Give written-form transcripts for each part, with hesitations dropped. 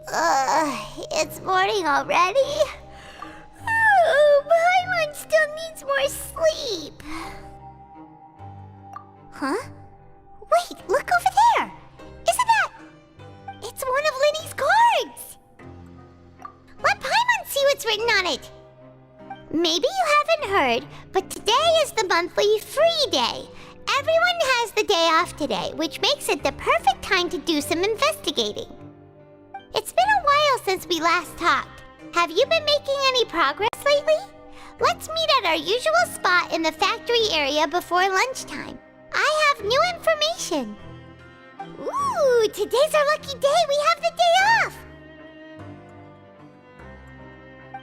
It's morning already? Oh, Paimon still needs more sleep. Huh? Wait, look over there! Isn't that... It's one of Linny's cards! Let Paimon see what's written on it. Maybe you haven't heard, but today is the monthly free day. Everyone has the day off today, which makes it the perfect time to do some investigating. It's been a while since we last talked. Have you been making any progress lately? Let's meet at our usual spot in the factory area before lunchtime. I have new information. Ooh, today's our lucky day. We have the day off.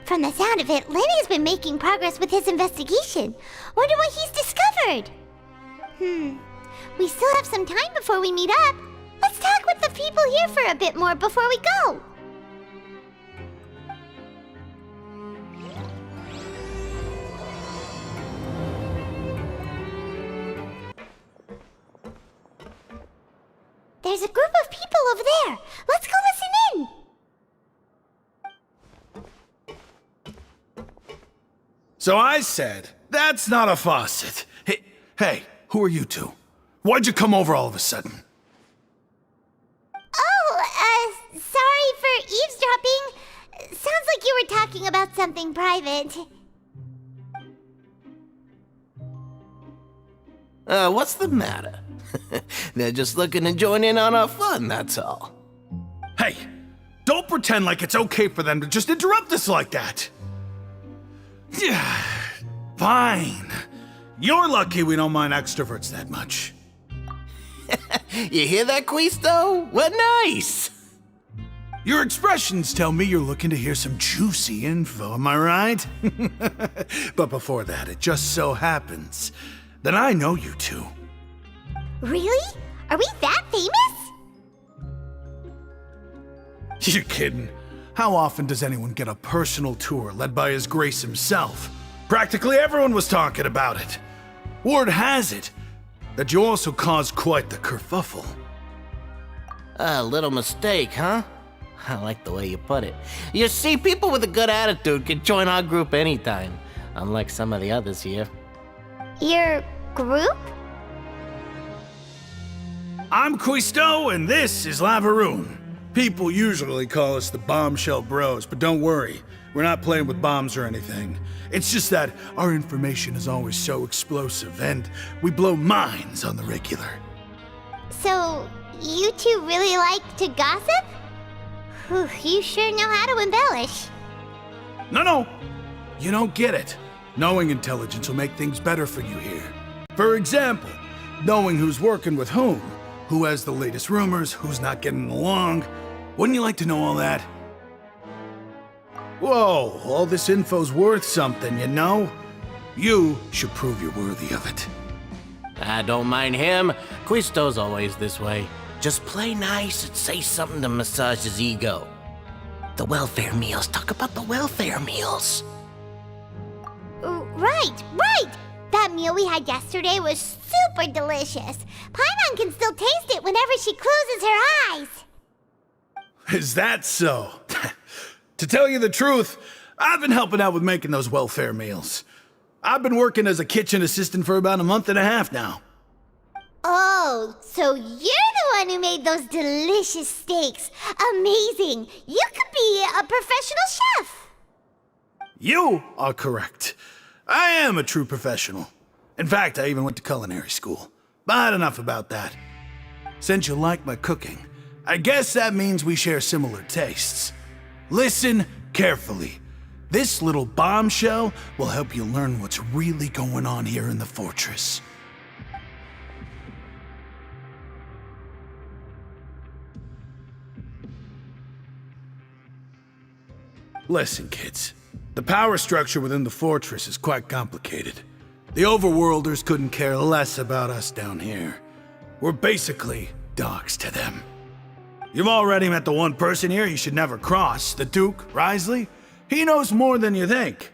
From the sound of it, Lenny's been making progress with his investigation. Wonder what he's discovered. We still have some time before we meet up. Let's talk with the people here for a bit more before we go. There's a group of people over there. Let's go listen in. So I said, that's not a faucet. Hey, who are you two? Why'd you come over all of a sudden? Sorry for eavesdropping. Sounds like you were talking about something private. What's the matter? They're just looking to join in on our fun, that's all. Hey, don't pretend like it's okay for them to just interrupt us like that. Yeah, fine. You're lucky we don't mind extroverts that much. You hear that, Quisto? What nice! Your expressions tell me you're looking to hear some juicy info, am I right? But before that, it just so happens that I know you two. Really? Are we that famous? You're kidding. How often does anyone get a personal tour led by His Grace himself? Practically everyone was talking about it. Word has it that you also caused quite the kerfuffle. A little mistake, huh? I like the way you put it. You see, people with a good attitude can join our group anytime, unlike some of the others here. Your group? I'm Quisto, and this is Lavaroon. People usually call us the Bombshell Bros, but don't worry, we're not playing with bombs or anything. It's just that our information is always so explosive, and we blow minds on the regular. So, you two really like to gossip? Whew, you sure know how to embellish. No, you don't get it. Knowing intelligence will make things better for you here. For example, knowing who's working with whom, who has the latest rumors, who's not getting along. Wouldn't you like to know all that? Whoa, all this info's worth something, you know? You should prove you're worthy of it. I don't mind him. Quisto's always this way. Just play nice and say something to massage his ego. The welfare meals. Talk about the welfare meals. Right! That meal we had yesterday was super delicious. Paimon can still taste it whenever she closes her eyes. Is that so? To tell you the truth, I've been helping out with making those welfare meals. I've been working as a kitchen assistant for about a month and a half now. Oh, so you're the one who made those delicious steaks. Amazing! You could be a professional chef. You are correct. I am a true professional. In fact, I even went to culinary school. But enough about that. Since you like my cooking, I guess that means we share similar tastes. Listen carefully. This little bombshell will help you learn what's really going on here in the fortress. Listen, kids. The power structure within the fortress is quite complicated. The overworlders couldn't care less about us down here. We're basically dogs to them. You've already met the one person here you should never cross, the Duke, Risley. He knows more than you think.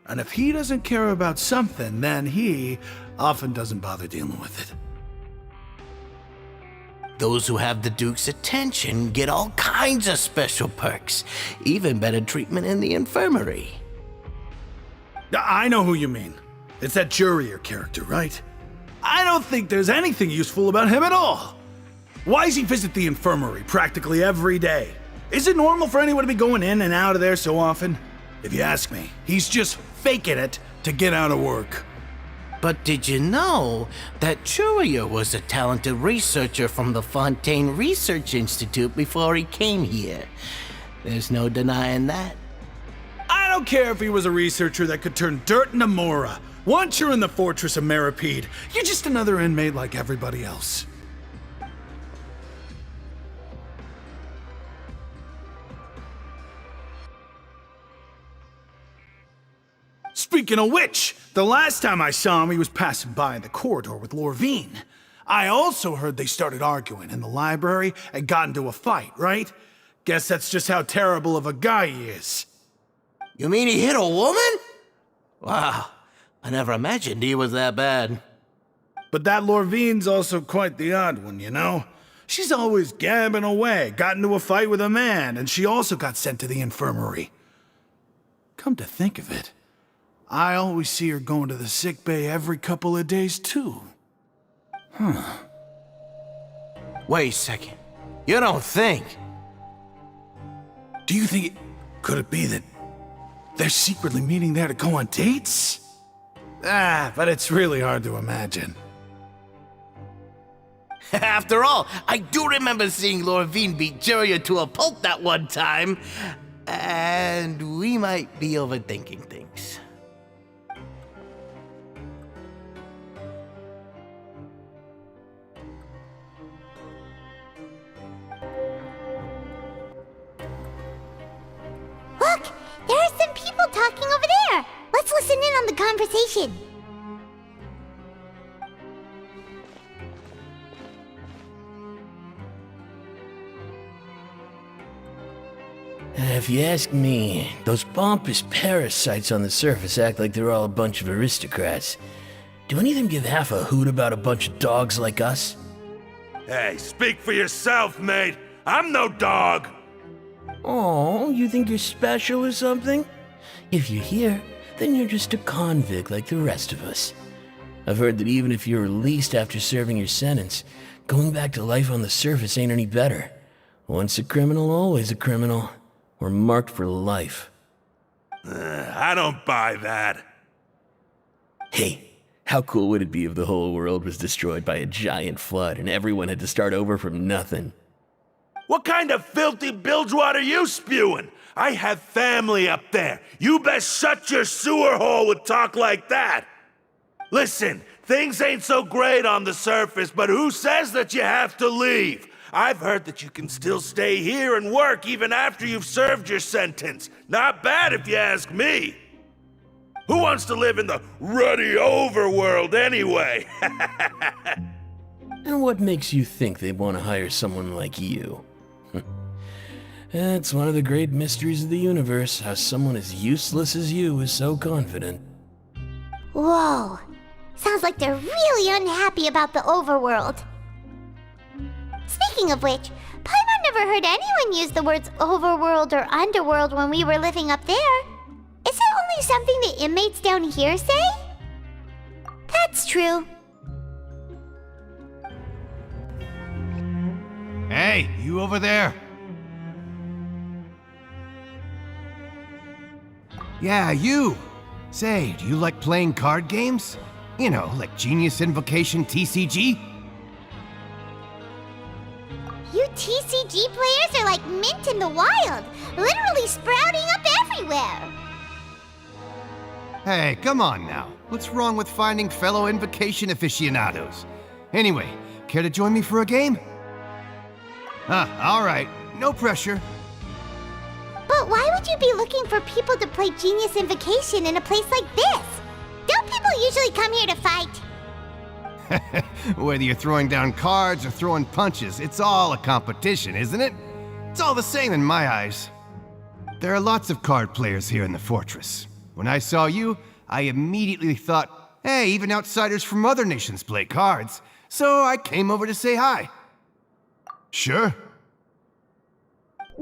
And if he doesn't care about something, then he often doesn't bother dealing with it. Those who have the Duke's attention get all kinds of special perks, even better treatment in the infirmary. I know who you mean. It's that Jurier character, right? I don't think there's anything useful about him at all. Why does he visit the infirmary practically every day? Is it normal for anyone to be going in and out of there so often? If you ask me, he's just faking it to get out of work. But did you know that Jurier was a talented researcher from the Fontaine Research Institute before he came here? There's no denying that. I don't care if he was a researcher that could turn dirt into Mora. Once you're in the fortress of Meripede, you're just another inmate like everybody else. Speaking of which, the last time I saw him, he was passing by in the corridor with Lorvine. I also heard they started arguing in the library and got into a fight, right? Guess that's just how terrible of a guy he is. You mean he hit a woman? Wow, I never imagined he was that bad. But that Lorvine's also quite the odd one, you know? She's always gabbing away, got into a fight with a man, and she also got sent to the infirmary. Come to think of it, I always see her going to the sick bay every couple of days, too. Wait a second. You don't think? Do you think could it be that they're secretly meeting there to go on dates? But it's really hard to imagine. After all, I do remember seeing Lorvine beat Jurier to a pulp that one time. And we might be overthinking things. Look! There are some people talking over there! Let's listen in on the conversation. If you ask me, those pompous parasites on the surface act like they're all a bunch of aristocrats. Do any of them give half a hoot about a bunch of dogs like us? Hey, speak for yourself, mate. I'm no dog. Oh, you think you're special or something? If you're here, then you're just a convict like the rest of us. I've heard that even if you're released after serving your sentence, going back to life on the surface ain't any better. Once a criminal, always a criminal. We're marked for life. I don't buy that. Hey, how cool would it be if the whole world was destroyed by a giant flood and everyone had to start over from nothing? What kind of filthy bilgewater are you spewing? I have family up there. You best shut your sewer hole with talk like that. Listen, things ain't so great on the surface, but who says that you have to leave? I've heard that you can still stay here and work even after you've served your sentence. Not bad if you ask me. Who wants to live in the ruddy overworld anyway? And what makes you think they'd want to hire someone like you? It's one of the great mysteries of the universe, how someone as useless as you is so confident. Whoa. Sounds like they're really unhappy about the overworld. Speaking of which, Paimon never heard anyone use the words overworld or underworld when we were living up there. Is it only something the inmates down here say? That's true. Hey, you over there? Yeah, you! Say, do you like playing card games? You know, like Genius Invocation TCG? You TCG players are like mint in the wild, literally sprouting up everywhere. Hey, come on now. What's wrong with finding fellow Invocation aficionados? Anyway, care to join me for a game? Alright. No pressure. But why would you be looking for people to play Genius Invocation in a place like this? Don't people usually come here to fight? Whether you're throwing down cards or throwing punches, it's all a competition, isn't it? It's all the same in my eyes. There are lots of card players here in the fortress. When I saw you, I immediately thought, hey, even outsiders from other nations play cards, so I came over to say hi. Sure.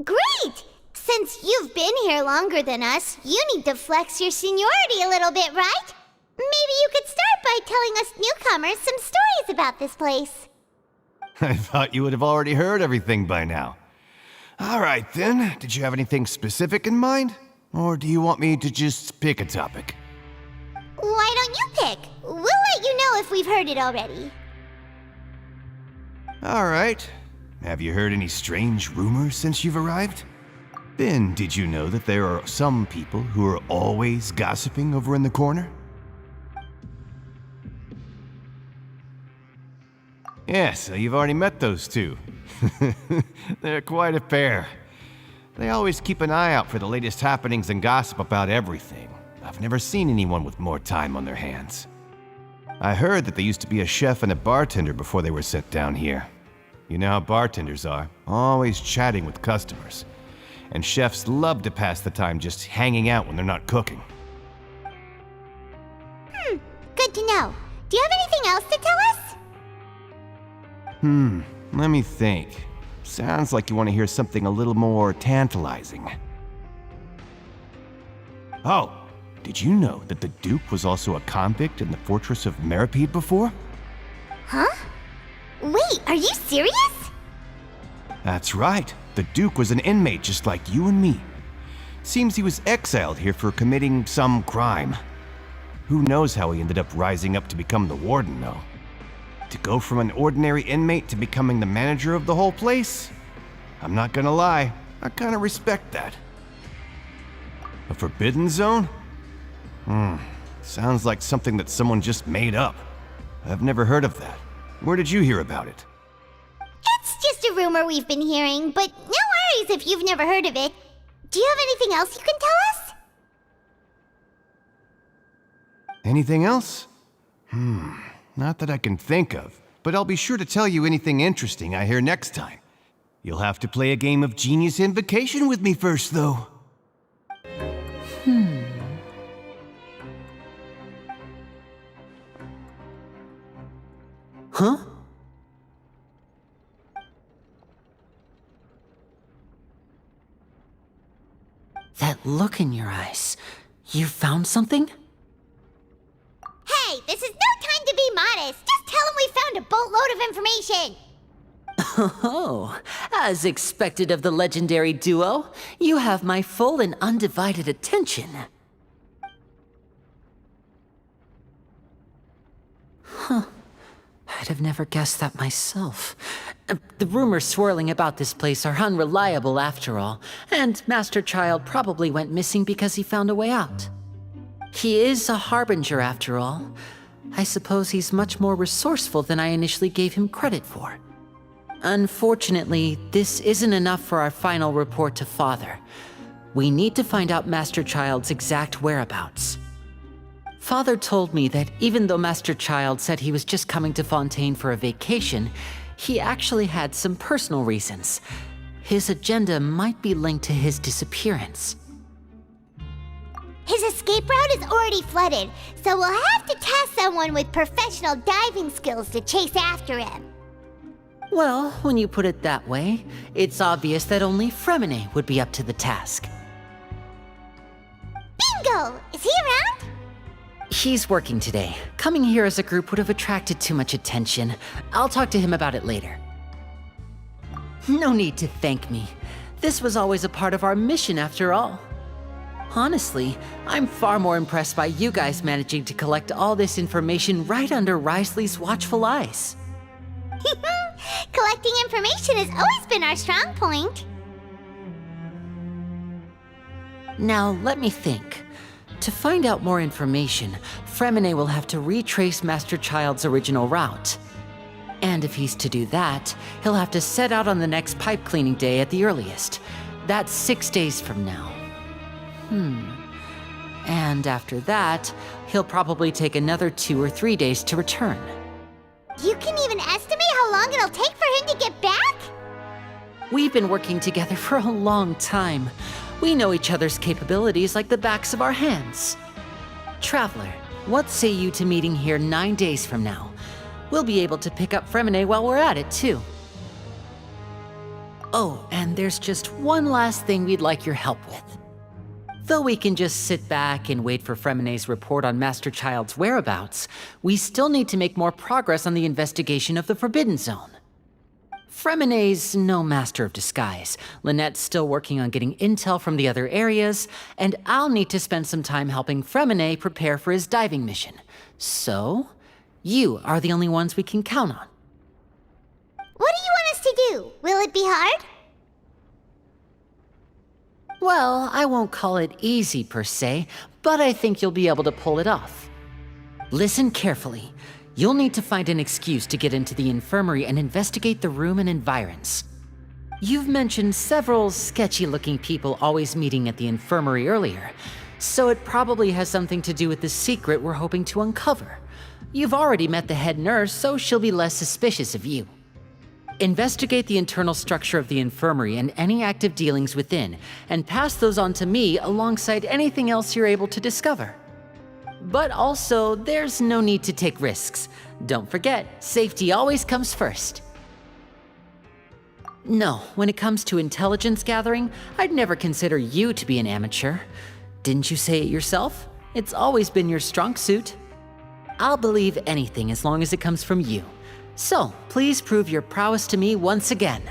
Great! Since you've been here longer than us, you need to flex your seniority a little bit, right? Maybe you could start by telling us newcomers some stories about this place. I thought you would have already heard everything by now. All right then, did you have anything specific in mind? Or do you want me to just pick a topic? Why don't you pick? We'll let you know if we've heard it already. All right. Have you heard any strange rumors since you've arrived? Then, did you know that there are some people who are always gossiping over in the corner? Yes, so you've already met those two. They're quite a pair. They always keep an eye out for the latest happenings and gossip about everything. I've never seen anyone with more time on their hands. I heard that they used to be a chef and a bartender before they were sent down here. You know how bartenders are, always chatting with customers. And chefs love to pass the time just hanging out when they're not cooking. Good to know. Do you have anything else to tell us? Let me think. Sounds like you want to hear something a little more tantalizing. Oh, did you know that the Duke was also a convict in the fortress of Meripede before? Huh? Wait, are you serious? That's right. The Duke was an inmate just like you and me. Seems he was exiled here for committing some crime. Who knows how he ended up rising up to become the warden, though. To go from an ordinary inmate to becoming the manager of the whole place? I'm not gonna lie, I kinda respect that. A forbidden zone? Sounds like something that someone just made up. I've never heard of that. Where did you hear about it? It's just a rumor we've been hearing, but no worries if you've never heard of it. Do you have anything else you can tell us? Anything else? Not that I can think of, but I'll be sure to tell you anything interesting I hear next time. You'll have to play a game of Genius Invocation with me first, though. Huh? That look in your eyes. You found something? Hey, this is no time to be modest. Just tell him we found a boatload of information. Oh, as expected of the legendary duo, you have my full and undivided attention. Huh. I'd have never guessed that myself. The rumors swirling about this place are unreliable after all, and Master Child probably went missing because he found a way out. He is a harbinger after all. I suppose he's much more resourceful than I initially gave him credit for. Unfortunately, this isn't enough for our final report to Father. We need to find out Master Child's exact whereabouts. Father told me that even though Master Child said he was just coming to Fontaine for a vacation, he actually had some personal reasons. His agenda might be linked to his disappearance. His escape route is already flooded, so we'll have to task someone with professional diving skills to chase after him. Well, when you put it that way, it's obvious that only Fremine would be up to the task. Bingo! Is he around? He's working today. Coming here as a group would have attracted too much attention. I'll talk to him about it later. No need to thank me. This was always a part of our mission after all. Honestly, I'm far more impressed by you guys managing to collect all this information right under Risley's watchful eyes. Collecting information has always been our strong point. Now, let me think. To find out more information, Fremine will have to retrace Master Child's original route. And if he's to do that, he'll have to set out on the next pipe cleaning day at the earliest. That's 6 days from now. And after that, he'll probably take another 2 or 3 days to return. You can even estimate how long it'll take for him to get back? We've been working together for a long time. We know each other's capabilities like the backs of our hands. Traveler, what say you to meeting here 9 days from now? We'll be able to pick up Fremine while we're at it, too. Oh, and there's just one last thing we'd like your help with. Though we can just sit back and wait for Fremene's report on Master Child's whereabouts, we still need to make more progress on the investigation of the Forbidden Zone. Fremene's no master of disguise, Lynette's still working on getting intel from the other areas, and I'll need to spend some time helping Fremene prepare for his diving mission. So, you are the only ones we can count on. What do you want us to do? Will it be hard? Well, I won't call it easy per se, but I think you'll be able to pull it off. Listen carefully. You'll need to find an excuse to get into the infirmary and investigate the room and environs. You've mentioned several sketchy-looking people always meeting at the infirmary earlier, so it probably has something to do with the secret we're hoping to uncover. You've already met the head nurse, so she'll be less suspicious of you. Investigate the internal structure of the infirmary and any active dealings within, and pass those on to me alongside anything else you're able to discover. But also, there's no need to take risks. Don't forget, safety always comes first. No, when it comes to intelligence gathering, I'd never consider you to be an amateur. Didn't you say it yourself? It's always been your strong suit. I'll believe anything as long as it comes from you. So, please prove your prowess to me once again.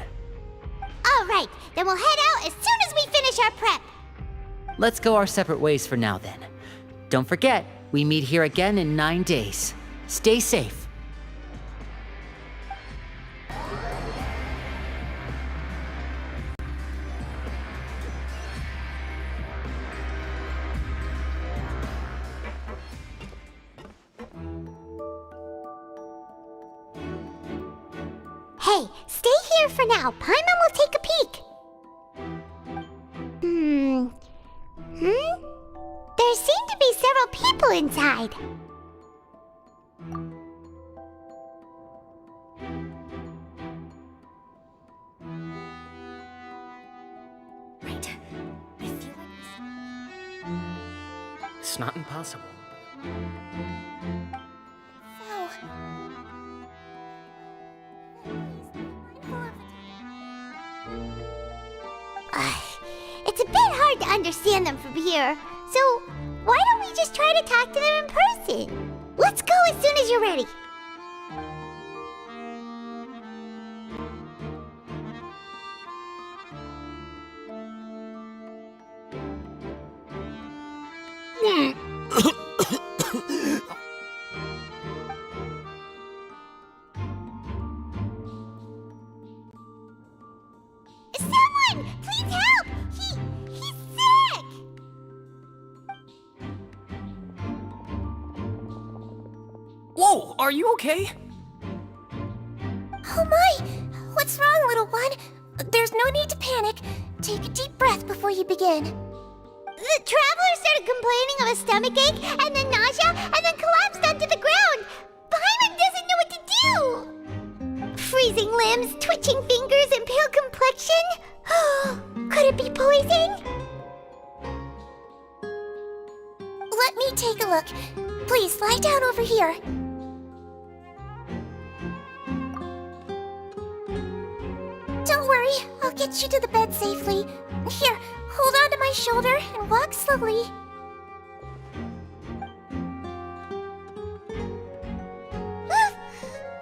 All right, then we'll head out as soon as we finish our prep. Let's go our separate ways for now then. Don't forget, we meet here again in 9 days. Stay safe. Hey, stay here for now. Paimon will take a peek. There seem to be several people inside. Right. I feel like It's not impossible. It's a bit hard to understand them from here, so why don't we just try to talk to them in person? Let's go as soon as you're ready. Someone! Please help! He's sick! Whoa, are you okay? Oh my! What's wrong, little one? There's no need to panic. Take a deep breath before you begin. The traveler started complaining of a stomachache, and then nausea, and then collapsed onto the ground. Paimon doesn't know what to do! Freezing limbs, twitching fingers, and pale complexion? Could it be poison? Let me take a look. Please, lie down over here. Don't worry, I'll get you to the bed safely. Here, hold on to my shoulder and walk slowly.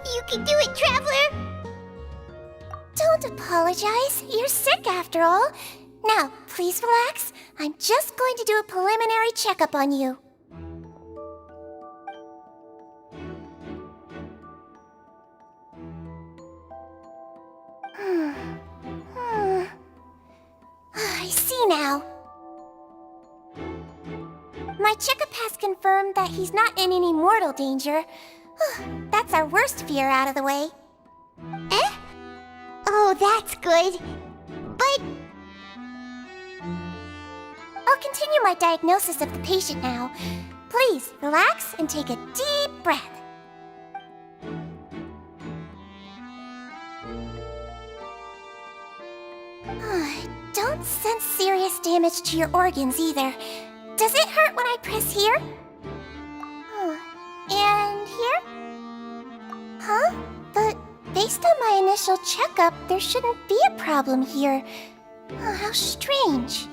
You can do it, Traveler! Don't apologize. You're sick after all. Now, please relax. I'm just going to do a preliminary checkup on you. I see now. My checkup has confirmed that he's not in any mortal danger. That's our worst fear out of the way. Eh? Oh, that's good. But... I'll continue my diagnosis of the patient now. Please, relax and take a deep breath. Don't sense serious damage to your organs either. Does it hurt when I press here? And here? Huh? The Based on my initial checkup, there shouldn't be a problem here. Oh, how strange.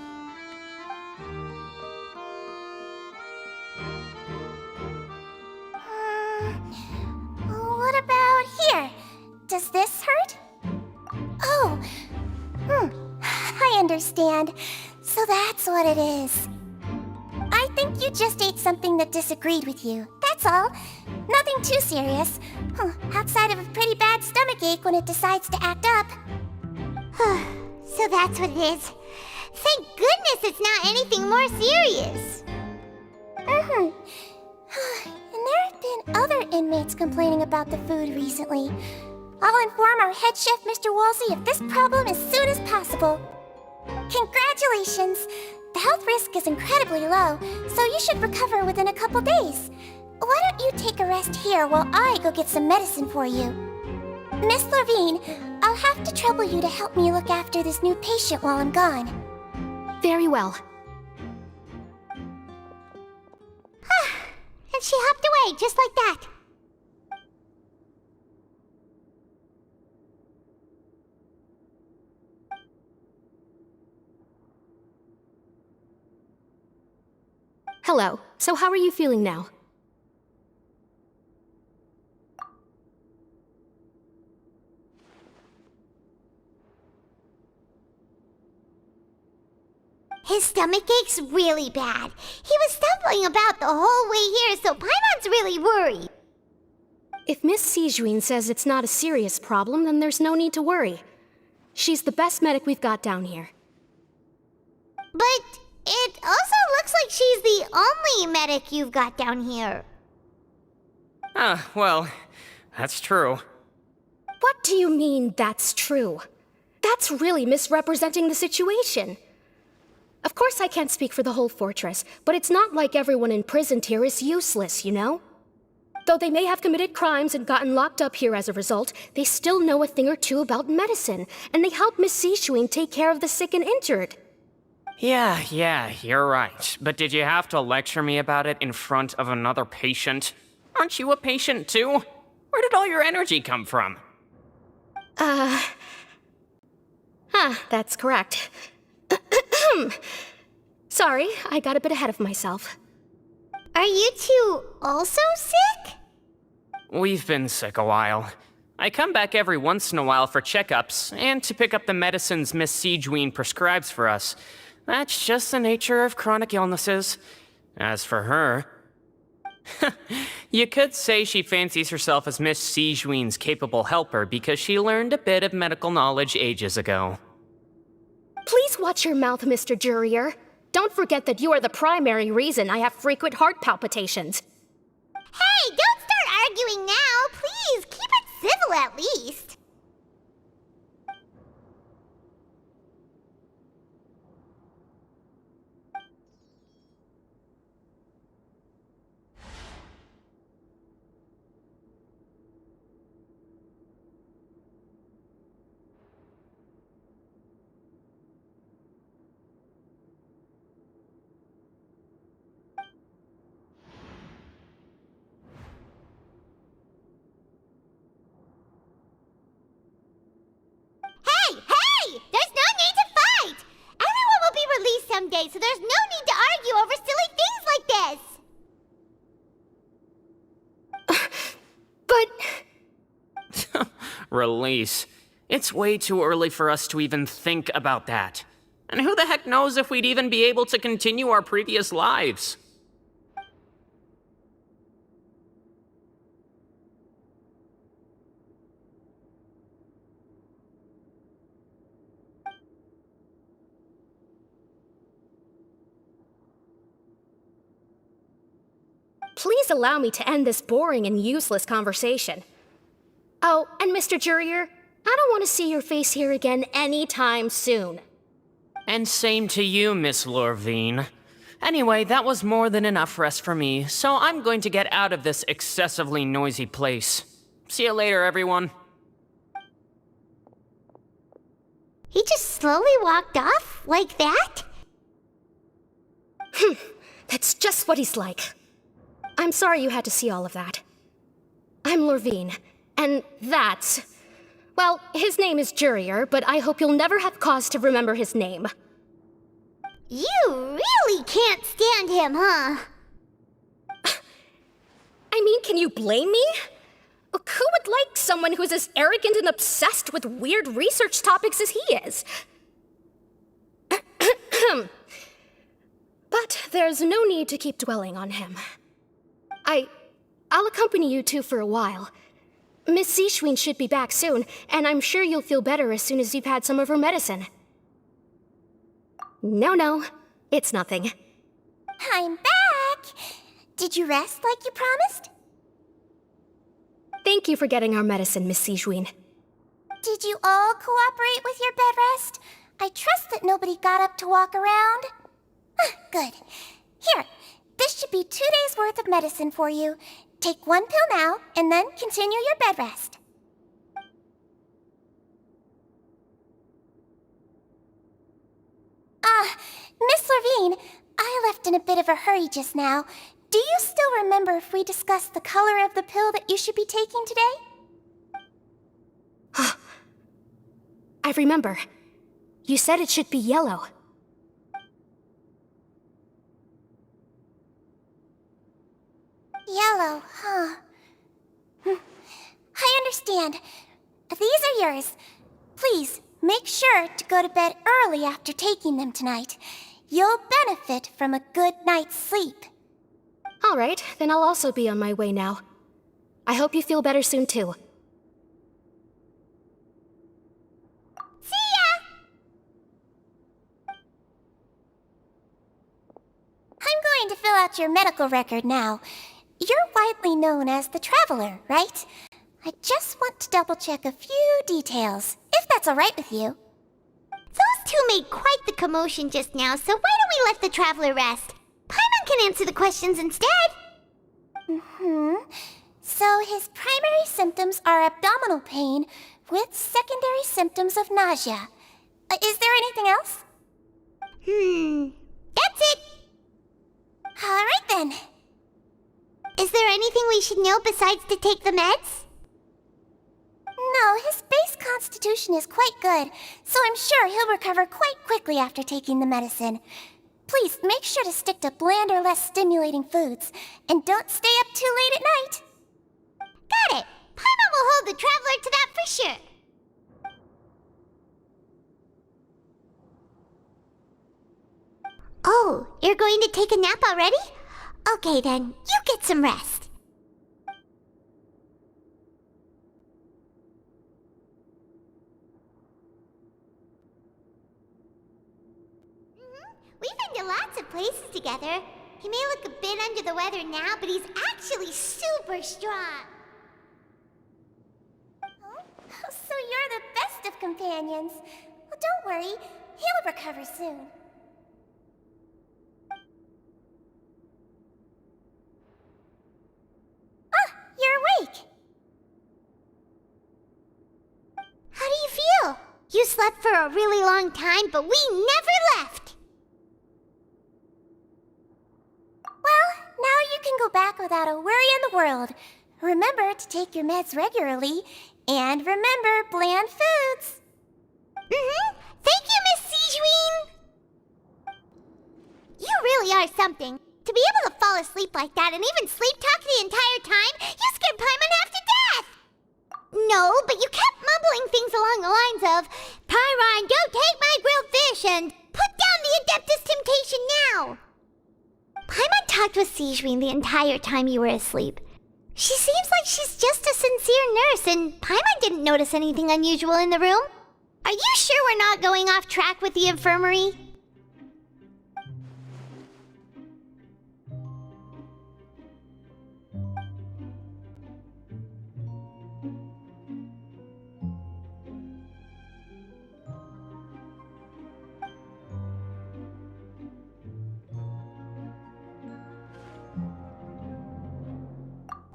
What about here? Does this hurt? Oh, I understand. So that's what it is. I think you just ate something that disagreed with you. That's all. Nothing too serious. Outside of a pretty bad stomachache when it decides to act up. So that's what it is. Thank goodness it's not anything more serious. And there have been other inmates complaining about the food recently. I'll inform our head chef, Mr. Wolsey, of this problem as soon as possible. Congratulations! The health risk is incredibly low, so you should recover within a couple days. Why don't you take a rest here while I go get some medicine for you? Miss Levine, I'll have to trouble you to help me look after this new patient while I'm gone. Very well. And she hopped away just like that. Hello. So how are you feeling now? His stomach ache's really bad. He was stumbling about the whole way here, so Paimon's really worried. If Miss Sijuin says it's not a serious problem, then there's no need to worry. She's the best medic we've got down here. But it also looks like she's the only medic you've got down here. Well, that's true. What do you mean, that's true? That's really misrepresenting the situation. Of course I can't speak for the whole fortress, but it's not like everyone imprisoned here is useless, you know? Though they may have committed crimes and gotten locked up here as a result, they still know a thing or two about medicine, and they help Miss Sishuin take care of the sick and injured. Yeah, you're right. But did you have to lecture me about it in front of another patient? Aren't you a patient too? Where did all your energy come from? That's correct. Sorry, I got a bit ahead of myself. Are you two also sick? We've been sick a while. I come back every once in a while for checkups, and to pick up the medicines Miss Sijuin prescribes for us. That's just the nature of chronic illnesses. As for her... you could say she fancies herself as Miss Sijuin's capable helper because she learned a bit of medical knowledge ages ago. Please watch your mouth, Mr. Jurier. Don't forget that you are the primary reason I have frequent heart palpitations. Hey, don't start arguing now! Please, keep it civil at least. Someday, so there's no need to argue over silly things like this. But... Release. It's way too early for us to even think about that. And who the heck knows if we'd even be able to continue our previous lives? Please allow me to end this boring and useless conversation. Oh, and Mr. Jurier, I don't want to see your face here again anytime soon. And same to you, Miss Lorvine. Anyway, that was more than enough rest for me, so I'm going to get out of this excessively noisy place. See you later, everyone. He just slowly walked off like that? That's just what he's like. I'm sorry you had to see all of that. I'm Lorvine, and that's Well, his name is Jurier, but I hope you'll never have cause to remember his name. You really can't stand him, huh? I mean, can you blame me? Who would like someone who's as arrogant and obsessed with weird research topics as he is? But there's no need to keep dwelling on him. I'll accompany you two for a while. Miss Sishwin should be back soon, and I'm sure you'll feel better as soon as you've had some of her medicine. No, it's nothing. I'm back! Did you rest like you promised? Thank you for getting our medicine, Miss Sijwin. Did you all cooperate with your bed rest? I trust that nobody got up to walk around. Good. Here, this should be 2 days' worth of medicine for you. Take 1 pill now, and then continue your bed rest. Miss Levine, I left in a bit of a hurry just now. Do you still remember if we discussed the color of the pill that you should be taking today? I remember. You said it should be yellow. Yellow, huh? I understand. These are yours. Please, make sure to go to bed early after taking them tonight. You'll benefit from a good night's sleep. All right, then I'll also be on my way now. I hope you feel better soon, too. See ya! I'm going to fill out your medical record now. You're widely known as the Traveler, right? I just want to double-check a few details, if that's all right with you. Those two made quite the commotion just now, so why don't we let the Traveler rest? Paimon can answer the questions instead. So his primary symptoms are abdominal pain with secondary symptoms of nausea. Is there anything else? That's it. All right then. Is there anything we should know besides to take the meds? No, his base constitution is quite good, so I'm sure he'll recover quite quickly after taking the medicine. Please, make sure to stick to bland or less stimulating foods, and don't stay up too late at night. Got it! Paimon will hold the Traveler to that for sure. Oh, you're going to take a nap already? Okay then, you get some rest. We've been to lots of places together. He may look a bit under the weather now, but he's actually super strong. So you're the best of companions. Well, don't worry, he'll recover soon. You're awake. How do you feel? You slept for a really long time, but we never left. Well, now you can go back without a worry in the world. Remember to take your meds regularly, and remember bland foods. Thank you, Miss Sijwin. You really are something. To be able to fall asleep like that and even sleep talk the entire time, you scared Paimon half to death! No, but you kept mumbling things along the lines of, Pyron, don't take my grilled fish, and put down the Adeptus Temptation now! Paimon talked with Sijwin the entire time you were asleep. She seems like she's just a sincere nurse, and Paimon didn't notice anything unusual in the room. Are you sure we're not going off track with the infirmary?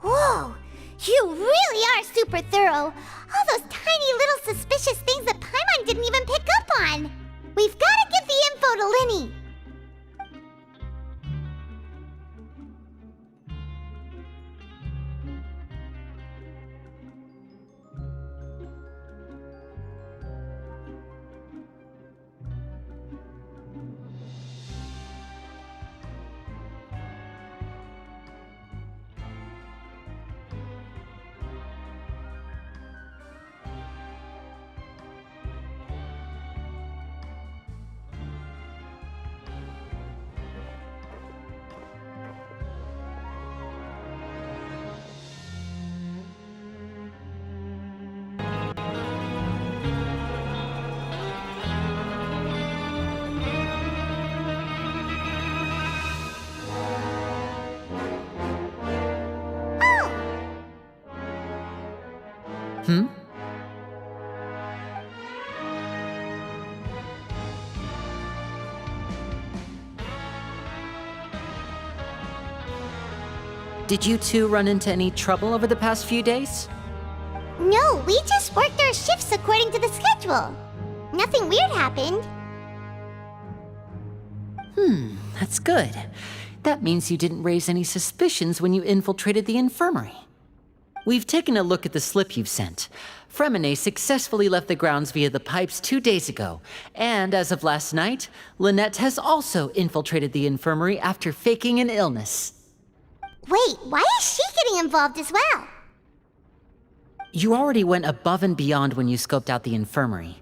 Whoa! You really are super thorough! All those tiny little suspicious things that Paimon didn't even pick up on! We've gotta give the info to Linny! Did you two run into any trouble over the past few days? No, we just worked our shifts according to the schedule. Nothing weird happened. That's good. That means you didn't raise any suspicions when you infiltrated the infirmary. We've taken a look at the slip you've sent. Fremine successfully left the grounds via the pipes 2 days ago, and as of last night, Lynette has also infiltrated the infirmary after faking an illness. Wait, why is she getting involved as well? You already went above and beyond when you scoped out the infirmary.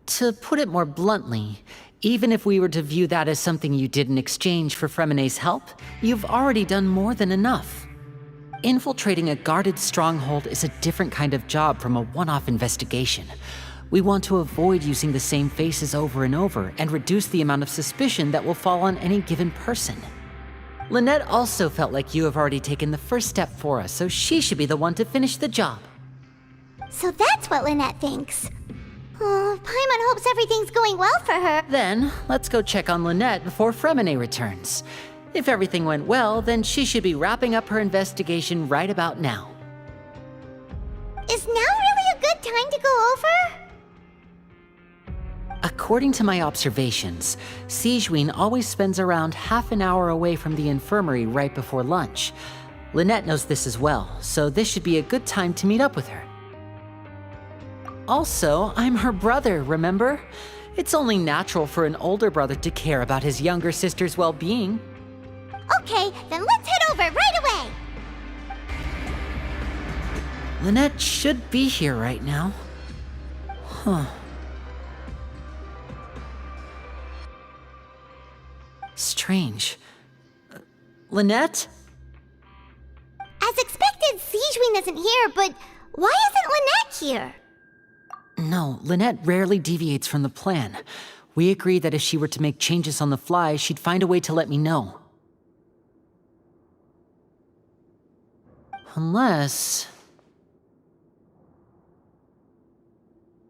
To put it more bluntly, even if we were to view that as something you did in exchange for Fremine's help, you've already done more than enough. Infiltrating a guarded stronghold is a different kind of job from a one-off investigation. We want to avoid using the same faces over and over and reduce the amount of suspicion that will fall on any given person. Lynette also felt like you have already taken the first step for us, so she should be the one to finish the job. So that's what Lynette thinks. Oh, Paimon hopes everything's going well for her. Then, let's go check on Lynette before Fremine returns. If everything went well, then she should be wrapping up her investigation right about now. Is now really a good time to go over? According to my observations, Sigewinne always spends around half an hour away from the infirmary right before lunch. Lynette knows this as well, so this should be a good time to meet up with her. Also, I'm her brother, remember? It's only natural for an older brother to care about his younger sister's well-being. Okay, then let's head over right away! Lynette should be here right now. Huh. Strange. Lynette? As expected, Sigewinne isn't here, but why isn't Lynette here? No, Lynette rarely deviates from the plan. We agreed that if she were to make changes on the fly, she'd find a way to let me know. Unless...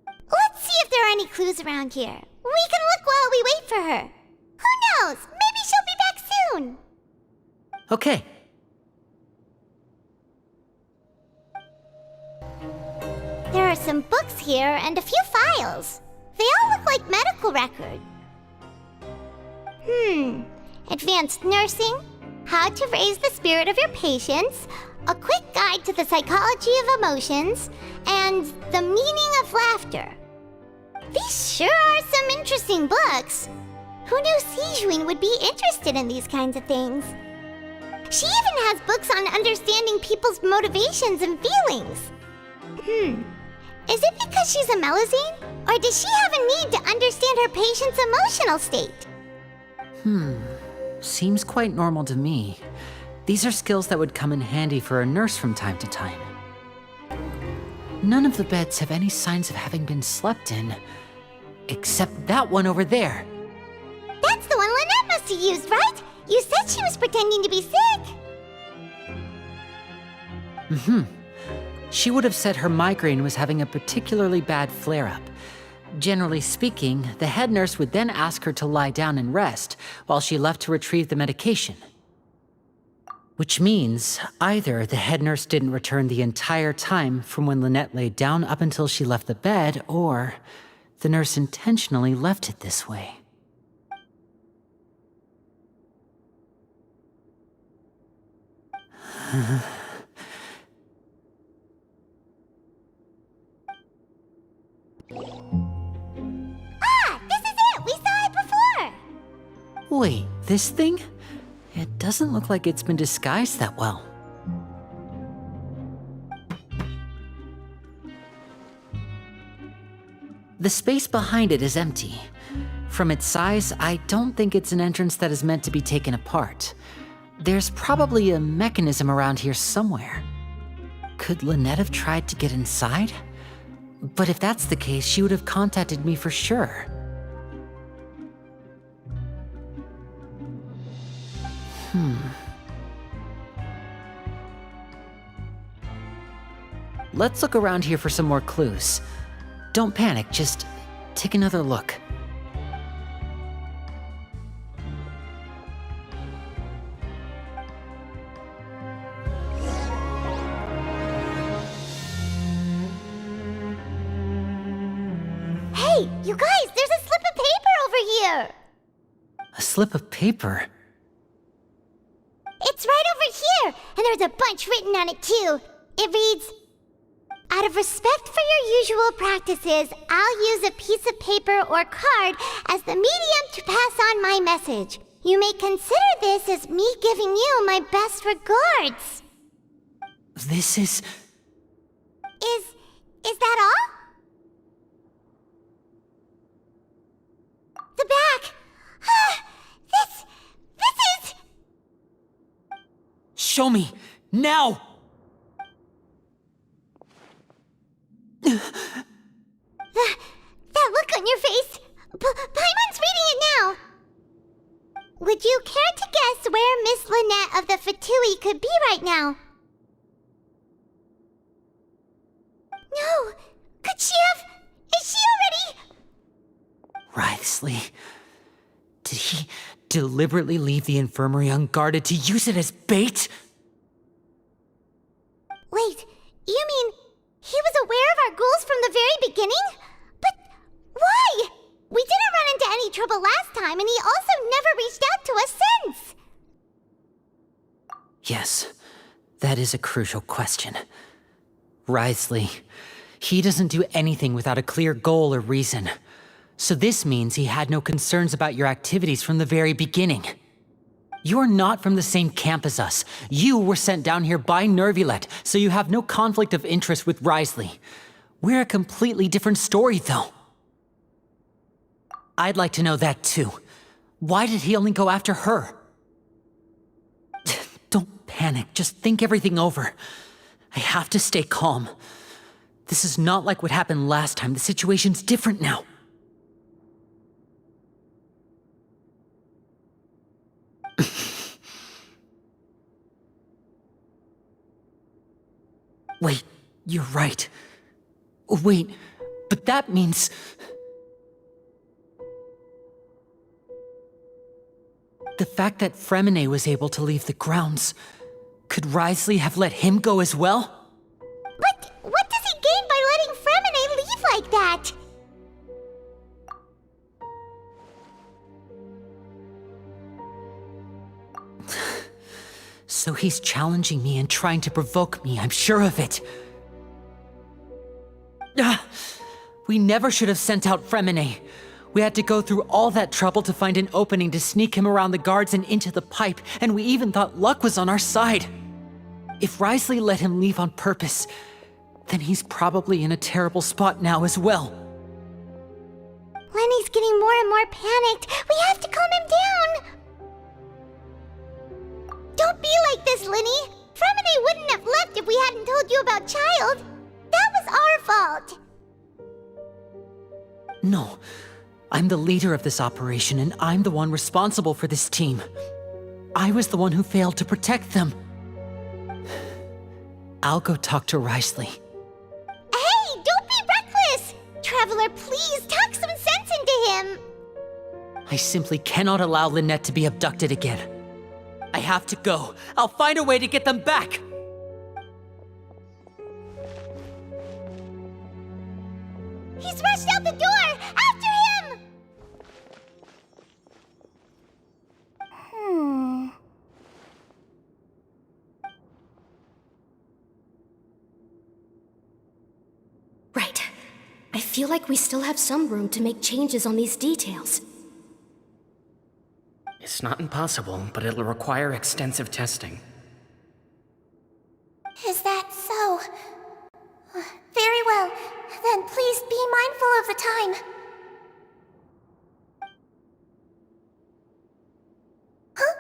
Let's see if there are any clues around here. We can look while we wait for her. Who knows? Maybe she'll be back soon. Okay. There are some books here and a few files. They all look like medical records. Advanced nursing, how to raise the spirit of your patients, a quick guide to the psychology of emotions, and the meaning of laughter. These sure are some interesting books. Who knew Sigewinne would be interested in these kinds of things? She even has books on understanding people's motivations and feelings. Is it because she's a Melusine? Or does she have a need to understand her patient's emotional state? Seems quite normal to me. These are skills that would come in handy for a nurse from time to time. None of the beds have any signs of having been slept in, except that one over there. That's the one Lynette must have used, right? You said she was pretending to be sick. She would have said her migraine was having a particularly bad flare-up. Generally speaking, the head nurse would then ask her to lie down and rest while she left to retrieve the medication. Which means either the head nurse didn't return the entire time from when Lynette laid down up until she left the bed, or the nurse intentionally left it this way. This is it! We saw it before! Wait, this thing? It doesn't look like it's been disguised that well. The space behind it is empty. From its size, I don't think it's an entrance that is meant to be taken apart. There's probably a mechanism around here somewhere. Could Lynette have tried to get inside? But if that's the case, she would have contacted me for sure. Let's look around here for some more clues. Don't panic, just take another look. Hey, you guys, there's a slip of paper over here! A slip of paper? It's right over here, and there's a bunch written on it too. It reads, out of respect for your usual practices, I'll use a piece of paper or card as the medium to pass on my message. You may consider this as me giving you my best regards. This is... Is that all? The back! This is... Show me! Now! That look on your face! Paimon's reading it now! Would you care to guess where Miss Lynette of the Fatui could be right now? No! Could she have... Is she already... Wriothesley. Did he deliberately leave the infirmary unguarded to use it as bait? Wait, you mean he was aware of our goals from the very beginning? But why? We didn't run into any trouble last time, and he also never reached out to us since. Yes, that is a crucial question. Wriothesley, he doesn't do anything without a clear goal or reason. So this means he had no concerns about your activities from the very beginning. You're not from the same camp as us. You were sent down here by Nervulet, so you have no conflict of interest with Wriothesley. We're a completely different story, though. I'd like to know that, too. Why did he only go after her? Don't panic, just think everything over. I have to stay calm. This is not like what happened last time. The situation's different now. Wait, you're right. Wait, but that means... The fact that Fremine was able to leave the grounds, could Wriothesley have let him go as well? But what does he gain by letting Fremine leave like that? So he's challenging me and trying to provoke me, I'm sure of it. We never should have sent out Fremine. We had to go through all that trouble to find an opening to sneak him around the guards and into the pipe, and we even thought luck was on our side. If Wriothesley let him leave on purpose, then he's probably in a terrible spot now as well. Lenny's getting more and more panicked. We have to calm him down. Don't be like this, Lenny. Fremine wouldn't have left if we hadn't told you about Child. That was our fault. No, I'm the leader of this operation, and I'm the one responsible for this team. I was the one who failed to protect them. I'll go talk to Wriothesley. Hey, don't be reckless! Traveler, please talk some sense into him. I simply cannot allow Lynette to be abducted again. I have to go. I'll find a way to get them back! He's rushed out the door! After him! Right. I feel like we still have some room to make changes on these details. It's not impossible, but it'll require extensive testing. Is that so? Very well. Then please be mindful of the time. Huh?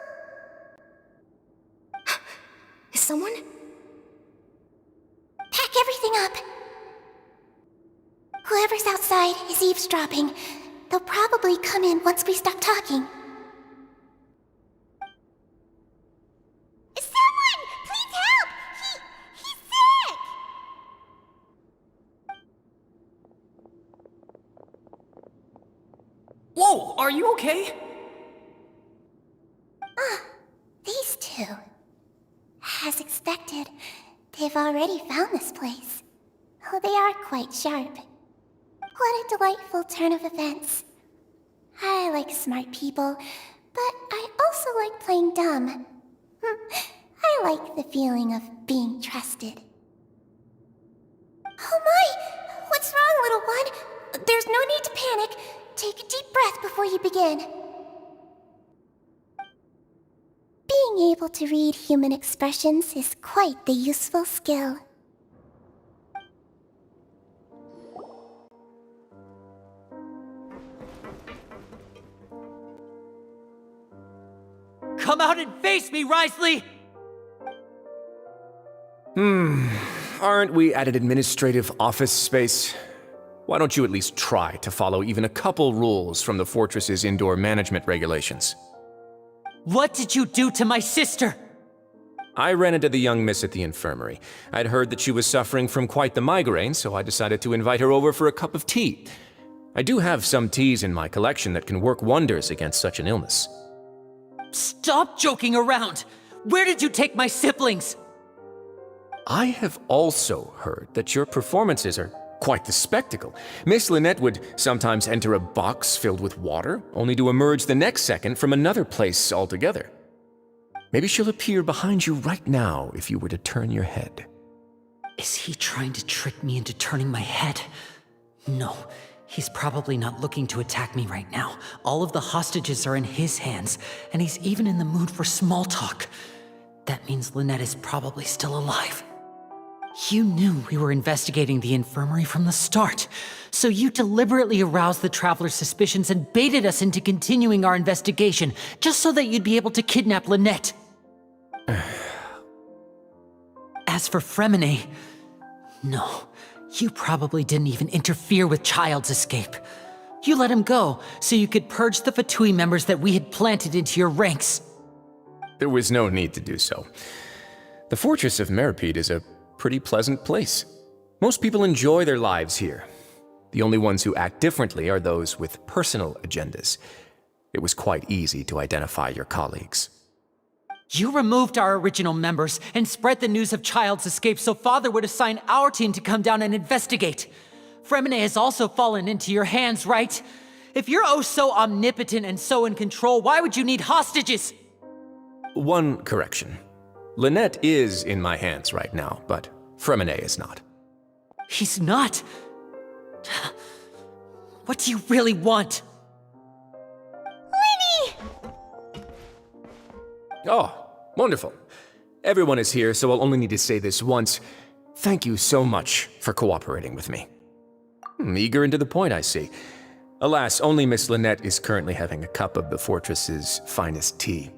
Is someone? Pack everything up. Whoever's outside is eavesdropping. They'll probably come in once we stop talking. Someone! Please help! He's sick! Whoa, are you okay? These two. As expected, they've already found this place. Oh, they are quite sharp. What a delightful turn of events. I like smart people, but I also like playing dumb. I like the feeling of being trusted. Oh my! What's wrong, little one? There's no need to panic. Take a deep breath before you begin. Being able to read human expressions is quite the useful skill. Come out and face me, Risley! Aren't we at an administrative office space? Why don't you at least try to follow even a couple rules from the fortress's indoor management regulations? What did you do to my sister? I ran into the young miss at the infirmary. I'd heard that she was suffering from quite the migraine, so I decided to invite her over for a cup of tea. I do have some teas in my collection that can work wonders against such an illness. Stop joking around! Where did you take my siblings? I have also heard that your performances are quite the spectacle. Miss Lynette would sometimes enter a box filled with water, only to emerge the next second from another place altogether. Maybe she'll appear behind you right now if you were to turn your head. Is he trying to trick me into turning my head? No, he's probably not looking to attack me right now. All of the hostages are in his hands, and he's even in the mood for small talk. That means Lynette is probably still alive. You knew we were investigating the infirmary from the start, so you deliberately aroused the Traveler's suspicions and baited us into continuing our investigation, just so that you'd be able to kidnap Lynette. As for Fremine, no, you probably didn't even interfere with Child's escape. You let him go, so you could purge the Fatui members that we had planted into your ranks. There was no need to do so. The Fortress of Meripede is a pretty pleasant place. Most people enjoy their lives here. The only ones who act differently are those with personal agendas. It was quite easy to identify your colleagues. You removed our original members and spread the news of Child's escape so Father would assign our team to come down and investigate. Fremine has also fallen into your hands, right? If you're oh so omnipotent and so in control, why would you need hostages? One correction. Lynette is in my hands right now, but Fremine is not. He's not? What do you really want? Lenny! Oh, wonderful. Everyone is here, so I'll only need to say this once. Thank you so much for cooperating with me. Eager and to the point, I see. Alas, only Miss Lynette is currently having a cup of the fortress's finest tea.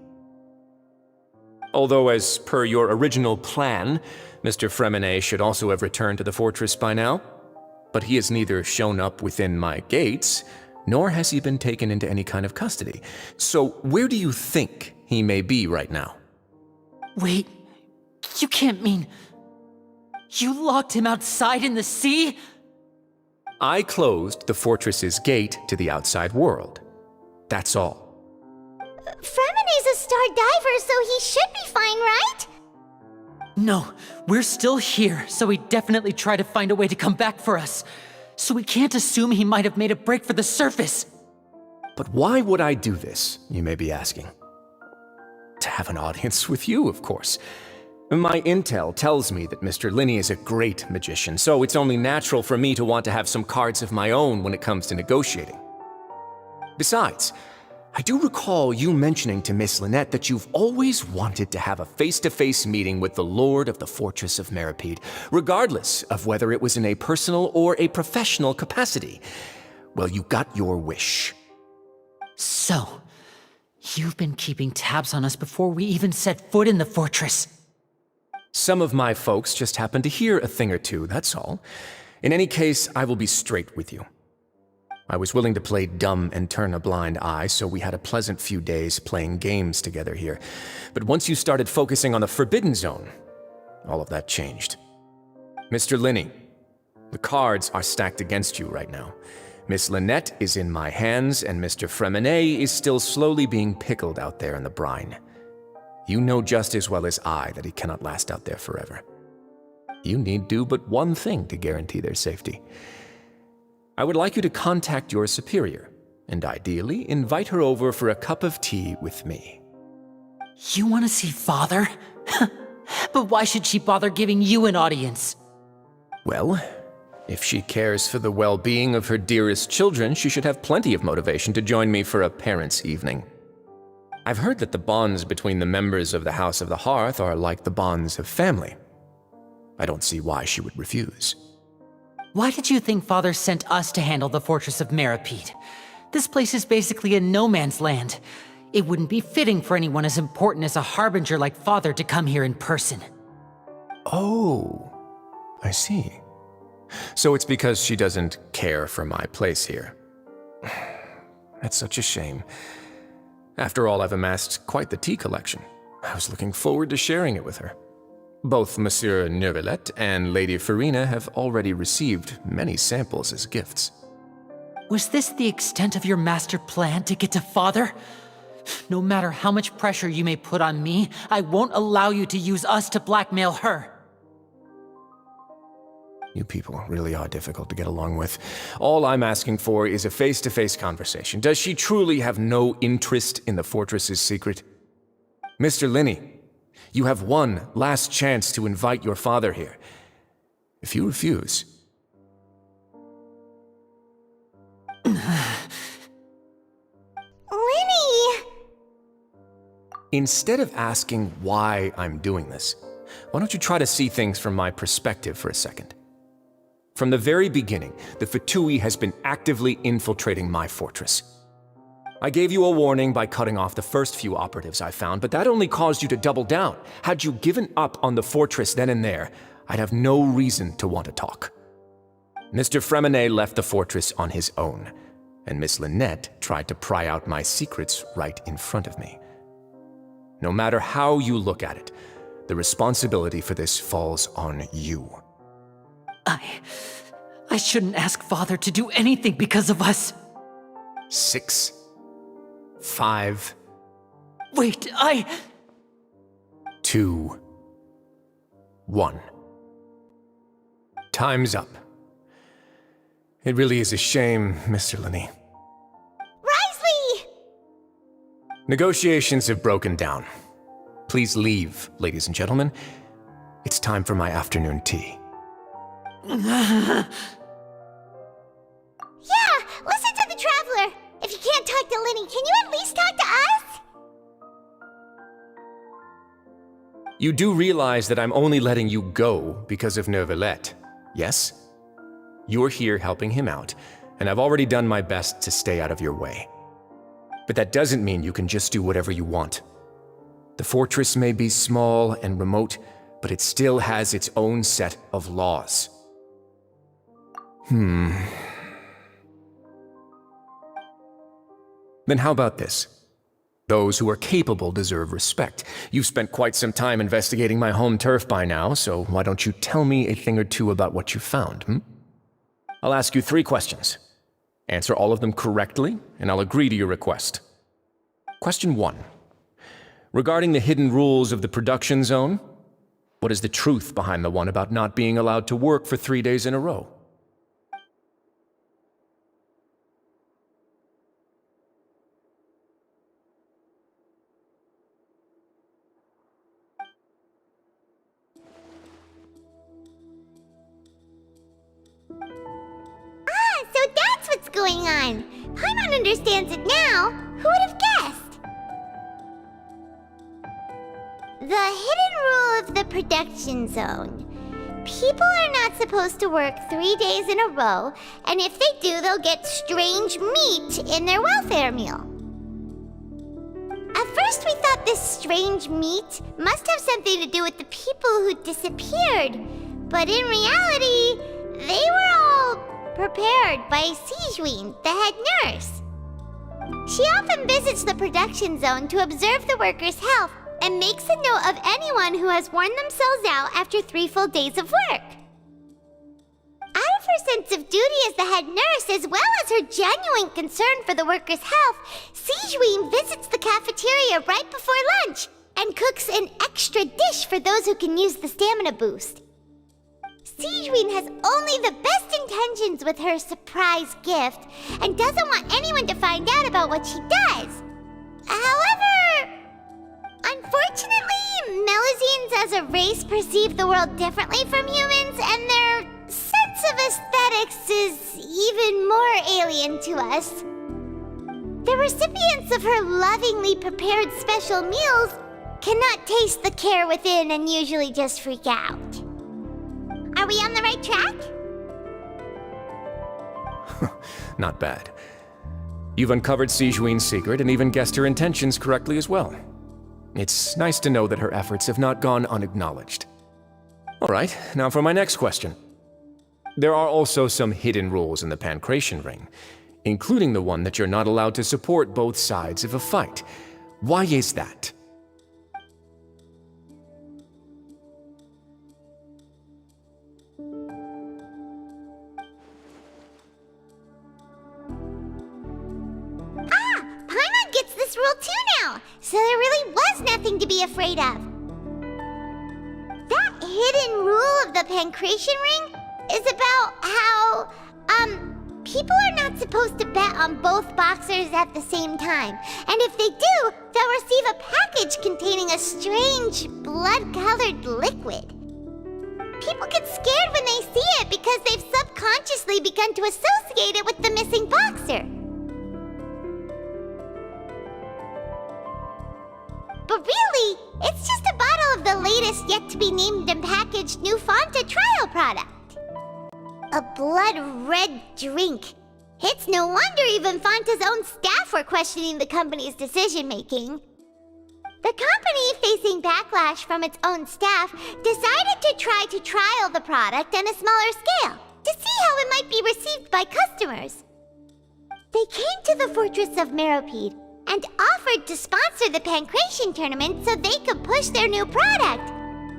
Although, as per your original plan, Mr. Fremine should also have returned to the fortress by now. But he has neither shown up within my gates, nor has he been taken into any kind of custody. So where do you think he may be right now? Wait, you can't mean... You locked him outside in the sea? I closed the fortress's gate to the outside world. That's all. Fremine's a star diver, so he should be fine, right? No, we're still here, so he'd definitely try to find a way to come back for us. So we can't assume he might have made a break for the surface. But why would I do this, you may be asking? To have an audience with you, of course. My intel tells me that Mr. Linney is a great magician, so it's only natural for me to want to have some cards of my own when it comes to negotiating. Besides, I do recall you mentioning to Miss Lynette that you've always wanted to have a face-to-face meeting with the Lord of the Fortress of Meripede, regardless of whether it was in a personal or a professional capacity. Well, you got your wish. So, you've been keeping tabs on us before we even set foot in the fortress. Some of my folks just happened to hear a thing or two, that's all. In any case, I will be straight with you. I was willing to play dumb and turn a blind eye, so we had a pleasant few days playing games together here. But once you started focusing on the Forbidden Zone, all of that changed. Mr. Linney, the cards are stacked against you right now. Miss Lynette is in my hands, and Mr. Fremine is still slowly being pickled out there in the brine. You know just as well as I that he cannot last out there forever. You need do but one thing to guarantee their safety. I would like you to contact your superior, and ideally invite her over for a cup of tea with me. You want to see Father? But why should she bother giving you an audience? Well, if she cares for the well-being of her dearest children, she should have plenty of motivation to join me for a parents' evening. I've heard that the bonds between the members of the House of the Hearth are like the bonds of family. I don't see why she would refuse. Why did you think Father sent us to handle the Fortress of Meripede? This place is basically a no-man's land. It wouldn't be fitting for anyone as important as a harbinger like Father to come here in person. Oh, I see. So it's because she doesn't care for my place here. That's such a shame. After all, I've amassed quite the tea collection. I was looking forward to sharing it with her. Both Monsieur Neuvillette and Lady Farina have already received many samples as gifts. Was this the extent of your master plan to get to Father? No matter how much pressure you may put on me, I won't allow you to use us to blackmail her. You people really are difficult to get along with. All I'm asking for is a face-to-face conversation. Does she truly have no interest in the fortress's secret? Mr. Linney, you have one last chance to invite your father here. If you refuse... Linny! Instead of asking why I'm doing this, why don't you try to see things from my perspective for a second? From the very beginning, the Fatui has been actively infiltrating my fortress. I gave you a warning by cutting off the first few operatives I found, but that only caused you to double down. Had you given up on the fortress then and there, I'd have no reason to want to talk. Mr. Fremenet left the fortress on his own, and Miss Lynette tried to pry out my secrets right in front of me. No matter how you look at it, the responsibility for this falls on you. I shouldn't ask Father to do anything because of us. 6, 5... Wait, 2, 1. Time's up. It really is a shame, Mr. Linney. Risley! Negotiations have broken down. Please leave, ladies and gentlemen. It's time for my afternoon tea. Yeah, listen to the Traveler! If you can't talk to Linny, can you at least talk to us? You do realize that I'm only letting you go because of Neuvillette, yes? You're here helping him out, and I've already done my best to stay out of your way. But that doesn't mean you can just do whatever you want. The fortress may be small and remote, but it still has its own set of laws. Then how about this? Those who are capable deserve respect. You've spent quite some time investigating my home turf by now, so why don't you tell me a thing or two about what you found, I'll ask you 3 questions. Answer all of them correctly, and I'll agree to your request. Question 1. Regarding the hidden rules of the production zone, what is the truth behind the one about not being allowed to work for 3 days in a row? So that's what's going on. Paimon understands it now. Who would have guessed? The hidden rule of the production zone. People are not supposed to work 3 days in a row, and if they do, they'll get strange meat in their welfare meal. At first we thought this strange meat must have something to do with the people who disappeared, but in reality, they were all prepared by Sigewinne, the head nurse. She often visits the production zone to observe the workers' health and makes a note of anyone who has worn themselves out after 3 full days of work. Out of her sense of duty as the head nurse, as well as her genuine concern for the workers' health, Sigewinne visits the cafeteria right before lunch and cooks an extra dish for those who can use the stamina boost. Siegeween has only the best intentions with her surprise gift and doesn't want anyone to find out about what she does. However, unfortunately, Melusines as a race perceive the world differently from humans, and their sense of aesthetics is even more alien to us. The recipients of her lovingly prepared special meals cannot taste the care within and usually just freak out. Are we on the right track? Not bad. You've uncovered Siegeween's secret and even guessed her intentions correctly as well. It's nice to know that her efforts have not gone unacknowledged. All right, now for my next question. There are also some hidden rules in the Pancration Ring, including the one that you're not allowed to support both sides of a fight. Why is that? Paimon gets this rule too now, so there really was nothing to be afraid of. That hidden rule of the Pancration Ring is about how, people are not supposed to bet on both boxers at the same time. And if they do, they'll receive a package containing a strange, blood-colored liquid. People get scared when they see it because they've subconsciously begun to associate it with the missing boxer. But really, it's just a bottle of the latest yet-to-be-named and packaged new Fanta trial product. A blood-red drink. It's no wonder even Fanta's own staff were questioning the company's decision-making. The company, facing backlash from its own staff, decided to try to trial the product on a smaller scale to see how it might be received by customers. They came to the fortress of Meropide and offered to sponsor the Pancration tournament so they could push their new product.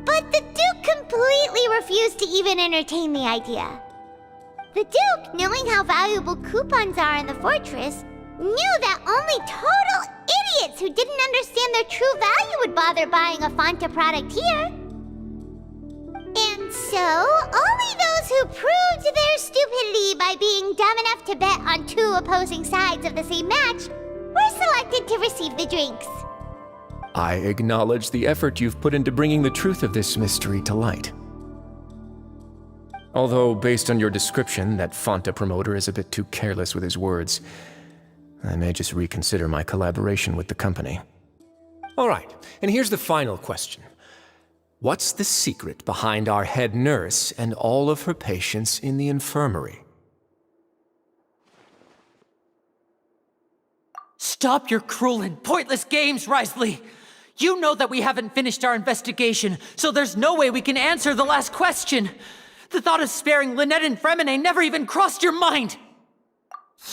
But the Duke completely refused to even entertain the idea. The Duke, knowing how valuable coupons are in the fortress, knew that only total idiots who didn't understand their true value would bother buying a Fanta product here. And so, only those who proved their stupidity by being dumb enough to bet on two opposing sides of the same match were selected to receive the drinks. I acknowledge the effort you've put into bringing the truth of this mystery to light. Although, based on your description, that Fanta promoter is a bit too careless with his words, I may just reconsider my collaboration with the company. All right, and here's the final question. What's the secret behind our head nurse and all of her patients in the infirmary? Stop your cruel and pointless games, Risley! You know that we haven't finished our investigation, so there's no way we can answer the last question! The thought of sparing Lynette and Fremine never even crossed your mind!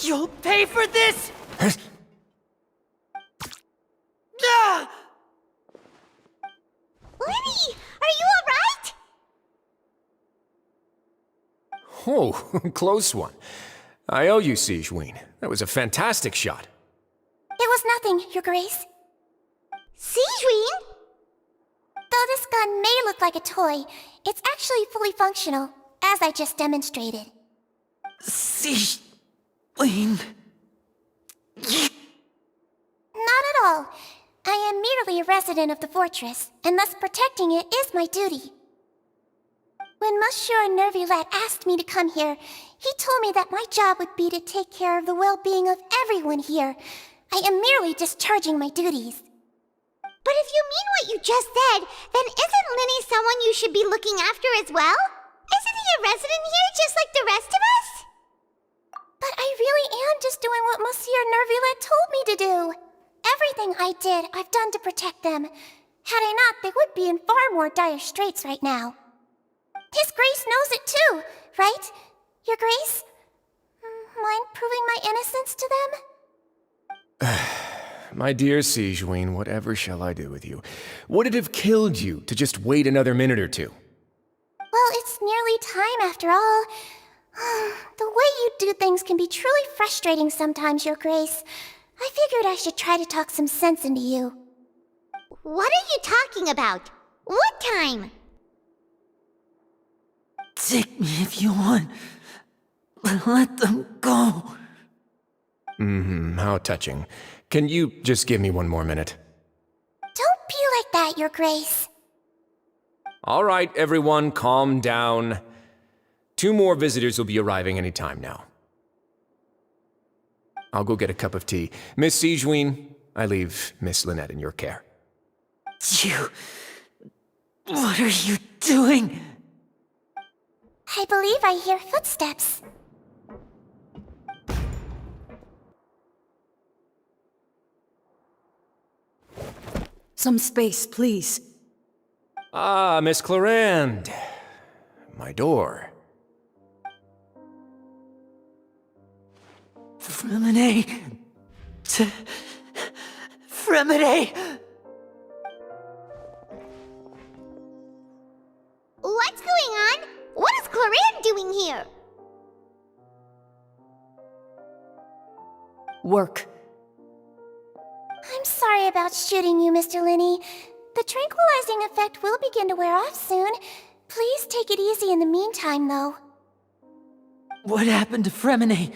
You'll pay for this! Ah! Lenny, are you alright? Oh, close one. I owe you, Siegeween. That was a fantastic shot. It was nothing, Your Grace. Siegeween? Though this gun may look like a toy, it's actually fully functional, as I just demonstrated. Siegeween... Not at all. I am merely a resident of the fortress, and thus protecting it is my duty. When Monsieur Nervulette asked me to come here, he told me that my job would be to take care of the well-being of everyone here. I am merely discharging my duties. But if you mean what you just said, then isn't Linny someone you should be looking after as well? Isn't he a resident here just like the rest of us? But I really am just doing what Monsieur Nervulette told me to do. Everything I did, I've done to protect them. Had I not, they would be in far more dire straits right now. His Grace knows it too, right? Your Grace? Mind proving my innocence to them? My dear Siegeween, whatever shall I do with you? Would it have killed you to just wait another minute or two? Well, it's nearly time after all. The way you do things can be truly frustrating sometimes, Your Grace. I figured I should try to talk some sense into you. What are you talking about? What time? Take me if you want. Let them go. How touching. Can you just give me one more minute? Don't be like that, Your Grace. All right, everyone, calm down. 2 more visitors will be arriving any time now. I'll go get a cup of tea. Miss Sigewinne, I leave Miss Lynette in your care. You... What are you doing? I believe I hear footsteps. Some space, please. Ah, Miss Clorinde. My door. Fremine... Fremine... What's going on? What is Clorinde doing here? Work. I'm sorry about shooting you, Mr. Linney. The tranquilizing effect will begin to wear off soon. Please take it easy in the meantime, though. What happened to Fremine?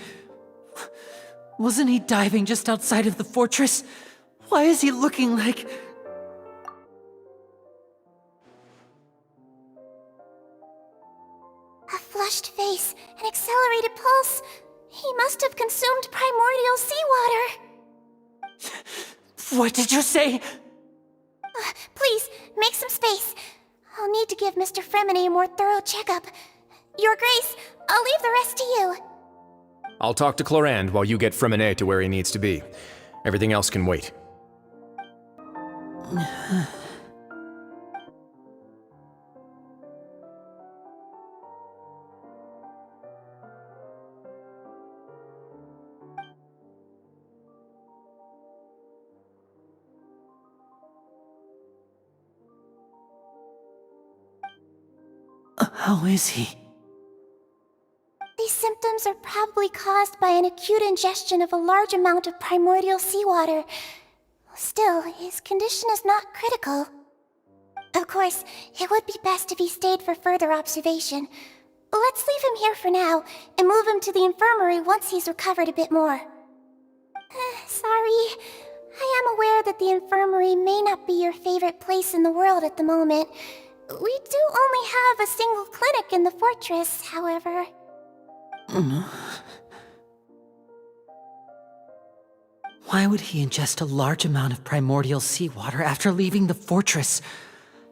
Wasn't he diving just outside of the fortress? Why is he looking like... A flushed face, an accelerated pulse. He must have consumed primordial seawater. What did you say? Please, make some space. I'll need to give Mr. Fremine a more thorough checkup. Your Grace, I'll leave the rest to you. I'll talk to Clorinde while you get Fremine to where he needs to be. Everything else can wait. How is he? These symptoms are probably caused by an acute ingestion of a large amount of primordial seawater. Still, his condition is not critical. Of course, it would be best if he stayed for further observation. Let's leave him here for now, and move him to the infirmary once he's recovered a bit more. Sorry. I am aware that the infirmary may not be your favorite place in the world at the moment. We do only have a single clinic in the fortress, however. Why would he ingest a large amount of primordial seawater after leaving the fortress?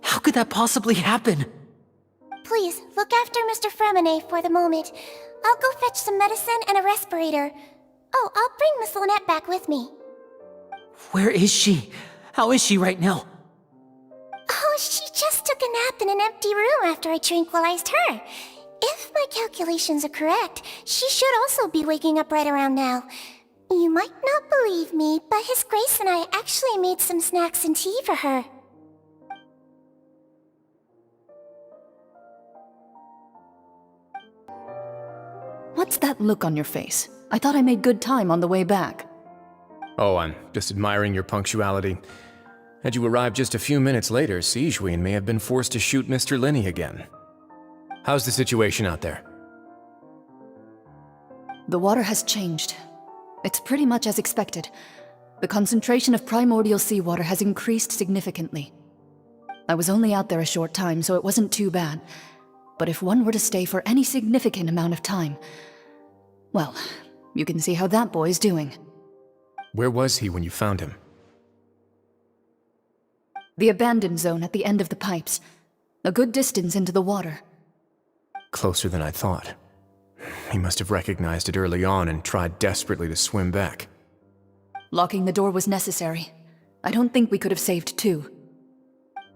How could that possibly happen? Please, look after Mr. Fremine for the moment. I'll go fetch some medicine and a respirator. Oh, I'll bring Miss Lynette back with me. Where is she? How is she right now? Oh, she just took a nap in an empty room after I tranquilized her. If my calculations are correct, she should also be waking up right around now. You might not believe me, but His Grace and I actually made some snacks and tea for her. What's that look on your face? I thought I made good time on the way back. Oh, I'm just admiring your punctuality. Had you arrived just a few minutes later, Sigewinne may have been forced to shoot Mr. Linney again. How's the situation out there? The water has changed. It's pretty much as expected. The concentration of primordial seawater has increased significantly. I was only out there a short time, so it wasn't too bad. But if one were to stay for any significant amount of time... well, you can see how that boy's doing. Where was he when you found him? The abandoned zone at the end of the pipes. A good distance into the water. Closer than I thought. He must have recognized it early on and tried desperately to swim back. Locking the door was necessary. I don't think we could have saved two.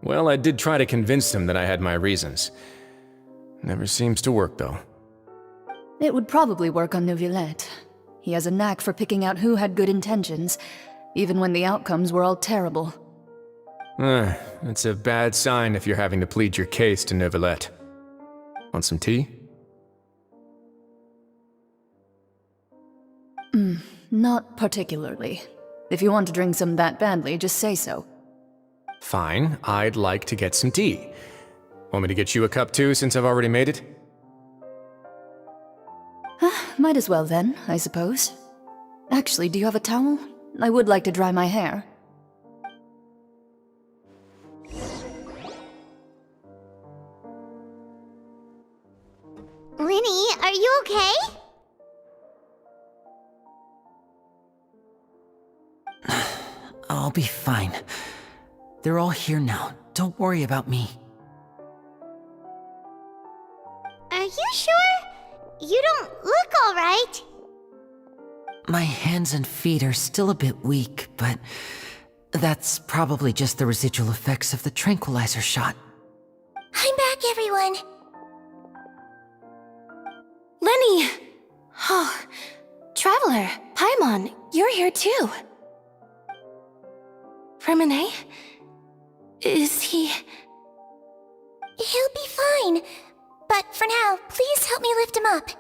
Well, I did try to convince him that I had my reasons. Never seems to work, though. It would probably work on Neuvillette. He has a knack for picking out who had good intentions, even when the outcomes were all terrible. It's a bad sign if you're having to plead your case to Neuvillette. Want some tea? Not particularly. If you want to drink some that badly, just say so. Fine, I'd like to get some tea. Want me to get you a cup too, since I've already made it? might as well then, I suppose. Actually, do you have a towel? I would like to dry my hair. Lenny, are you okay? I'll be fine. They're all here now. Don't worry about me. Are you sure? You don't look alright. My hands and feet are still a bit weak, but that's probably just the residual effects of the tranquilizer shot. I'm back, everyone. Lenny! Oh, Traveler, Paimon, you're here too. Remine? Is he... He'll be fine. But for now, please help me lift him up.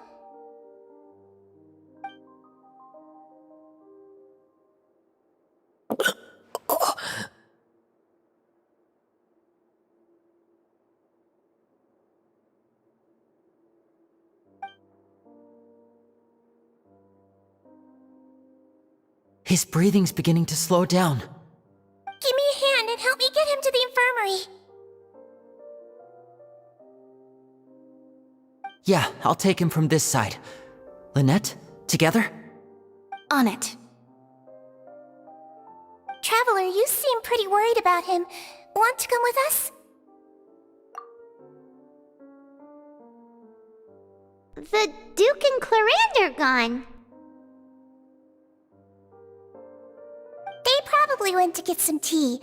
His breathing's beginning to slow down. Give me a hand and help me get him to the infirmary. Yeah, I'll take him from this side. Lynette, together? On it. Traveler, you seem pretty worried about him. Want to come with us? The Duke and Clarande are gone. They probably went to get some tea.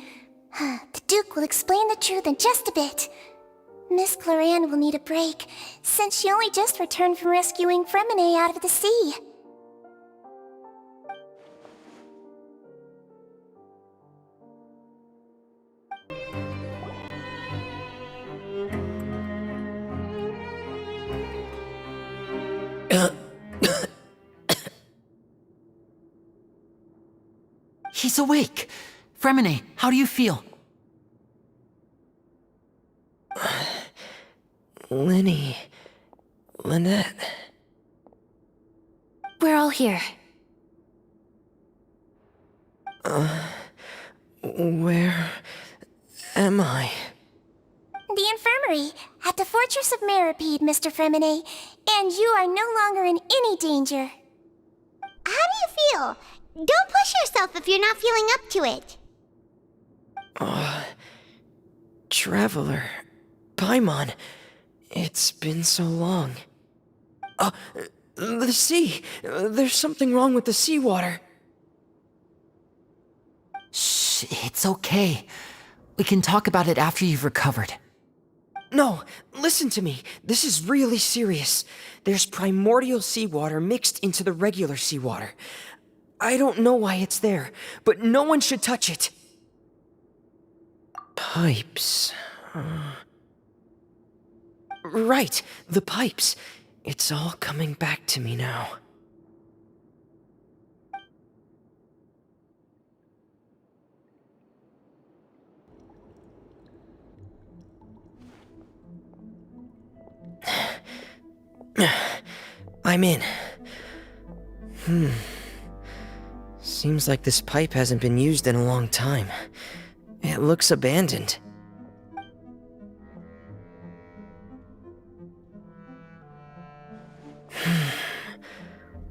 The Duke will explain the truth in just a bit. Miss Clarande will need a break, since she only just returned from rescuing Fremine out of the sea. He's awake! Fremine, how do you feel? Lynette. We're all here. Where am I? The infirmary, at the Fortress of Meripede, Mr. Fremine, and you are no longer in any danger. How do you feel? Don't push yourself if you're not feeling up to it. Traveler, Paimon, it's been so long. The sea! There's something wrong with the seawater. Shh, it's okay. We can talk about it after you've recovered. No, listen to me. This is really serious. There's primordial seawater mixed into the regular seawater. I don't know why it's there, but no one should touch it. Pipes. Right, the pipes. It's all coming back to me now. I'm in. Seems like this pipe hasn't been used in a long time. It looks abandoned.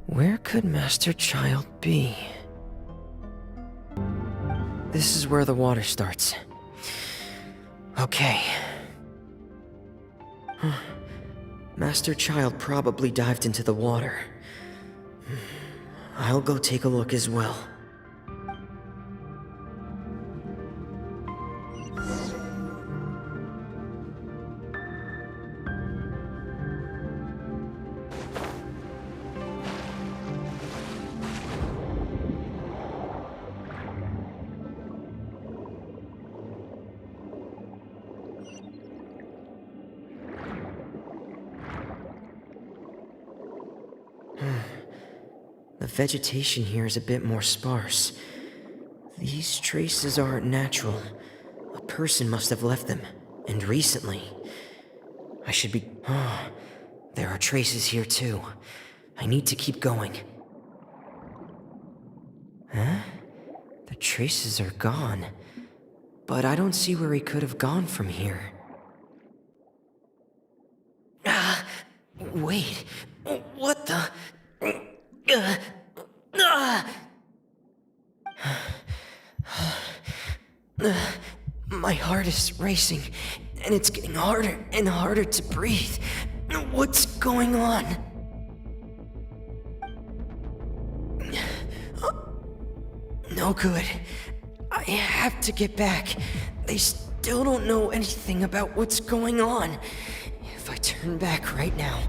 Where could Master Child be? This is where the water starts. Okay. Master Child probably dived into the water. I'll go take a look as well. The vegetation here is a bit more sparse. These traces aren't natural. A person must have left them, and recently. I should be... there are traces here too. I need to keep going. Huh? The traces are gone. But I don't see where he could have gone from here. Wait. What the? My heart is racing, and it's getting harder and harder to breathe. What's going on? No good. I have to get back. They still don't know anything about what's going on. If I turn back right now,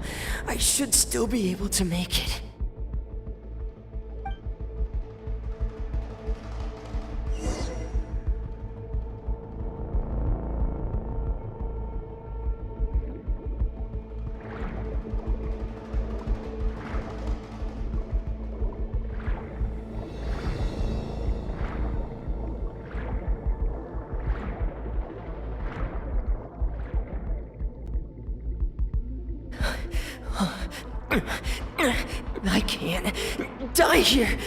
I should still be able to make it. I can't die here.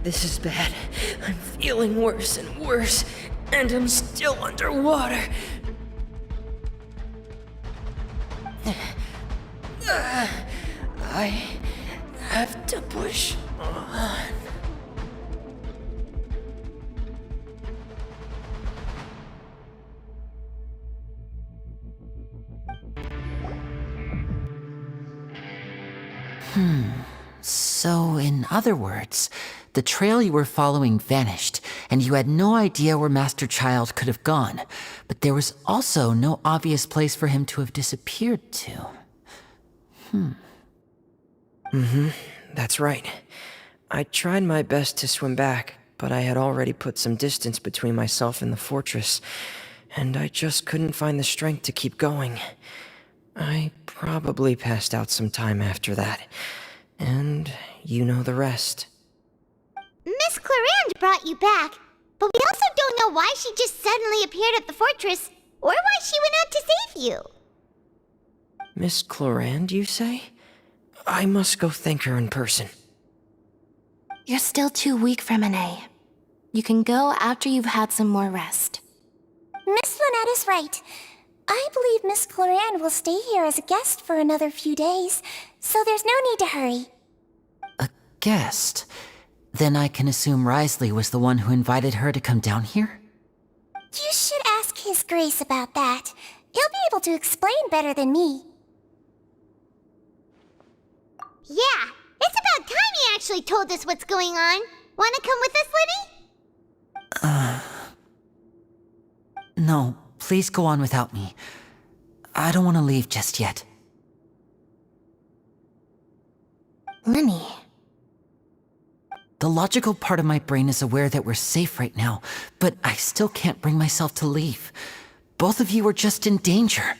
This is bad. I'm feeling worse and worse, and I'm still underwater. I have to push on. So, in other words, the trail you were following vanished, and you had no idea where Master Child could have gone, but there was also no obvious place for him to have disappeared to. That's right. I tried my best to swim back, but I had already put some distance between myself and the fortress, and I just couldn't find the strength to keep going. I probably passed out some time after that, and you know the rest. Miss Clarande brought you back, but we also don't know why she just suddenly appeared at the fortress, or why she went out to save you. Miss Clarande, you say? I must go thank her in person. You're still too weak for Monet. You can go after you've had some more rest. Miss Lynette is right. I believe Miss Clarande will stay here as a guest for another few days, so there's no need to hurry. A guest? Then I can assume Risley was the one who invited her to come down here? You should ask His Grace about that. He'll be able to explain better than me. Yeah, it's about time he actually told us what's going on. Wanna come with us, Lenny? No, please go on without me. I don't want to leave just yet. Lenny. The logical part of my brain is aware that we're safe right now, but I still can't bring myself to leave. Both of you are just in danger.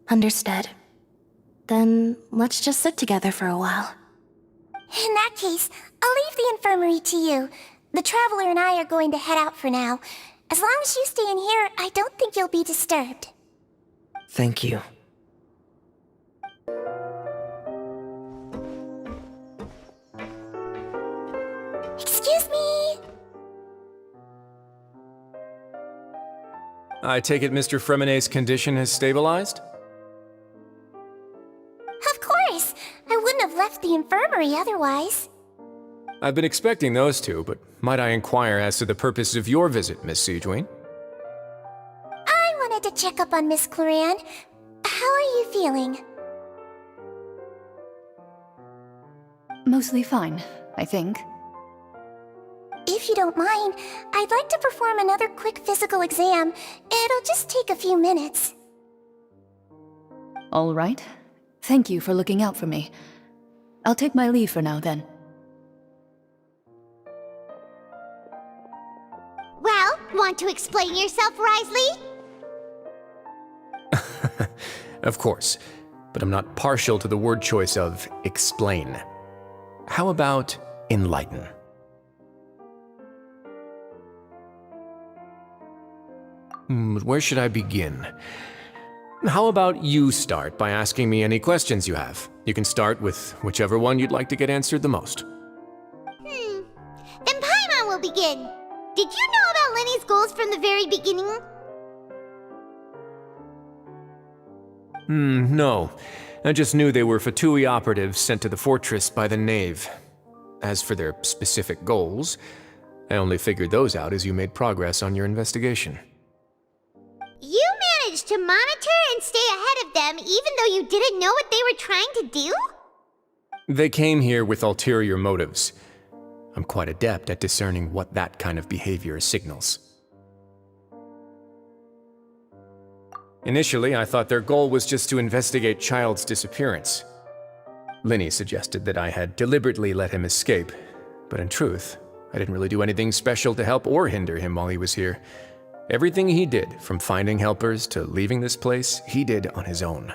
Understood. Then let's just sit together for a while. In that case, I'll leave the infirmary to you. The Traveler and I are going to head out for now. As long as you stay in here, I don't think you'll be disturbed. Thank you. Excuse me! I take it Mr. Fremonet's condition has stabilized? Of course! I wouldn't have left the infirmary otherwise. I've been expecting those two, but might I inquire as to the purpose of your visit, Miss Siegewien? I wanted to check up on Miss Clarande. How are you feeling? Mostly fine, I think. If you don't mind, I'd like to perform another quick physical exam. It'll just take a few minutes. All right. Thank you for looking out for me. I'll take my leave for now, then. Well, want to explain yourself, Risley? Of course, but I'm not partial to the word choice of explain. How about enlighten. Where should I begin? How about you start by asking me any questions you have? You can start with whichever one you'd like to get answered the most. Then Paimon will begin. Did you know about Lenny's goals from the very beginning? No. I just knew they were Fatui operatives sent to the fortress by the Knave. As for their specific goals, I only figured those out as you made progress on your investigation. You managed to monitor and stay ahead of them even though you didn't know what they were trying to do? They came here with ulterior motives. I'm quite adept at discerning what that kind of behavior signals. Initially, I thought their goal was just to investigate Child's disappearance. Linny suggested that I had deliberately let him escape, but in truth, I didn't really do anything special to help or hinder him while he was here. Everything he did, from finding helpers to leaving this place, he did on his own.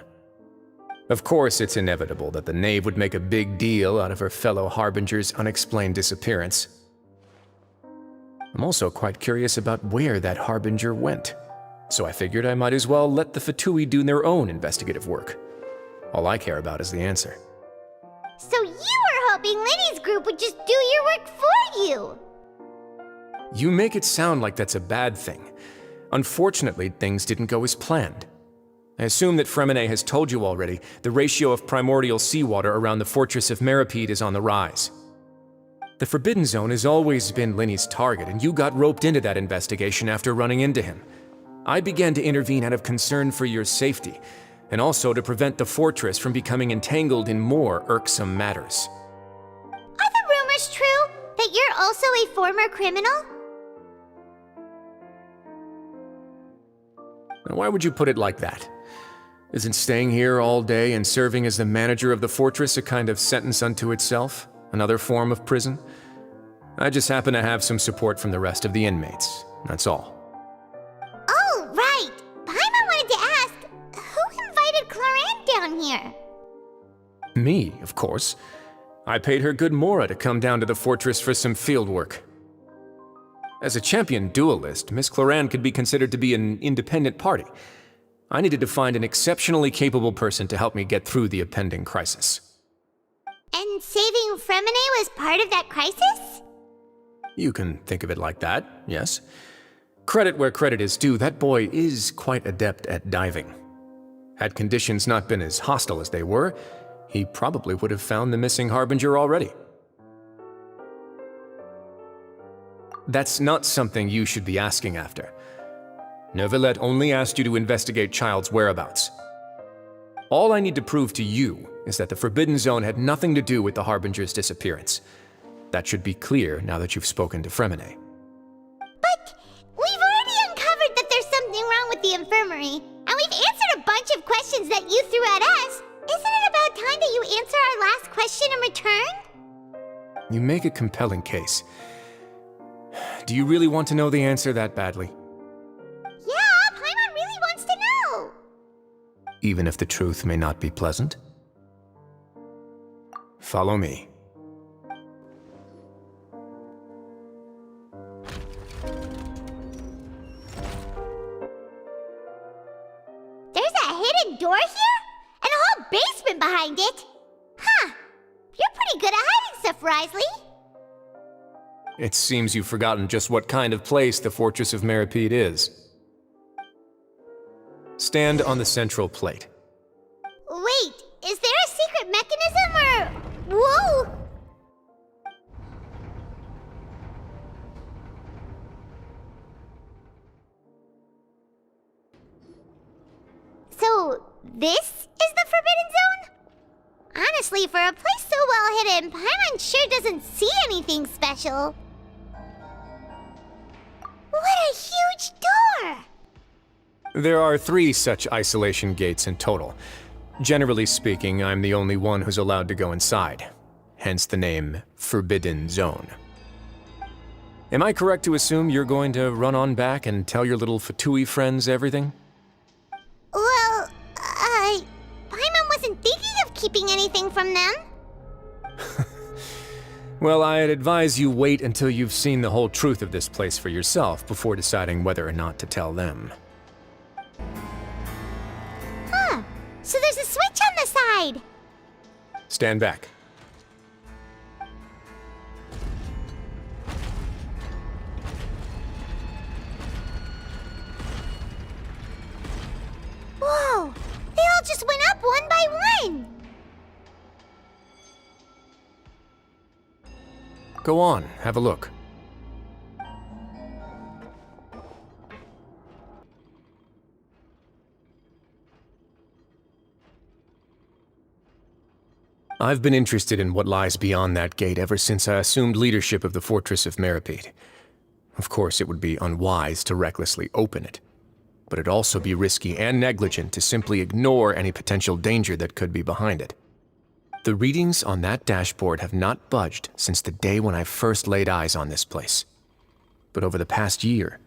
Of course, it's inevitable that the Knave would make a big deal out of her fellow Harbinger's unexplained disappearance. I'm also quite curious about where that Harbinger went, so I figured I might as well let the Fatui do their own investigative work. All I care about is the answer. So you were hoping Lenny's group would just do your work for you! You make it sound like that's a bad thing. Unfortunately, things didn't go as planned. I assume that Fremine has told you already, the ratio of primordial seawater around the fortress of Meripede is on the rise. The Forbidden Zone has always been Linny's target, and you got roped into that investigation after running into him. I began to intervene out of concern for your safety, and also to prevent the fortress from becoming entangled in more irksome matters. Are the rumors true? That you're also a former criminal? Now, why would you put it like that? Isn't staying here all day and serving as the manager of the fortress a kind of sentence unto itself? Another form of prison? I just happen to have some support from the rest of the inmates, that's all. Oh, right! Paimon wanted to ask, who invited Clorant down here? Me, of course. I paid her good Mora to come down to the fortress for some field work. As a champion duelist, Miss Clorant could be considered to be an independent party. I needed to find an exceptionally capable person to help me get through the impending crisis. And saving Fremine was part of that crisis? You can think of it like that, yes. Credit where credit is due, that boy is quite adept at diving. Had conditions not been as hostile as they were, he probably would have found the missing Harbinger already. That's not something you should be asking after. Neuvillette only asked you to investigate Child's whereabouts. All I need to prove to you is that the Forbidden Zone had nothing to do with the Harbinger's disappearance. That should be clear now that you've spoken to Fremine. But we've already uncovered that there's something wrong with the infirmary, and we've answered a bunch of questions that you threw at us. Isn't it about time that you answer our last question in return? You make a compelling case. Do you really want to know the answer that badly? Yeah, Paimon really wants to know! Even if the truth may not be pleasant? Follow me. There's a hidden door here? And a whole basement behind it? Huh. You're pretty good at hiding stuff, Risley. It seems you've forgotten just what kind of place the Fortress of Meripede is. Stand on the central plate. Wait, is there a secret mechanism or... Whoa! So, this is the Forbidden Zone? Honestly, for a place so well hidden, Paimon sure doesn't see anything special. What a huge door! There are 3 such isolation gates in total. Generally speaking, I'm the only one who's allowed to go inside. Hence the name Forbidden Zone. Am I correct to assume you're going to run on back and tell your little Fatui friends everything? Well, Paimon wasn't thinking of keeping anything from them. Well, I'd advise you wait until you've seen the whole truth of this place for yourself before deciding whether or not to tell them. Huh. So there's a switch on the side. Stand back. Whoa! They all just went up one by one! Go on, have a look. I've been interested in what lies beyond that gate ever since I assumed leadership of the Fortress of Meripede. Of course, it would be unwise to recklessly open it, but it'd also be risky and negligent to simply ignore any potential danger that could be behind it. The readings on that dashboard have not budged since the day when I first laid eyes on this place. But over the past year,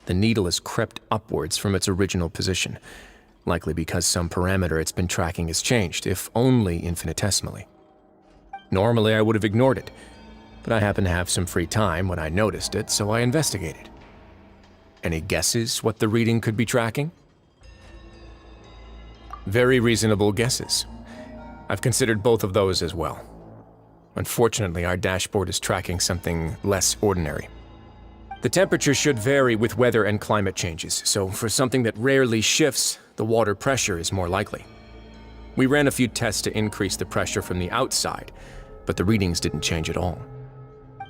the needle has crept upwards from its original position, likely because some parameter it's been tracking has changed, if only infinitesimally. Normally I would have ignored it, but I happened to have some free time when I noticed it, so I investigated. Any guesses what the reading could be tracking? Very reasonable guesses. I've considered both of those as well. Unfortunately, our dashboard is tracking something less ordinary. The temperature should vary with weather and climate changes, so for something that rarely shifts, the water pressure is more likely. We ran a few tests to increase the pressure from the outside, but the readings didn't change at all.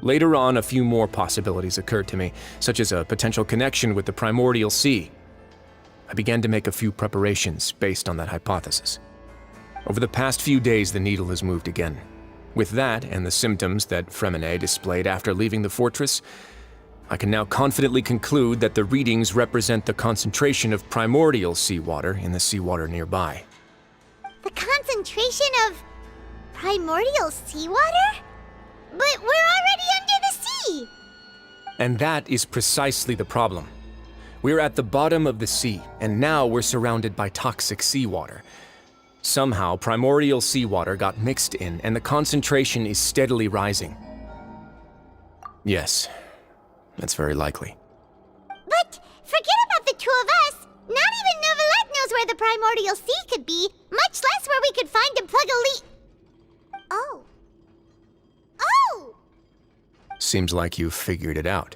Later on, a few more possibilities occurred to me, such as a potential connection with the primordial sea. I began to make a few preparations based on that hypothesis. Over the past few days, the needle has moved again. With that, and the symptoms that Fremine displayed after leaving the fortress, I can now confidently conclude that the readings represent the concentration of primordial seawater in the seawater nearby. The concentration of primordial seawater? But we're already under the sea! And that is precisely the problem. We're at the bottom of the sea, and now we're surrounded by toxic seawater. Somehow, primordial seawater got mixed in, and the concentration is steadily rising. Yes, that's very likely. But forget about the two of us! Not even Novelette knows where the primordial sea could be, much less where we could find and plug a leak. Oh. Oh! Seems like you've figured it out.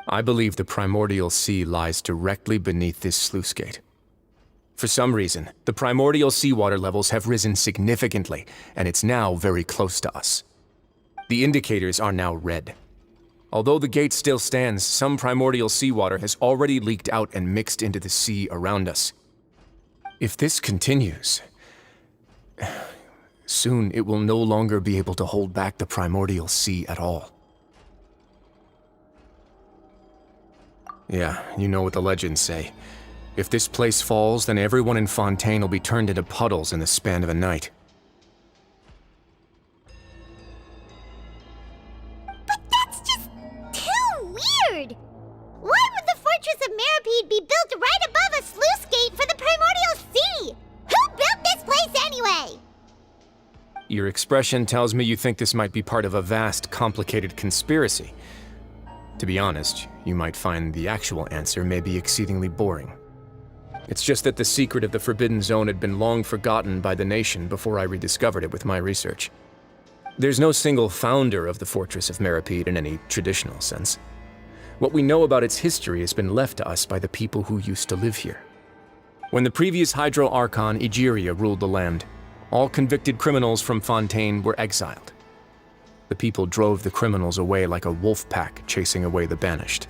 I believe the primordial sea lies directly beneath this sluice gate. For some reason, the primordial seawater levels have risen significantly, and it's now very close to us. The indicators are now red. Although the gate still stands, some primordial seawater has already leaked out and mixed into the sea around us. If this continues, soon it will no longer be able to hold back the primordial sea at all. Yeah, you know what the legends say. If this place falls, then everyone in Fontaine will be turned into puddles in the span of a night. But that's just too weird! Why would the Fortress of Meripede be built right above a sluice gate for the primordial sea? Who built this place anyway? Your expression tells me you think this might be part of a vast, complicated conspiracy. To be honest, you might find the actual answer may be exceedingly boring. It's just that the secret of the Forbidden Zone had been long forgotten by the nation before I rediscovered it with my research. There's no single founder of the Fortress of Meripede in any traditional sense. What we know about its history has been left to us by the people who used to live here. When the previous Hydro Archon Egeria ruled the land, all convicted criminals from Fontaine were exiled. The people drove the criminals away like a wolf pack chasing away the banished.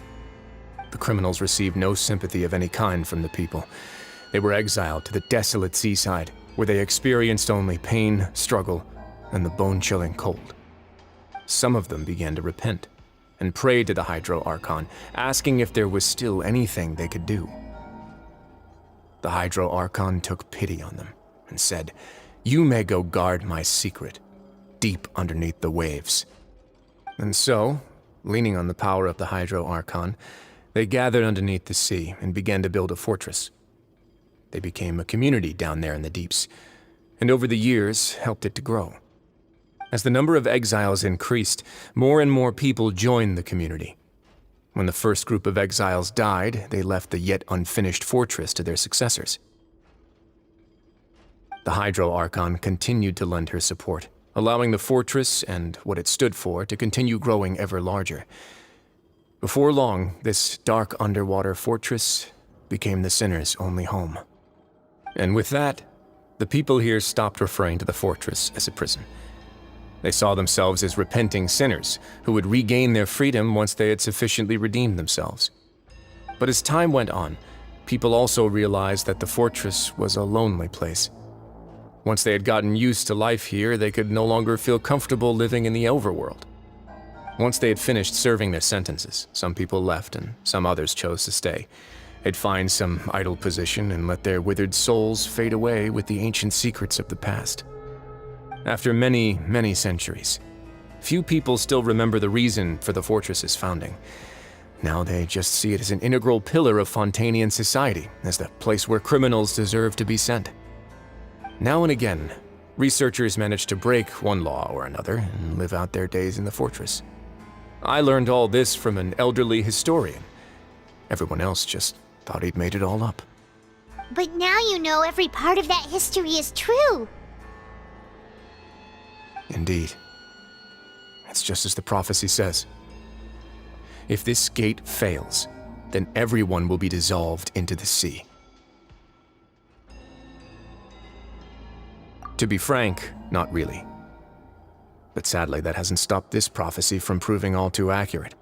The criminals received no sympathy of any kind from the people. They were exiled to the desolate seaside, where they experienced only pain, struggle, and the bone-chilling cold. Some of them began to repent, and prayed to the Hydro Archon, asking if there was still anything they could do. The Hydro Archon took pity on them, and said, "You may go guard my secret, deep underneath the waves." And so, leaning on the power of the Hydro Archon, they gathered underneath the sea and began to build a fortress. They became a community down there in the deeps, and over the years helped it to grow. As the number of exiles increased, more and more people joined the community. When the first group of exiles died, they left the yet unfinished fortress to their successors. The Hydro Archon continued to lend her support, allowing the fortress and what it stood for to continue growing ever larger. Before long, this dark underwater fortress became the sinner's only home. And with that, the people here stopped referring to the fortress as a prison. They saw themselves as repenting sinners who would regain their freedom once they had sufficiently redeemed themselves. But as time went on, people also realized that the fortress was a lonely place. Once they had gotten used to life here, they could no longer feel comfortable living in the overworld. Once they had finished serving their sentences, some people left and some others chose to stay. They'd find some idle position and let their withered souls fade away with the ancient secrets of the past. After many, many centuries, few people still remember the reason for the fortress's founding. Now they just see it as an integral pillar of Fontanian society, as the place where criminals deserve to be sent. Now and again, researchers manage to break one law or another and live out their days in the fortress. I learned all this from an elderly historian. Everyone else just thought he'd made it all up. But now you know every part of that history is true. Indeed. It's just as the prophecy says. If this gate fails, then everyone will be dissolved into the sea. To be frank, not really. But sadly, that hasn't stopped this prophecy from proving all too accurate.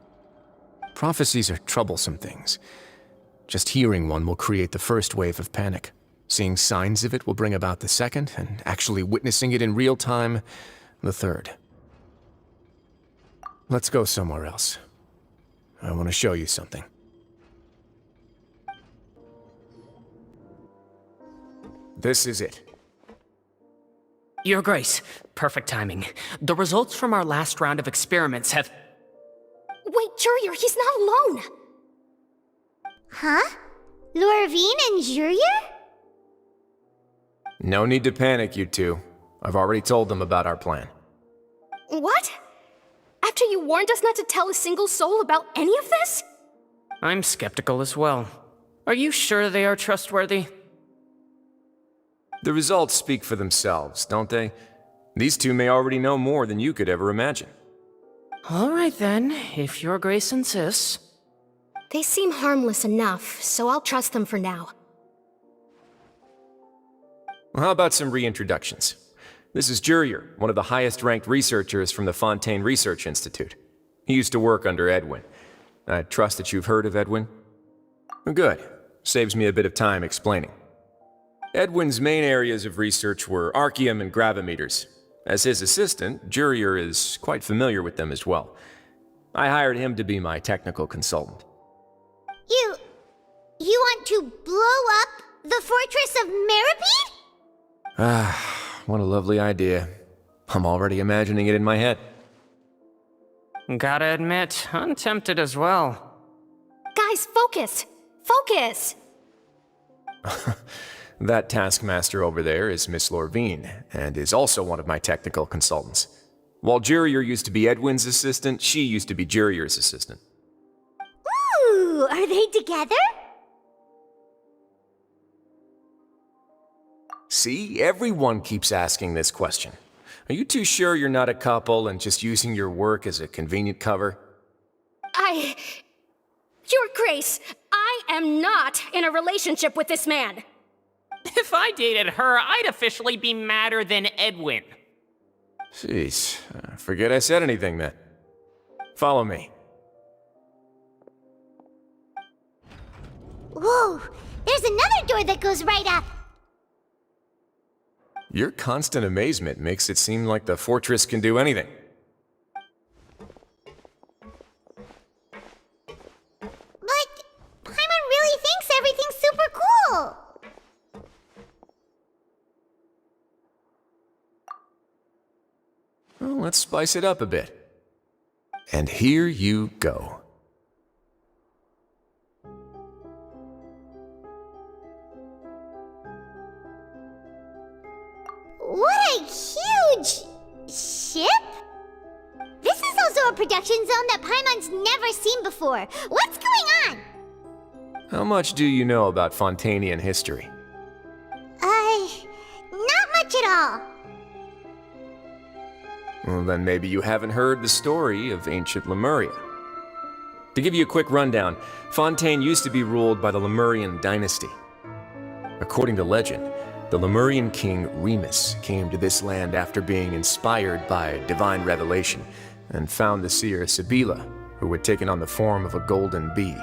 Prophecies are troublesome things. Just hearing one will create the first wave of panic. Seeing signs of it will bring about the second, and actually witnessing it in real time, the third. Let's go somewhere else. I want to show you something. This is it. Your Grace, perfect timing. The results from our last round of experiments have... Wait, Jurier, he's not alone! Huh? Lorvine and Jurier? No need to panic, you two. I've already told them about our plan. What? After you warned us not to tell a single soul about any of this? I'm skeptical as well. Are you sure they are trustworthy? The results speak for themselves, don't they? These two may already know more than you could ever imagine. All right then, if Your Grace insists. They seem harmless enough, so I'll trust them for now. Well, how about some reintroductions? This is Jurier, one of the highest-ranked researchers from the Fontaine Research Institute. He used to work under Edwin. I trust that you've heard of Edwin? Good. Saves me a bit of time explaining. Edwin's main areas of research were archeum and gravimeters. As his assistant, Jurier is quite familiar with them as well. I hired him to be my technical consultant. You want to blow up the fortress of Meripede? Ah, what a lovely idea. I'm already imagining it in my head. Gotta admit, I'm tempted as well. Guys, focus! Focus! That taskmaster over there is Miss Lorvine, and is also one of my technical consultants. While Jurier used to be Edwin's assistant, she used to be Jurier's assistant. Ooh, are they together? See, everyone keeps asking this question. Are you too sure you're not a couple and just using your work as a convenient cover? Your Grace, I am not in a relationship with this man. If I dated her, I'd officially be madder than Edwin. Jeez, forget I said anything then. Follow me. Whoa, there's another door that goes right up. Your constant amazement makes it seem like the fortress can do anything. But Paimon really thinks everything's super cool. Well, let's spice it up a bit. And here you go. What a huge Ship? This is also a production zone that Paimon's never seen before. What's going on? How much do you know about Fontanian history? Not much at all. Well, then maybe you haven't heard the story of ancient Lemuria. To give you a quick rundown, Fontaine used to be ruled by the Lemurian dynasty. According to legend, the Lemurian king Remus came to this land after being inspired by divine revelation and found the seer Sibila, who had taken on the form of a golden bee.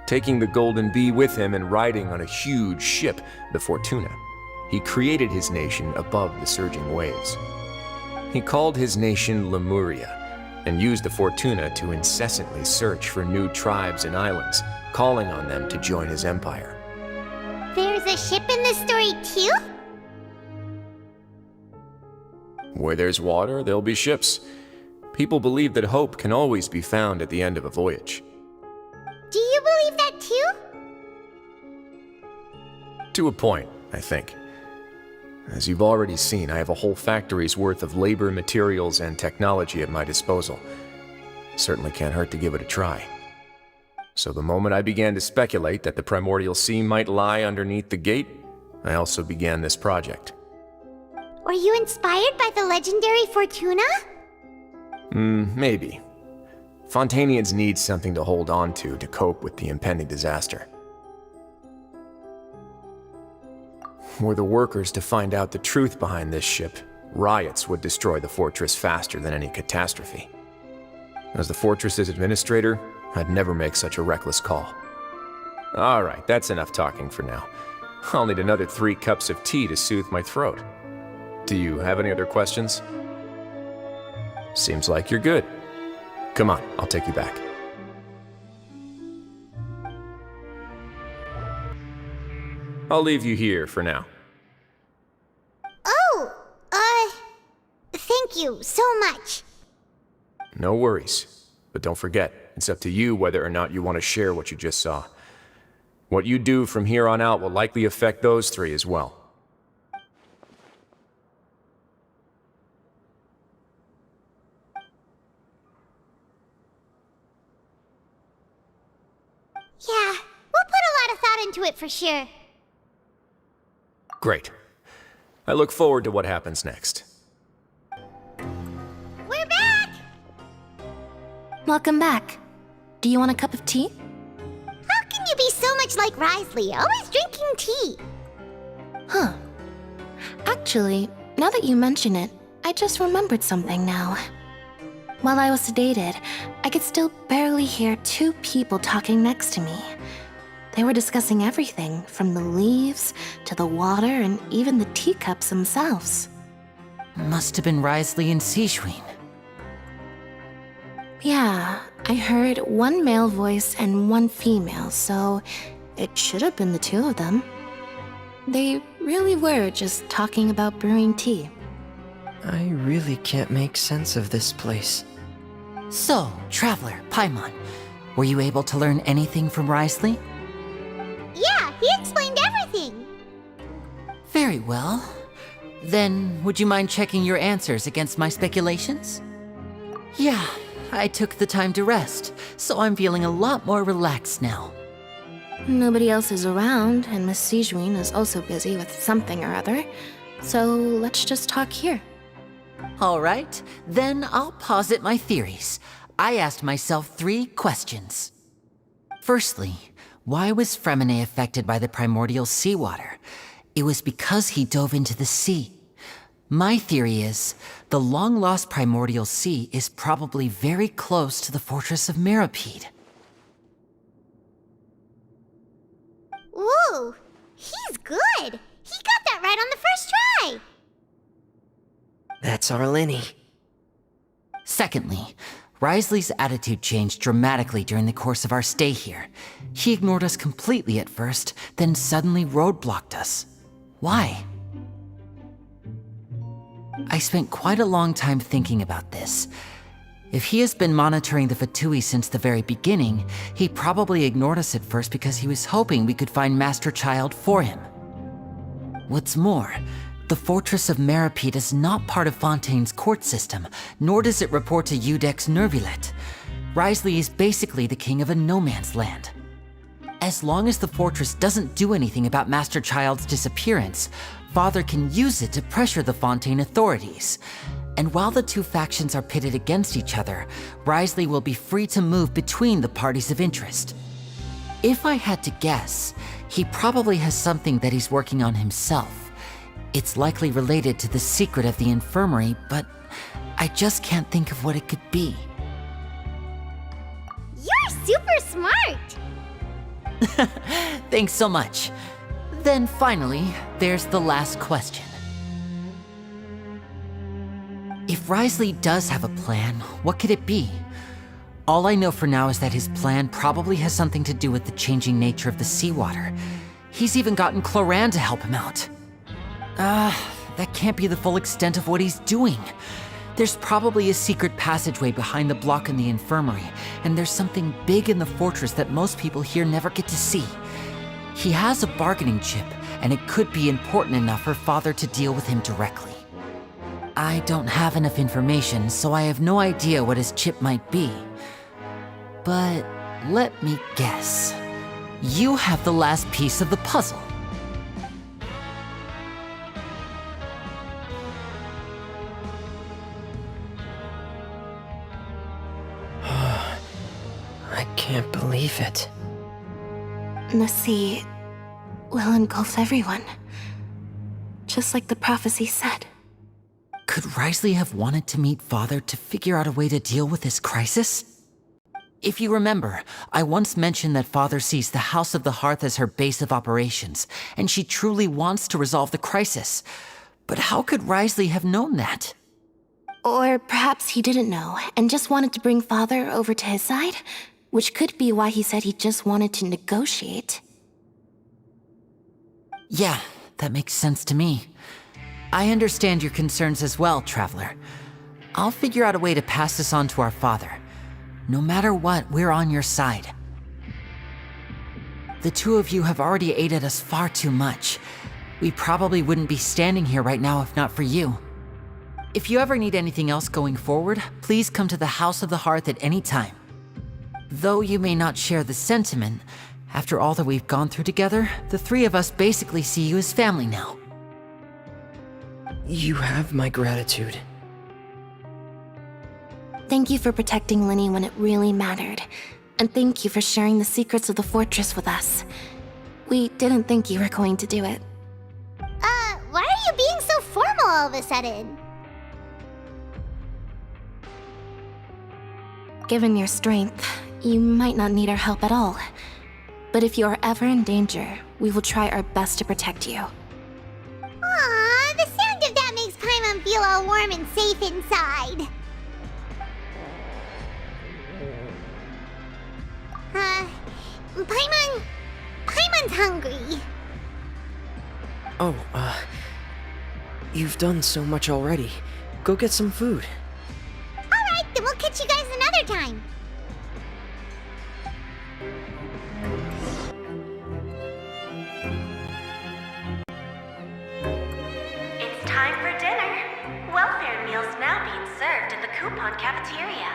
Taking the golden bee with him and riding on a huge ship, the Fortuna, he created his nation above the surging waves. He called his nation Lemuria and used the Fortuna to incessantly search for new tribes and islands, calling on them to join his empire. There's a ship in this story too? Where there's water, there'll be ships. People believe that hope can always be found at the end of a voyage. Do you believe that too? To a point, I think. As you've already seen, I have a whole factory's worth of labor, materials, and technology at my disposal. Certainly can't hurt to give it a try. So the moment I began to speculate that the primordial sea might lie underneath the gate, I also began this project. Were you inspired by the legendary Fortuna? Maybe. Fontanians need something to hold on to cope with the impending disaster. Were the workers to find out the truth behind this ship, riots would destroy the fortress faster than any catastrophe. As the fortress's administrator, I'd never make such a reckless call. Alright, that's enough talking for now. I'll need another 3 cups of tea to soothe my throat. Do you have any other questions? Seems like you're good. Come on, I'll take you back. I'll leave you here for now. Oh, thank you so much. No worries. But don't forget, it's up to you whether or not you want to share what you just saw. What you do from here on out will likely affect those 3 as well. Yeah, we'll put a lot of thought into it for sure. Great. I look forward to what happens next. We're back! Welcome back. Do you want a cup of tea? How can you be so much like Risley, always drinking tea? Huh. Actually, now that you mention it, I just remembered something now. While I was sedated, I could still barely hear 2 people talking next to me. They were discussing everything, from the leaves to the water and even the teacups themselves. Must have been Risley and Sigewinne. Yeah, I heard 1 male voice and 1 female, so it should have been the 2 of them. They really were just talking about brewing tea. I really can't make sense of this place. So, Traveler, Paimon, were you able to learn anything from Risley? Yeah, he explained everything. Very well. Then, would you mind checking your answers against my speculations? Yeah, I took the time to rest, so I'm feeling a lot more relaxed now. Nobody else is around, and Miss Sigewinne is also busy with something or other, so let's just talk here. All right, then I'll posit my theories. I asked myself 3 questions. Firstly, why was Fremine affected by the primordial seawater? It was because he dove into the sea. My theory is, the long-lost primordial sea is probably very close to the fortress of Mirapede. Whoa, he's good. He got that right on the first try. That's our Linny. Secondly, Risley's attitude changed dramatically during the course of our stay here. He ignored us completely at first, then suddenly roadblocked us. Why? I spent quite a long time thinking about this. If he has been monitoring the Fatui since the very beginning, he probably ignored us at first because he was hoping we could find Master Child for him. What's more, The Fortress of Meripede is not part of Fontaine's court system, nor does it report to Udex Nervulet. Wriothesley is basically the king of a no-man's land. As long as the fortress doesn't do anything about Master Child's disappearance, Father can use it to pressure the Fontaine authorities. And while the two factions are pitted against each other, Wriothesley will be free to move between the parties of interest. If I had to guess, he probably has something that he's working on himself. It's likely related to the secret of the infirmary, but I just can't think of what it could be. You're super smart! Thanks so much. Then finally, there's the last question. If Wriothesley does have a plan, what could it be? All I know for now is that his plan probably has something to do with the changing nature of the seawater. He's even gotten Cloran to help him out. That can't be the full extent of what he's doing. There's probably a secret passageway behind the block in the infirmary, and there's something big in the fortress that most people here never get to see. He has a bargaining chip, and it could be important enough for Father to deal with him directly. I don't have enough information, so I have no idea what his chip might be. But let me guess. You have the last piece of the puzzle. I can't believe it. The sea will engulf everyone. Just like the prophecy said. Could Wriothesley have wanted to meet Father to figure out a way to deal with this crisis? If you remember, I once mentioned that Father sees the House of the Hearth as her base of operations, and she truly wants to resolve the crisis. But how could Wriothesley have known that? Or perhaps he didn't know, and just wanted to bring Father over to his side? Which could be why he said he just wanted to negotiate. Yeah, that makes sense to me. I understand your concerns as well, Traveler. I'll figure out a way to pass this on to our father. No matter what, we're on your side. The two of you have already aided us far too much. We probably wouldn't be standing here right now if not for you. If you ever need anything else going forward, please come to the House of the Hearth at any time. Though you may not share the sentiment, after all that we've gone through together, the three of us basically see you as family now. You have my gratitude. Thank you for protecting Linny when it really mattered. And thank you for sharing the secrets of the fortress with us. We didn't think you were going to do it. Why are you being so formal all of a sudden? Given your strength, you might not need our help at all. But if you are ever in danger, we will try our best to protect you. Aww, the sound of that makes Paimon feel all warm and safe inside. Paimon's hungry. Oh, you've done so much already. Go get some food. Alright, then we'll catch you guys another time. It's time for dinner. Welfare meals now being served in the coupon cafeteria.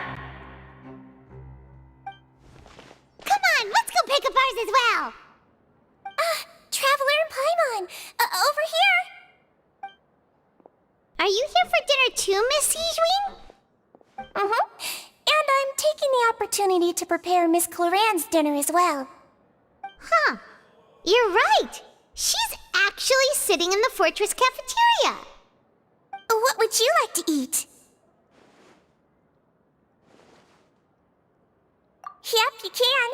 Come on, let's go pick up ours as well. Traveler and Paimon, over here. Are you here for dinner too, Miss Siegewing? And I'm taking the opportunity to prepare Miss Cloran's dinner as well. Huh. You're right. She's actually sitting in the fortress cafeteria. What would you like to eat? Yep, you can.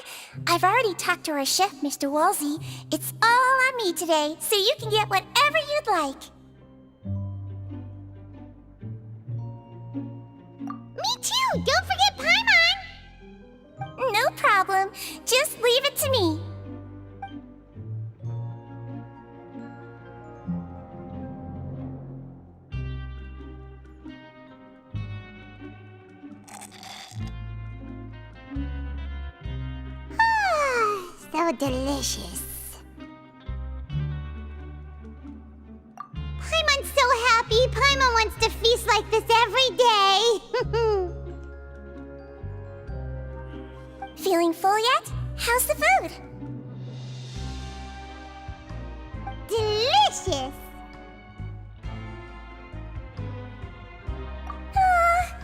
I've already talked to our chef, Mr. Wolsey. It's all on me today, so you can get whatever you'd like. Me too! Don't forget Paimon! No problem. Just leave it to me. So delicious. Paimon, Paimon's so happy. Paimon wants to feast like this every day. Feeling full yet? How's the food? Delicious!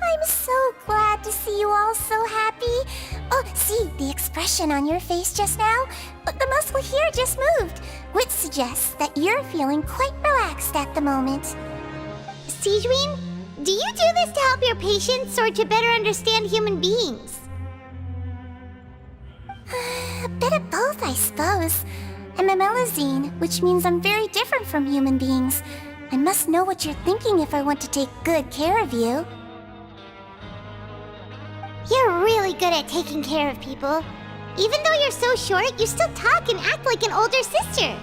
I'm so glad to see you all so happy. Oh, see, the expression on your face just now? The muscle here just moved, which suggests that you're feeling quite relaxed at the moment. Siegeween, do you do this to help your patients or to better understand human beings? A bit of both, I suppose. I'm a Melazine, which means I'm very different from human beings. I must know what you're thinking if I want to take good care of you. You're really good at taking care of people. Even though you're so short, you still talk and act like an older sister.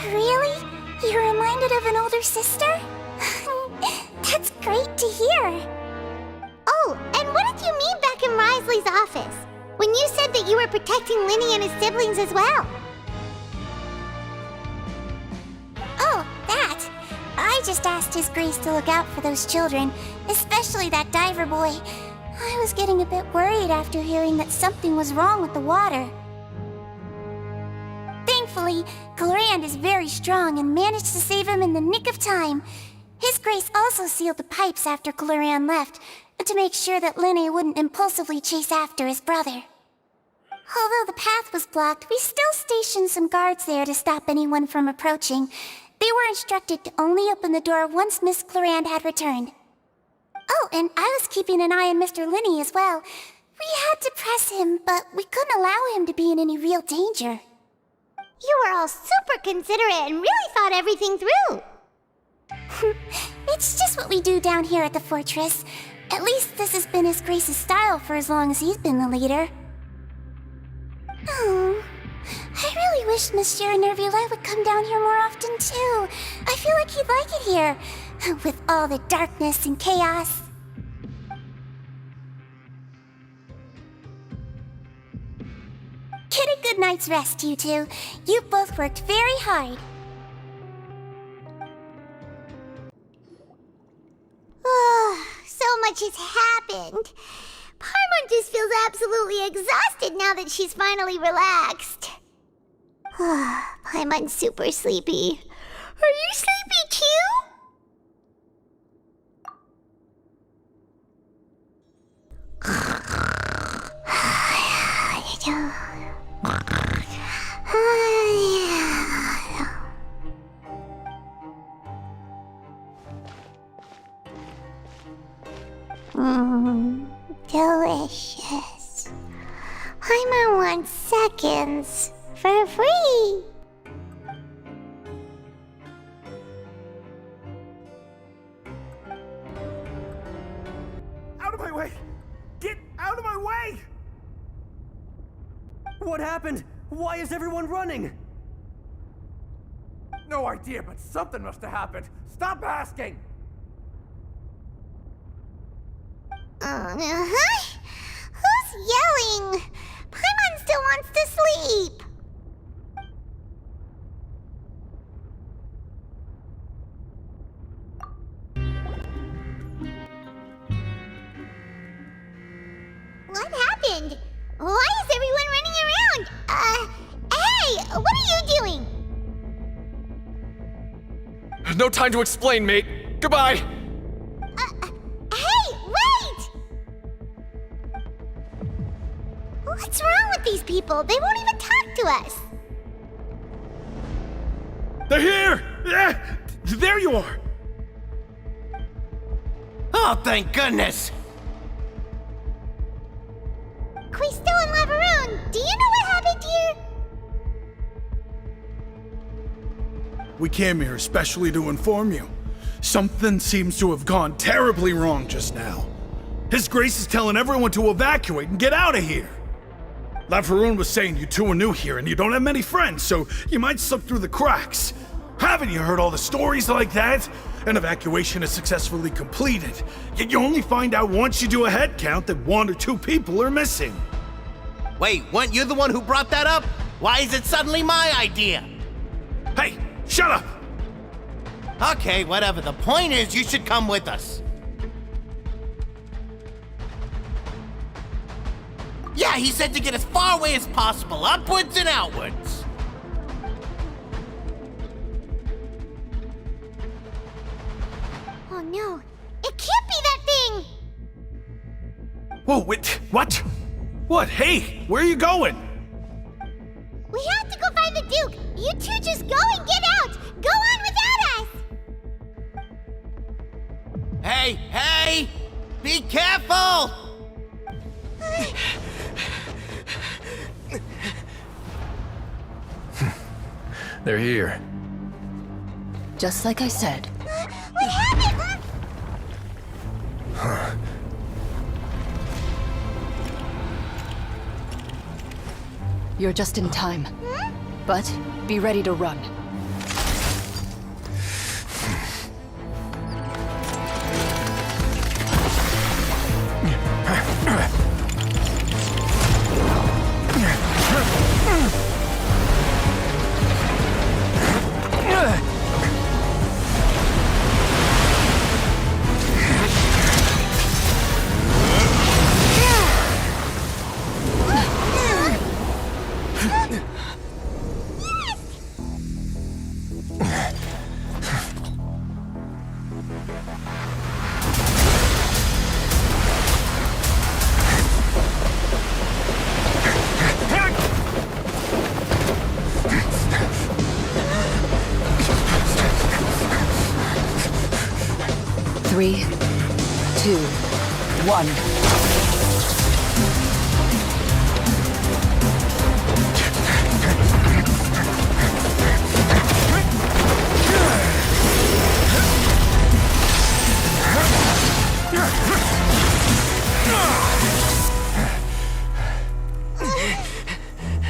Really? You're reminded of an older sister? That's great to hear. Oh, and what did you mean back in Risley's office? When you said that you were protecting Linny and his siblings as well? Oh, that. I just asked His Grace to look out for those children, especially that diver boy. I was getting a bit worried after hearing that something was wrong with the water. Thankfully, Glorand is very strong and managed to save him in the nick of time. His Grace also sealed the pipes after Glorand left, to make sure that Linny wouldn't impulsively chase after his brother. Although the path was blocked, we still stationed some guards there to stop anyone from approaching. They were instructed to only open the door once Miss Glorand had returned. Oh, and I was keeping an eye on Mr. Linny as well. We had to press him, but we couldn't allow him to be in any real danger. You were all super considerate and really thought everything through. It's just what we do down here at the fortress. At least this has been His Grace's style for as long as he's been the leader. Oh, I really wish Monsieur Nervula would come down here more often too. I feel like he'd like it here, with all the darkness and chaos. Get a good night's rest, you two. You both worked very hard. So much has happened. Paimon just feels absolutely exhausted now that she's finally relaxed. Paimon's super sleepy. Are you sleepy too? Delicious. Paimon wants seconds for free. Out of my way! Get out of my way! What happened? Why is everyone running? No idea, but something must have happened. Stop asking! Who's yelling? Paimon still wants to sleep. What happened? Why is everyone running around? Hey, what are you doing? No time to explain, mate. Goodbye. Hey, wait! What's wrong with these people? They won't even talk to us. They're here! There you are! Oh, thank goodness! Quisto and Lavaroon, do you know what happened here? We came here especially to inform you. Something seems to have gone terribly wrong just now. His Grace is telling everyone to evacuate and get out of here. Lavaroon was saying you two are new here and you don't have many friends, so you might slip through the cracks. Haven't you heard all the stories like that? An evacuation is successfully completed, yet you only find out once you do a head count that 1 or 2 people are missing. Wait, weren't you the one who brought that up? Why is it suddenly my idea? Hey, shut up! Okay, whatever. The point is, you should come with us. Yeah, he said to get as far away as possible, upwards and outwards. Oh no, it can't be that thing! Whoa, wait, what? What? Hey, where are you going? We have to go find the Duke! You two just go and get out! Go on without us! Hey, hey! Be careful! They're here. Just like I said. What happened? You're just in time. But be ready to run. Three, 2, 1.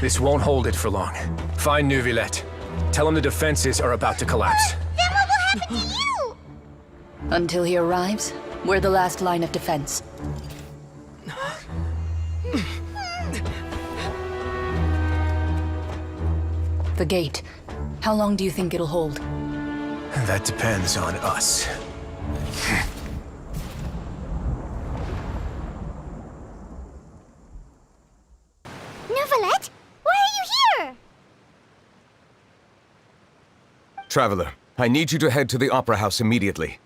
This won't hold it for long. Find Neuvillette. Tell him the defenses are about to collapse. Then what will happen to you? Until he arrives, we're the last line of defense. The gate. How long do you think it'll hold? That depends on us. Neuvillette? Why are you here? Traveler, I need you to head to the Opera House immediately.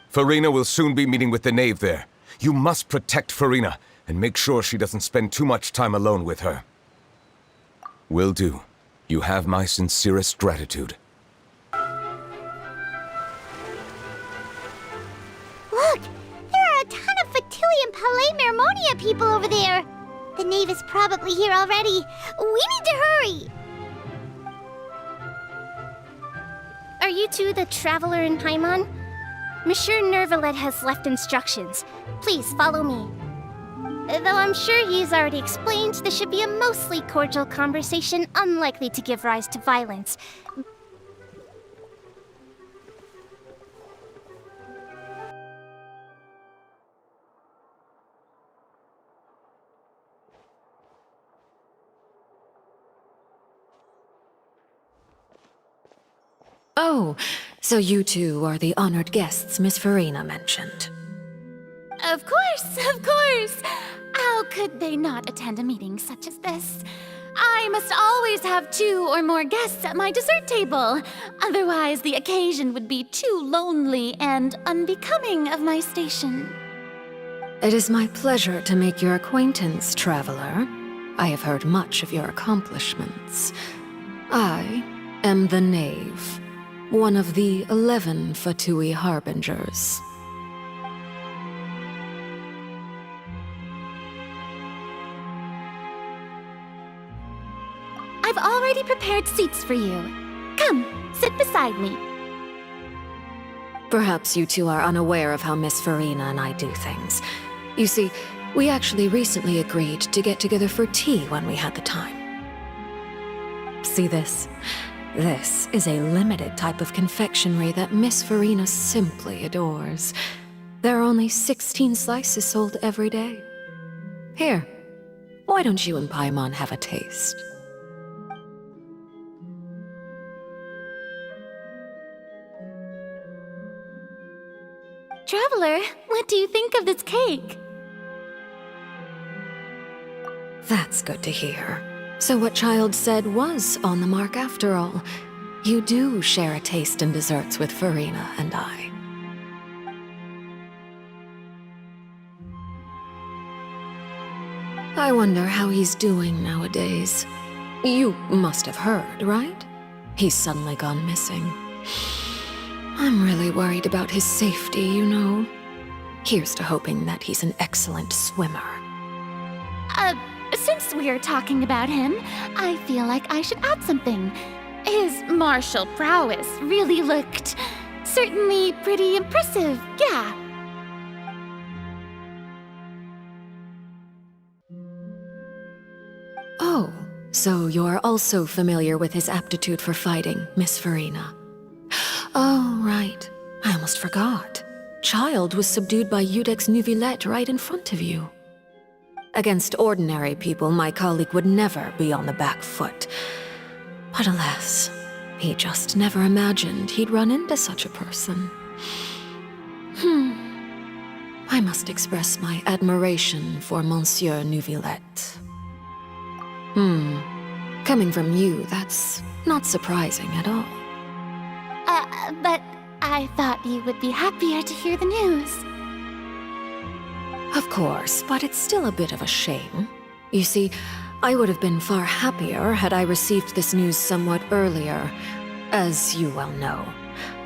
Farina will soon be meeting with the knave there. You must protect Farina, and make sure she doesn't spend too much time alone with her. Will do. You have my sincerest gratitude. Look! There are a ton of Fatui and Palais Mermonia people over there! The knave is probably here already. We need to hurry! Are you two the Traveler and Paimon? Monsieur Neuvillette has left instructions. Please follow me. Though I'm sure he's already explained, this should be a mostly cordial conversation, unlikely to give rise to violence. Oh, so you two are the honored guests Miss Farina mentioned. Of course, of course! How could they not attend a meeting such as this? I must always have 2 or more guests at my dessert table. Otherwise, the occasion would be too lonely and unbecoming of my station. It is my pleasure to make your acquaintance, traveler. I have heard much of your accomplishments. I am the Knave, one of the 11 Fatui Harbingers. I've already prepared seats for you. Come, sit beside me. Perhaps you two are unaware of how Miss Farina and I do things. You see, we actually recently agreed to get together for tea when we had the time. See this? This is a limited type of confectionery that Miss Farina simply adores. There are only 16 slices sold every day. Here, why don't you and Paimon have a taste? Traveler, what do you think of this cake? That's good to hear. So what Child said was on the mark after all. You do share a taste in desserts with Farina and I. I wonder how he's doing nowadays. You must have heard, right? He's suddenly gone missing. I'm really worried about his safety, you know. Here's to hoping that he's an excellent swimmer. Since we're talking about him, I feel like I should add something. His martial prowess really looked certainly pretty impressive, yeah. Oh, so you're also familiar with his aptitude for fighting, Miss Farina. Oh, right. I almost forgot. Child was subdued by Udex Neuvillette right in front of you. Against ordinary people, my colleague would never be on the back foot. But alas, he just never imagined he'd run into such a person. I must express my admiration for Monsieur Neuvillette. Coming from you, that's not surprising at all. But I thought you would be happier to hear the news. Of course, but it's still a bit of a shame. You see, I would have been far happier had I received this news somewhat earlier. As you well know,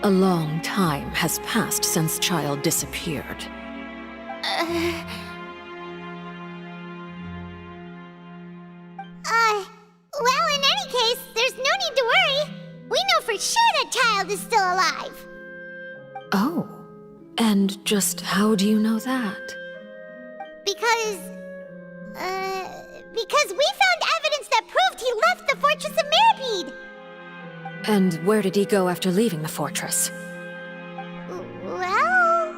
a long time has passed since Child disappeared. Well, in any case, there's no need to worry. We know for sure that Child is still alive. Oh, and just how do you know that? Because we found evidence that proved he left the Fortress of Meripede. And where did he go after leaving the fortress? Well...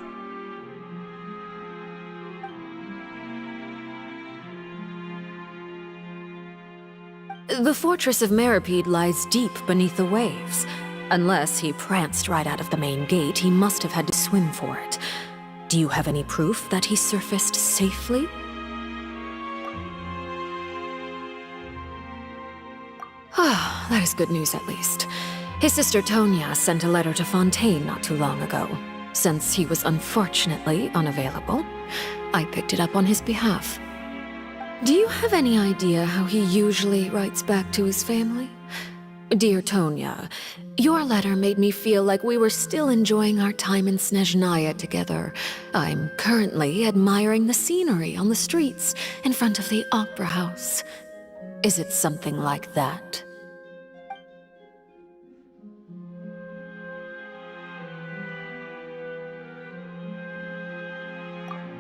The Fortress of Meripede lies deep beneath the waves. Unless he pranced right out of the main gate, he must have had to swim for it. Do you have any proof that he surfaced safely? Ah, that is good news at least. His sister Tonya sent a letter to Fontaine not too long ago. Since he was unfortunately unavailable, I picked it up on his behalf. Do you have any idea how he usually writes back to his family? Dear Tonya, your letter made me feel like we were still enjoying our time in Snezhnaya together. I'm currently admiring the scenery on the streets in front of the Opera House. Is it something like that?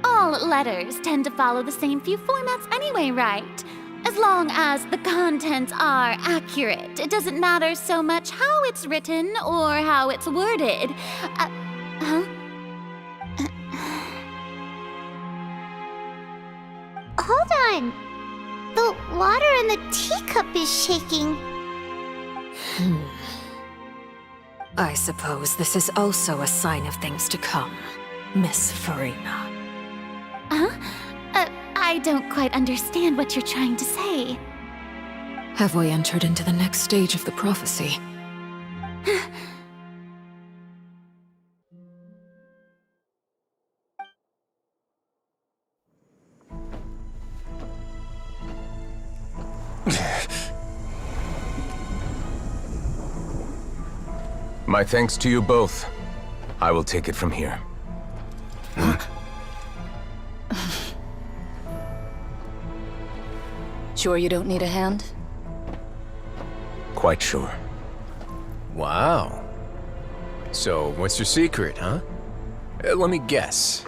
All letters tend to follow the same few formats anyway, right? As long as the contents are accurate, it doesn't matter so much how it's written or how it's worded. Hold on. The water in the teacup is shaking. I suppose this is also a sign of things to come, Miss Farina. I don't quite understand what you're trying to say. Have we entered into the next stage of the prophecy? My thanks to you both. I will take it from here. Sure you don't need a hand? Quite sure. Wow. So, what's your secret, huh? Let me guess.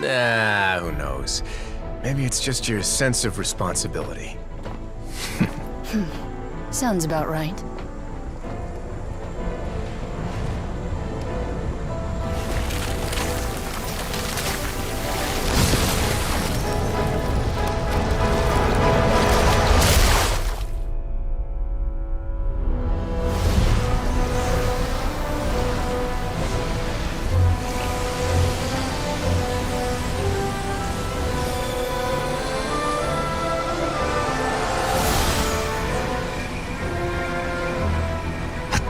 Nah, who knows? Maybe it's just your sense of responsibility. Sounds about right.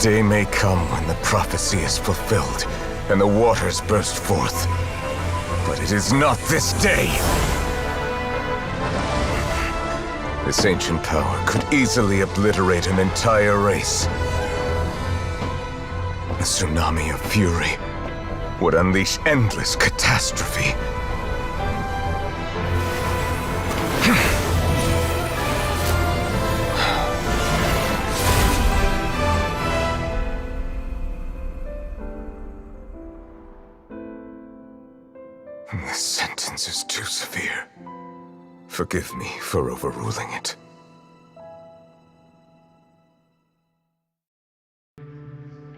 day may come when the prophecy is fulfilled and the waters burst forth. But it is not this day! This ancient power could easily obliterate an entire race. A tsunami of fury would unleash endless catastrophe. This sentence is too severe. Forgive me for overruling it.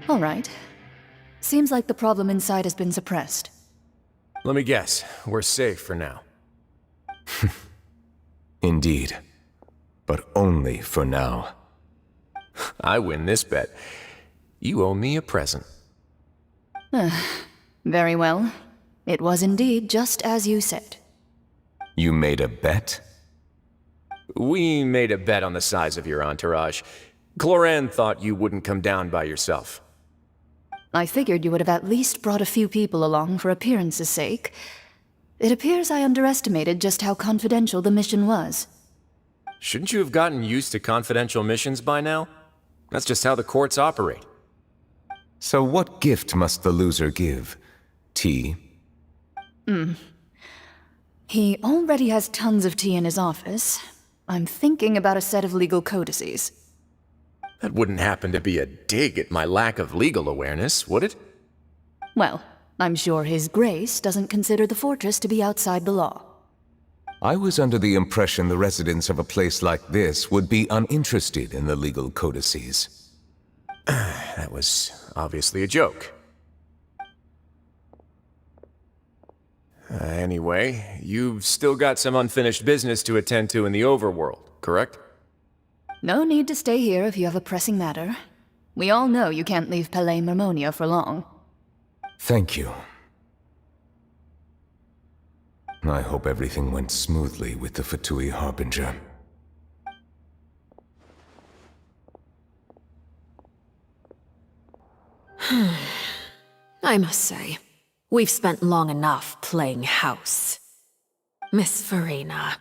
All right. Seems like the problem inside has been suppressed. Let me guess, we're safe for now. Indeed. But only for now. I win this bet. You owe me a present. Very well. It was indeed just as you said. You made a bet? We made a bet on the size of your entourage. Cloran thought you wouldn't come down by yourself. I figured you would have at least brought a few people along for appearance's sake. It appears I underestimated just how confidential the mission was. Shouldn't you have gotten used to confidential missions by now? That's just how the courts operate. So what gift must the loser give? Tea? He already has tons of tea in his office. I'm thinking about a set of legal codices. That wouldn't happen to be a dig at my lack of legal awareness, would it? Well, I'm sure His Grace doesn't consider the fortress to be outside the law. I was under the impression the residents of a place like this would be uninterested in the legal codices. That was obviously a joke. Anyway, you've still got some unfinished business to attend to in the overworld, correct? No need to stay here if you have a pressing matter. We all know you can't leave Palais Mermonia for long. Thank you. I hope everything went smoothly with the Fatui Harbinger. I must say, we've spent long enough playing house. Miss Farina,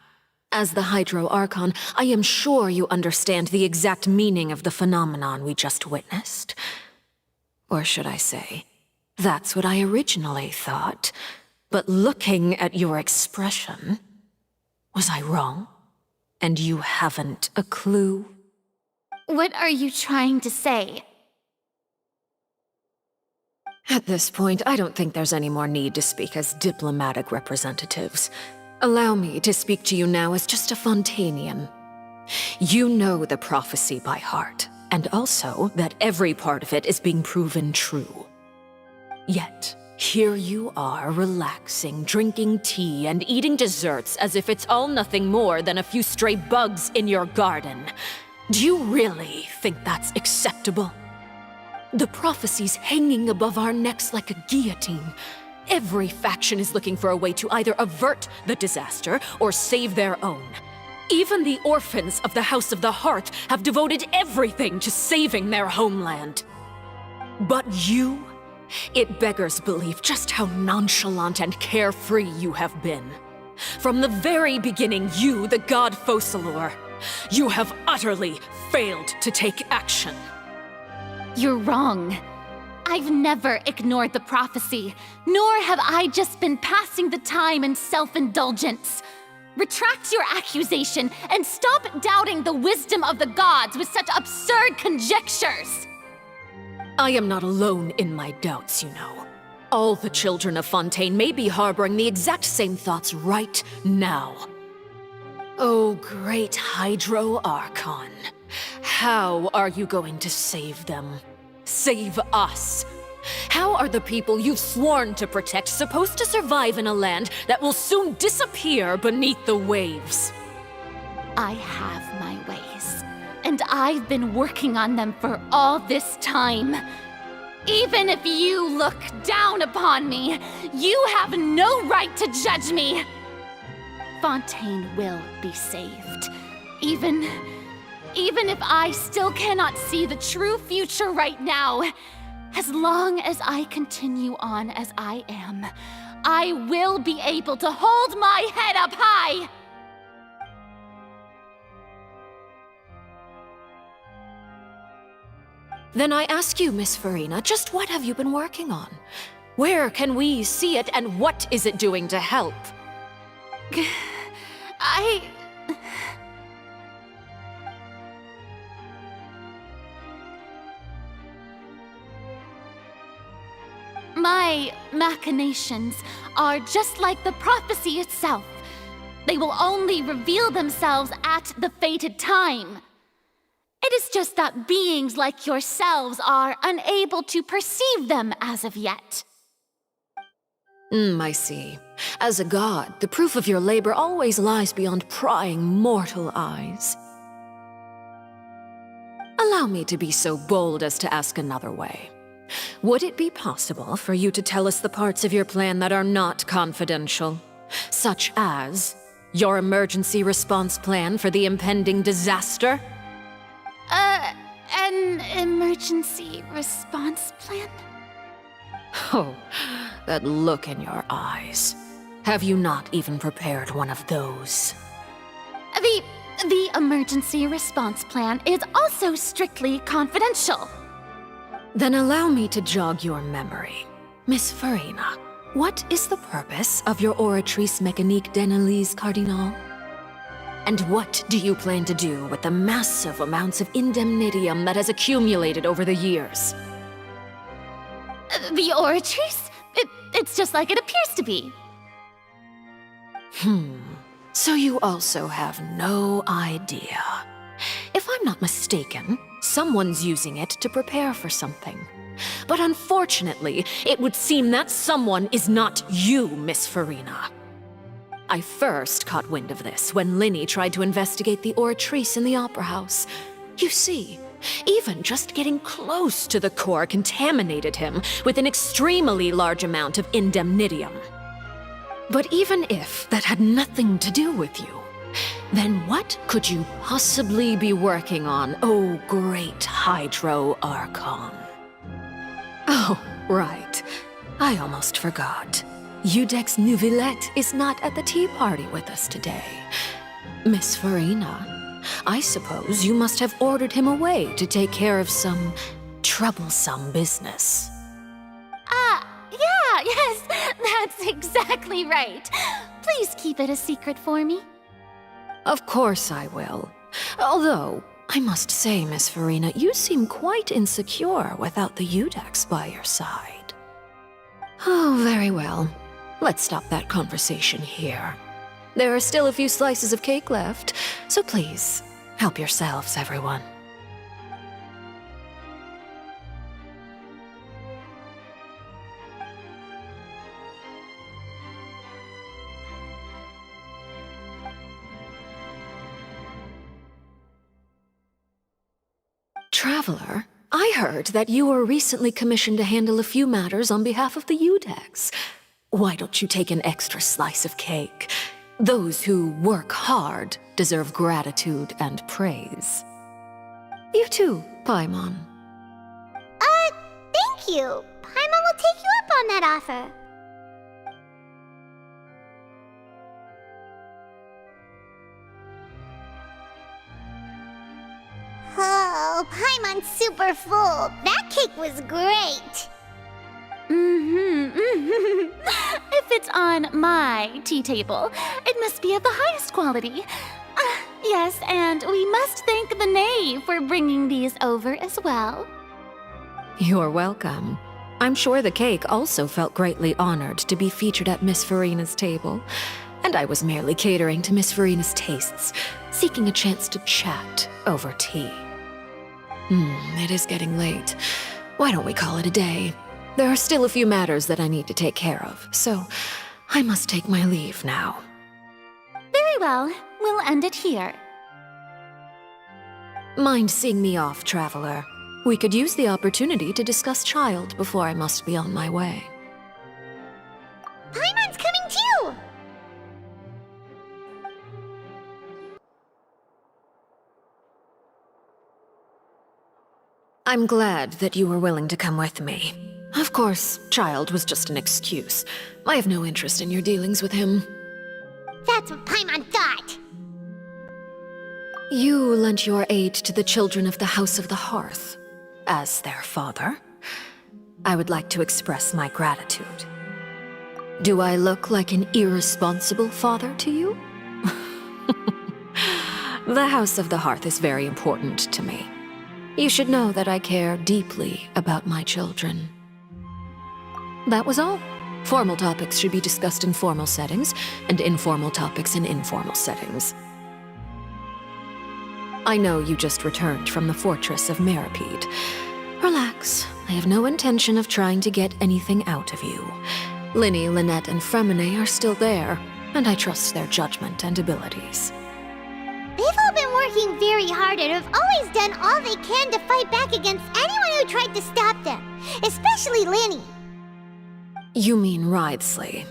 as the Hydro Archon, I am sure you understand the exact meaning of the phenomenon we just witnessed. Or should I say, that's what I originally thought. But looking at your expression, was I wrong? And you haven't a clue? What are you trying to say? At this point, I don't think there's any more need to speak as diplomatic representatives. Allow me to speak to you now as just a Fontanian. You know the prophecy by heart, and also that every part of it is being proven true. Yet, here you are, relaxing, drinking tea, and eating desserts as if it's all nothing more than a few stray bugs in your garden. Do you really think that's acceptable? The prophecy's hanging above our necks like a guillotine. Every faction is looking for a way to either avert the disaster or save their own. Even the orphans of the House of the Hearth have devoted everything to saving their homeland. But you? It beggars belief just how nonchalant and carefree you have been. From the very beginning, you, the god Focalor, you have utterly failed to take action. You're wrong. I've never ignored the prophecy, nor have I just been passing the time in self-indulgence. Retract your accusation and stop doubting the wisdom of the gods with such absurd conjectures. I am not alone in my doubts, you know. All the children of Fontaine may be harboring the exact same thoughts right now. Oh, great Hydro Archon. How are you going to save them? Save us? How are the people you've sworn to protect supposed to survive in a land that will soon disappear beneath the waves? I have my ways, and I've been working on them for all this time. Even if you look down upon me, you have no right to judge me. Fontaine will be saved. Even even if I still cannot see the true future right now, as long as I continue on as I am, I will be able to hold my head up high! Then I ask you, Miss Farina, just what have you been working on? Where can we see it, and what is it doing to help? My machinations are just like the prophecy itself. They will only reveal themselves at the fated time. It is just that beings like yourselves are unable to perceive them as of yet. I see. As a god, the proof of your labor always lies beyond prying mortal eyes. Allow me to be so bold as to ask another way. Would it be possible for you to tell us the parts of your plan that are not confidential? Such as your emergency response plan for the impending disaster? An emergency response plan? Oh, that look in your eyes. Have you not even prepared one of those? The emergency response plan is also strictly confidential. Then allow me to jog your memory. Miss Farina, what is the purpose of your Oratrice Mécanique d'Analyse Cardinal? And what do you plan to do with the massive amounts of indemnitium that has accumulated over the years? The Oratrice? It's just like it appears to be. So you also have no idea. If I'm not mistaken, someone's using it to prepare for something. But unfortunately, it would seem that someone is not you, Miss Farina. I first caught wind of this when Linny tried to investigate the Oratrice in the Opera House. You see, even just getting close to the core contaminated him with an extremely large amount of indemnitium. But even if that had nothing to do with you, then what could you possibly be working on, oh great Hydro Archon? Oh, right. I almost forgot. Udex Nouvillette is not at the tea party with us today. Miss Farina, I suppose you must have ordered him away to take care of some troublesome business. Yeah, yes, that's exactly right. Please keep it a secret for me. Of course I will. Although, I must say, Miss Farina, you seem quite insecure without the Udex by your side. Oh, very well. Let's stop that conversation here. There are still a few slices of cake left, so please, help yourselves, everyone. Traveler, I heard that you were recently commissioned to handle a few matters on behalf of the Udex. Why don't you take an extra slice of cake? Those who work hard deserve gratitude and praise. You too, Paimon. Thank you. Paimon will take you up on that offer. Oh, Paimon's super full. That cake was great. If it's on my tea table, it must be of the highest quality. Yes, and we must thank the knave for bringing these over as well. You're welcome. I'm sure the cake also felt greatly honored to be featured at Miss Farina's table. And I was merely catering to Miss Farina's tastes, seeking a chance to chat over tea. It is getting late. Why don't we call it a day? There are still a few matters that I need to take care of, so I must take my leave now. Very well. We'll end it here. Mind seeing me off, Traveler? We could use the opportunity to discuss Child before I must be on my way. Paimon's coming too! I'm glad that you were willing to come with me. Of course, Child was just an excuse. I have no interest in your dealings with him. That's what Paimon thought. You lent your aid to the children of the House of the Hearth. As their father, I would like to express my gratitude. Do I look like an irresponsible father to you? The House of the Hearth is very important to me. You should know that I care deeply about my children. That was all. Formal topics should be discussed in formal settings, and informal topics in informal settings. I know you just returned from the fortress of Meripede. Relax. I have no intention of trying to get anything out of you. Linny, Lynette, and Fremine are still there, and I trust their judgment and abilities. They've all been working very hard and have always done all they can to fight back against anyone who tried to stop them, especially Linny. You mean Wriothesley.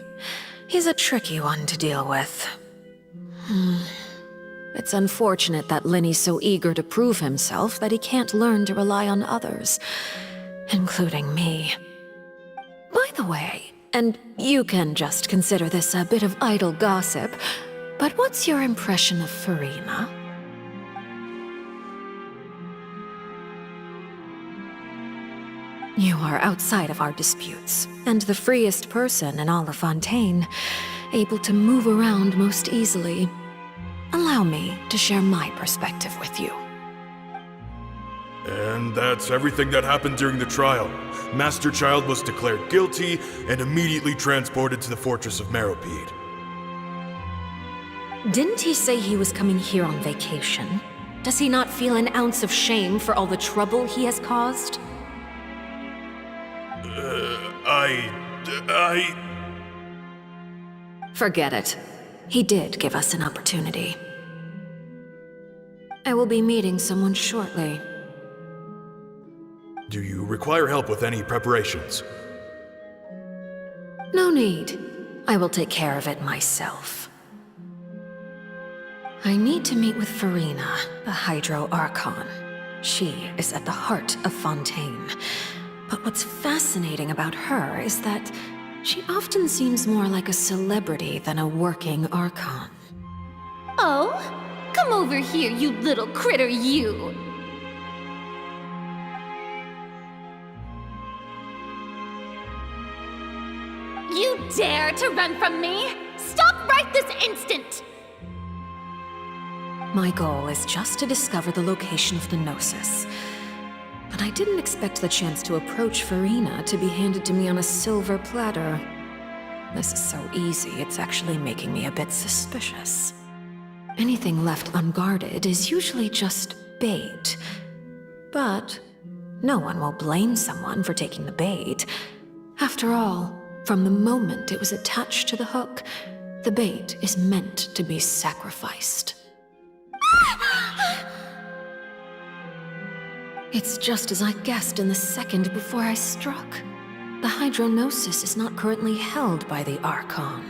He's a tricky one to deal with. It's unfortunate that Linny's so eager to prove himself that he can't learn to rely on others, including me. By the way, and you can just consider this a bit of idle gossip, but what's your impression of Furina? You are outside of our disputes, and the freest person in all of Fontaine, able to move around most easily. Allow me to share my perspective with you. And that's everything that happened during the trial. Master Child was declared guilty and immediately transported to the Fortress of Meripede. Didn't he say he was coming here on vacation? Does he not feel an ounce of shame for all the trouble he has caused? Forget it. He did give us an opportunity. I will be meeting someone shortly. Do you require help with any preparations? No need. I will take care of it myself. I need to meet with Furina, the Hydro Archon. She is at the heart of Fontaine. But what's fascinating about her is that she often seems more like a celebrity than a working Archon. Oh? Come over here, you little critter, you! You dare to run from me? Stop right this instant! My goal is just to discover the location of the Gnosis. But I didn't expect the chance to approach Furina to be handed to me on a silver platter. This is so easy, it's actually making me a bit suspicious. Anything left unguarded is usually just bait. But no one will blame someone for taking the bait. After all, from the moment it was attached to the hook, the bait is meant to be sacrificed. It's just as I guessed in the second before I struck. The Hydronosis is not currently held by the Archon.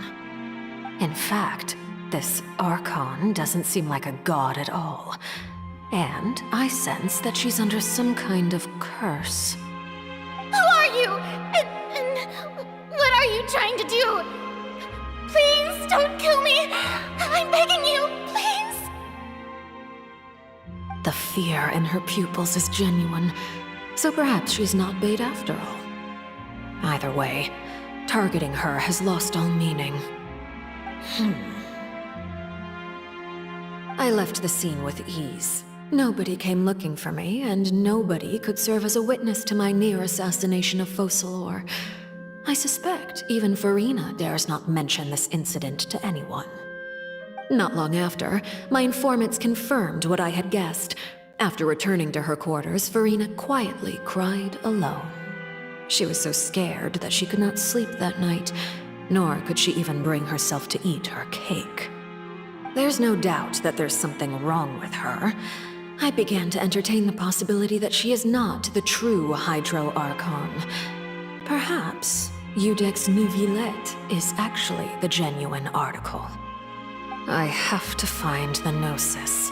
In fact, this Archon doesn't seem like a god at all. And I sense that she's under some kind of curse. Who are you? And what are you trying to do? Please don't kill me! I'm begging you, please! The fear in her pupils is genuine, so perhaps she's not bait after all. Either way, targeting her has lost all meaning. I left the scene with ease. Nobody came looking for me, and nobody could serve as a witness to my near assassination of Focalor. I suspect even Furina dares not mention this incident to anyone. Not long after, my informants confirmed what I had guessed. After returning to her quarters, Furina quietly cried alone. She was so scared that she could not sleep that night, nor could she even bring herself to eat her cake. There's no doubt that there's something wrong with her. I began to entertain the possibility that she is not the true Hydro Archon. Perhaps Eudex Neuvillette is actually the genuine article. I have to find the Gnosis,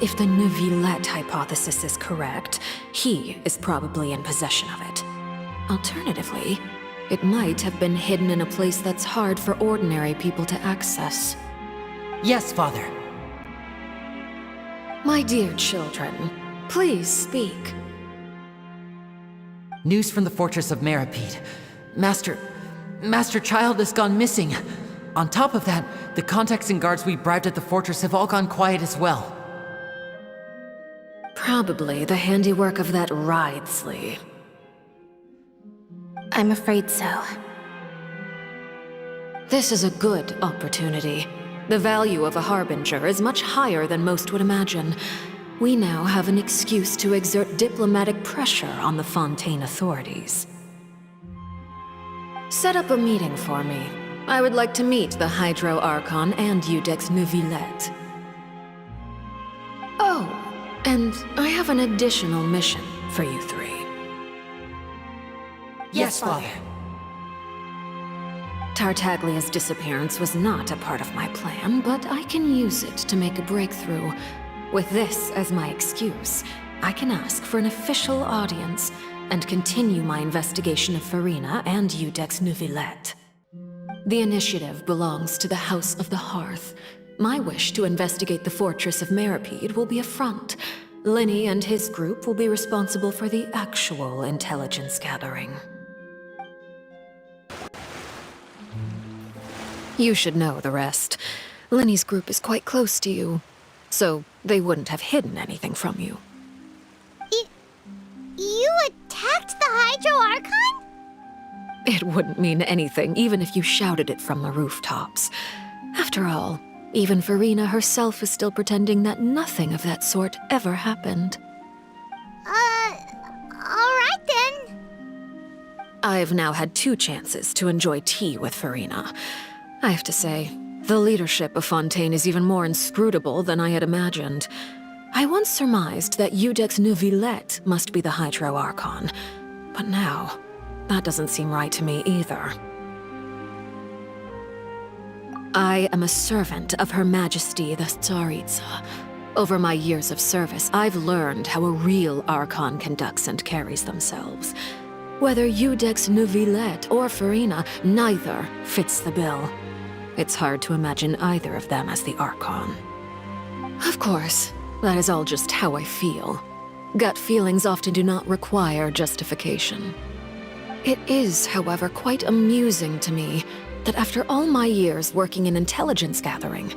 If the Neuvillette hypothesis is correct, he is probably in possession of it. Alternatively, it might have been hidden in a place that's hard for ordinary people to access. Yes, Father. My dear children, please speak. News from the fortress of Meripede. Master Child has gone missing. On top of that, the contacts and guards we bribed at the fortress have all gone quiet as well. Probably the handiwork of that Ridsley. I'm afraid so. This is a good opportunity. The value of a harbinger is much higher than most would imagine. We now have an excuse to exert diplomatic pressure on the Fontaine authorities. Set up a meeting for me. I would like to meet the Hydro Archon and Iudex Neuvillette. Oh, and I have an additional mission for you three. Yes, Father. Tartaglia's disappearance was not a part of my plan, but I can use it to make a breakthrough. With this as my excuse, I can ask for an official audience and continue my investigation of Farina and Iudex Neuvillette. The initiative belongs to the House of the Hearth. My wish to investigate the fortress of Meripede will be a front. Linny and his group will be responsible for the actual intelligence gathering. You should know the rest. Linny's group is quite close to you, so they wouldn't have hidden anything from you. You attacked the Hydro Archon? It wouldn't mean anything, even if you shouted it from the rooftops. After all, even Farina herself is still pretending that nothing of that sort ever happened. Alright then. I've now had 2 chances to enjoy tea with Farina. I have to say, the leadership of Fontaine is even more inscrutable than I had imagined. I once surmised that Iudex Neuvillette must be the Hydro Archon, but now, that doesn't seem right to me either. I am a servant of Her Majesty the Tsaritsa. Over my years of service, I've learned how a real Archon conducts and carries themselves. Whether Iudex Neuvillette or Farina, neither fits the bill. It's hard to imagine either of them as the Archon. Of course, that is all just how I feel. Gut feelings often do not require justification. It is, however, quite amusing to me that after all my years working in intelligence gathering,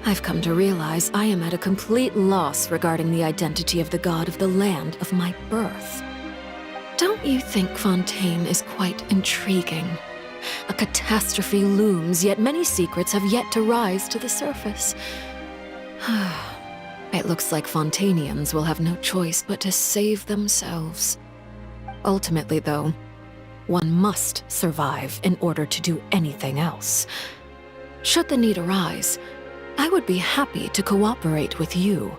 I've come to realize I am at a complete loss regarding the identity of the god of the land of my birth. Don't you think Fontaine is quite intriguing? A catastrophe looms, yet many secrets have yet to rise to the surface. It looks like Fontainians will have no choice but to save themselves. Ultimately, though, one must survive in order to do anything else. Should the need arise, I would be happy to cooperate with you.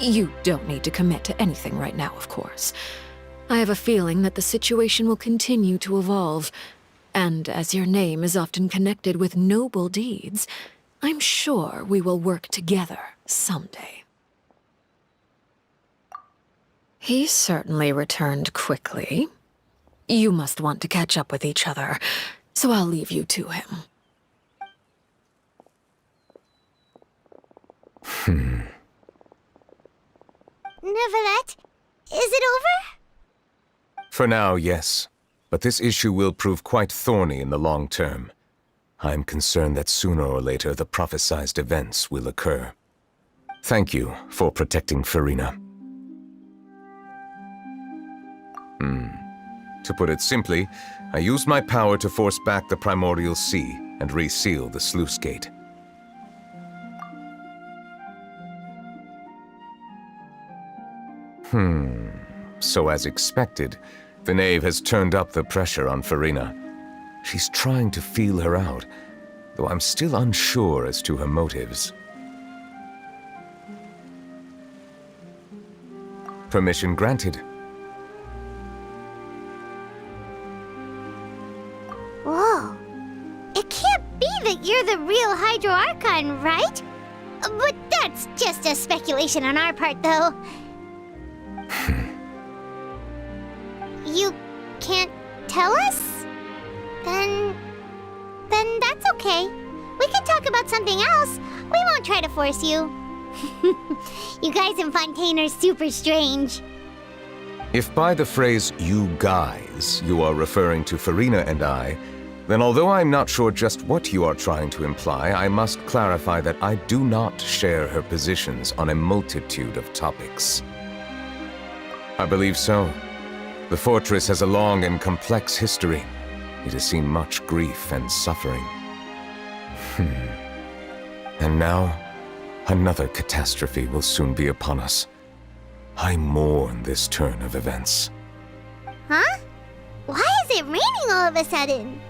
You don't need to commit to anything right now, of course. I have a feeling that the situation will continue to evolve, and as your name is often connected with noble deeds, I'm sure we will work together someday. He certainly returned quickly. You must want to catch up with each other, so I'll leave you to him. Neuvillette, is it over? For now, yes. But this issue will prove quite thorny in the long term. I'm concerned that sooner or later the prophesized events will occur. Thank you for protecting Farina. To put it simply, I used my power to force back the primordial sea and reseal the sluice gate. So as expected, the knave has turned up the pressure on Farina. She's trying to feel her out, though I'm still unsure as to her motives. Permission granted. Whoa. It can't be that you're the real Hydro Archon, right? But that That's just a speculation on our part, though. You can't tell us? Then that's okay. We can talk about something else. We won't try to force you. You guys in Fontaine are super strange. If by the phrase, you guys, you are referring to Farina and I, then although I'm not sure just what you are trying to imply, I must clarify that I do not share her positions on a multitude of topics. I believe so. The fortress has a long and complex history. It has seen much grief and suffering. And now, another catastrophe will soon be upon us. I mourn this turn of events. Huh? Why is it raining all of a sudden?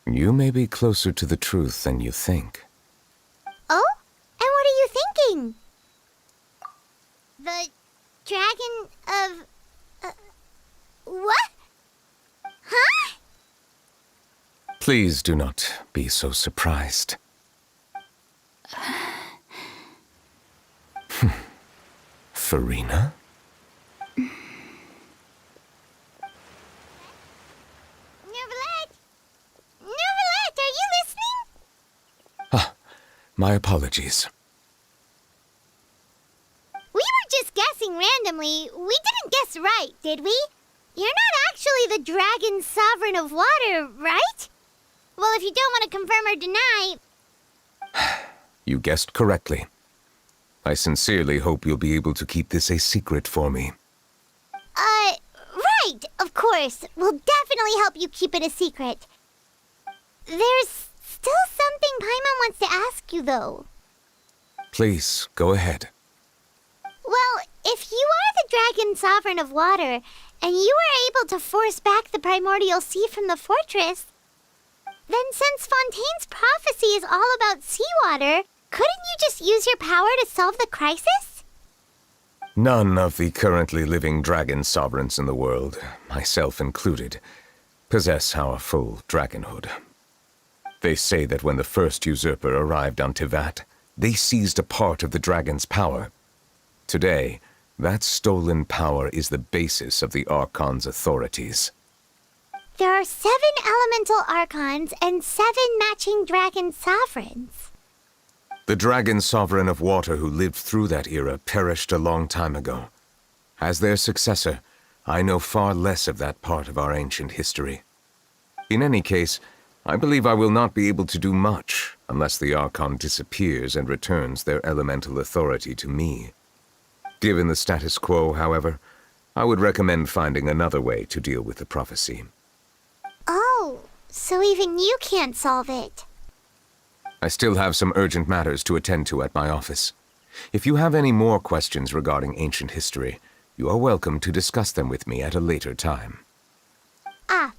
You may be closer to the truth than you think. Oh? And what are you thinking? The dragon of... what? Huh? Please do not be so surprised. Farina? Neverlet, are you listening? My apologies. We were just guessing randomly. We didn't guess right, did we? You're not actually the dragon sovereign of water, right? Well, if you don't want to confirm or deny... You guessed correctly. I sincerely hope you'll be able to keep this a secret for me. Right, of course. We'll definitely help you keep it a secret. There's still something Paimon wants to ask you, though. Please, go ahead. Well, if you are the dragon sovereign of water, and you were able to force back the primordial sea from the fortress, then since Fontaine's prophecy is all about seawater, couldn't you just use your power to solve the crisis? None of the currently living dragon sovereigns in the world, myself included, possess our full dragonhood. They say that when the first usurper arrived on Tivat, they seized a part of the dragon's power. Today, that stolen power is the basis of the Archon's authorities. There are 7 elemental archons and 7 matching dragon sovereigns. The dragon sovereign of water who lived through that era perished a long time ago. As their successor, I know far less of that part of our ancient history. In any case, I believe I will not be able to do much unless the Archon disappears and returns their elemental authority to me. Given the status quo, however, I would recommend finding another way to deal with the prophecy. Oh, so even you can't solve it. I still have some urgent matters to attend to at my office. If you have any more questions regarding ancient history, you are welcome to discuss them with me at a later time.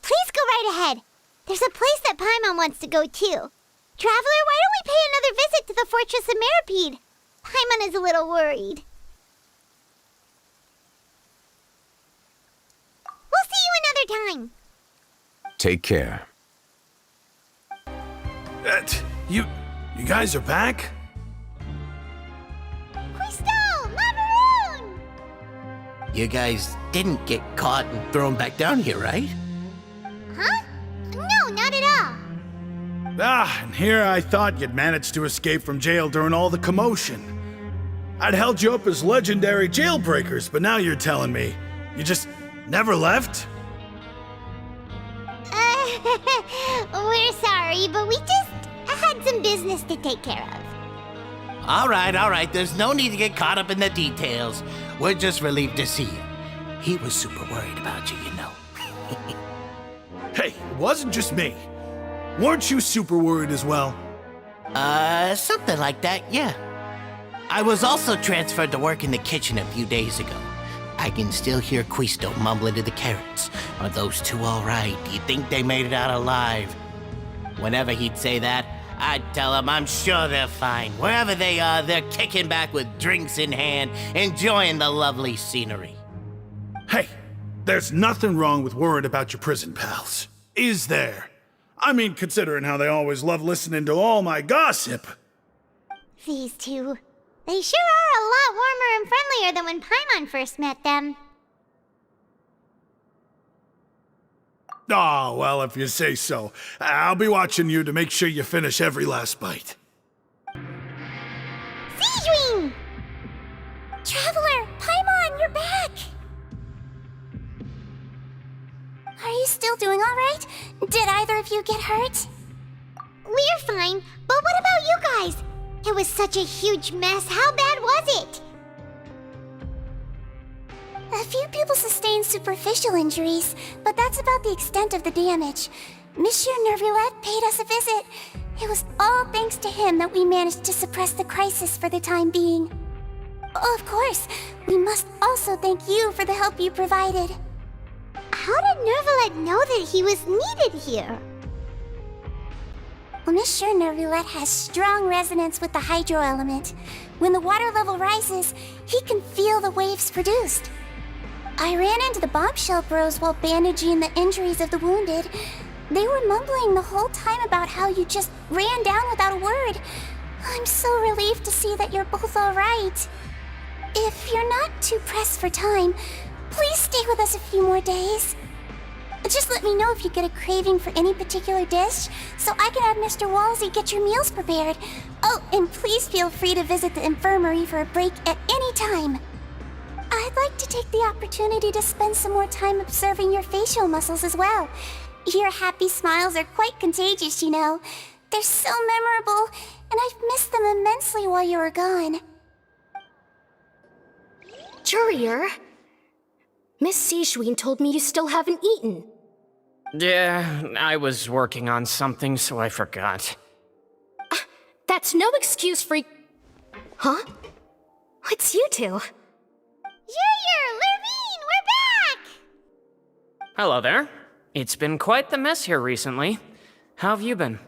Please go right ahead. There's a place that Paimon wants to go too. Traveler, why don't we pay another visit to the Fortress of Meripede? Paimon is a little worried. We'll see you another time. Take care. You guys are back? Crystal! Macaroon! You guys didn't get caught and thrown back down here, right? Huh? No, not at all. And here I thought you'd managed to escape from jail during all the commotion. I'd held you up as legendary jailbreakers, but now you're telling me you just never left? We're sorry, but we just had some business to take care of. All right. There's no need to get caught up in the details. We're just relieved to see you. He was super worried about you, you know. Hey, it wasn't just me. Weren't you super worried as well? Something like that, yeah. I was also transferred to work in the kitchen a few days ago. I can still hear Quisto mumbling to the carrots. Are those two all right? Do you think they made it out alive? Whenever he'd say that, I'd tell them I'm sure they're fine. Wherever they are, they're kicking back with drinks in hand, enjoying the lovely scenery. Hey, there's nothing wrong with worrying about your prison pals. Is there? I mean, considering how they always love listening to all my gossip. These two. They sure are a lot warmer and friendlier than when Paimon first met them. Oh, well, if you say so. I'll be watching you to make sure you finish every last bite. Siegewing! Traveler, Paimon, you're back! Are you still doing alright? Did either of you get hurt? We're fine, but what about you guys? It was such a huge mess. How bad was it? A few people sustained superficial injuries, but that's about the extent of the damage. Monsieur Nervulette paid us a visit. It was all thanks to him that we managed to suppress the crisis for the time being. Of course, we must also thank you for the help you provided. How did Nervulette know that he was needed here? Well, Monsieur Nervulette has strong resonance with the hydro element. When the water level rises, he can feel the waves produced. I ran into the bombshell bros while bandaging the injuries of the wounded. They were mumbling the whole time about how you just ran down without a word. I'm so relieved to see that you're both alright. If you're not too pressed for time, please stay with us a few more days. Just let me know if you get a craving for any particular dish, so I can have Mr. Walsey get your meals prepared. Oh, and please feel free to visit the infirmary for a break at any time. I'd like to take the opportunity to spend some more time observing your facial muscles as well. Your happy smiles are quite contagious, you know. They're so memorable, and I've missed them immensely while you were gone. Courier? Miss Siegewing told me you still haven't eaten. Yeah, I was working on something, so I forgot. That's no excuse for... Huh? It's you two. Lurvine, we're back! Hello there. It's been quite the mess here recently. How have you been?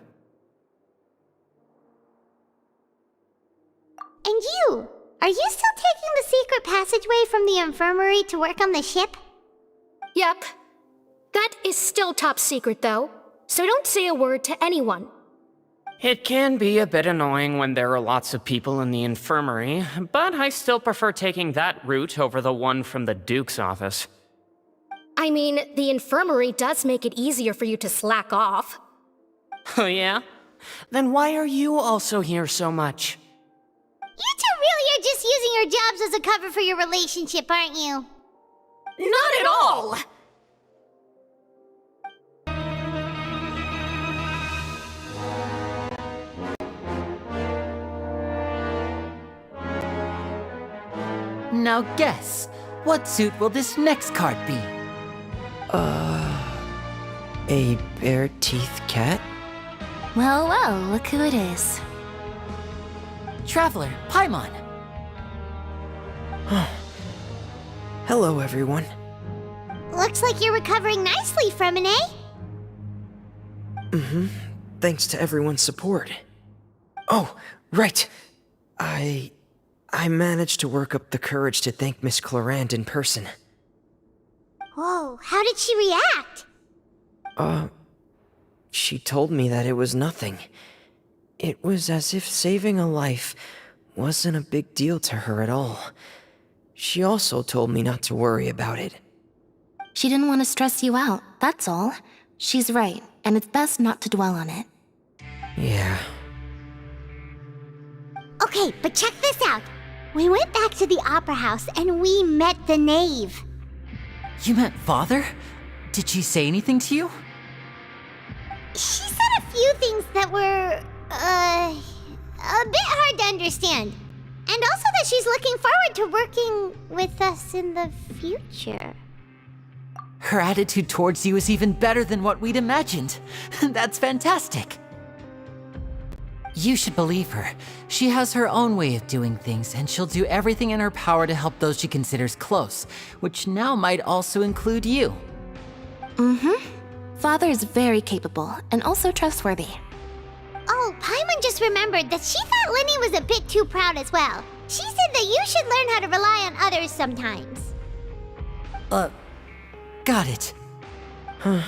And you? Are you still taking the secret passageway from the infirmary to work on the ship? Yep. That is still top secret, though, so don't say a word to anyone. It can be a bit annoying when there are lots of people in the infirmary, but I still prefer taking that route over the one from the Duke's office. I mean, the infirmary does make it easier for you to slack off. Oh yeah? Then why are you also here so much? You two really are just using your jobs as a cover for your relationship, aren't you? Not at all! Now guess, what suit will this next card be? A bare-teeth cat? Well, well, look who it is. Traveler, Paimon. Hello, everyone. Looks like you're recovering nicely from it, eh? Mm-hmm. Thanks to everyone's support. Oh, right. I managed to work up the courage to thank Miss Clorand in person. Whoa, how did she react? She told me that it was nothing. It was as if saving a life wasn't a big deal to her at all. She also told me not to worry about it. She didn't want to stress you out, that's all. She's right, and it's best not to dwell on it. Yeah. Okay, but check this out. We went back to the Opera House and we met the knave. You met Father? Did she say anything to you? She said a few things that were, a bit hard to understand. And also that she's looking forward to working with us in the future. Her attitude towards you is even better than what we'd imagined. That's fantastic. You should believe her. She has her own way of doing things, and she'll do everything in her power to help those she considers close, which now might also include you. Mm-hmm. Father is very capable, and also trustworthy. Oh, Oh, Paimon just remembered that she thought Linny was a bit too proud as well. She said that you should learn how to rely on others sometimes. Got it. Huh.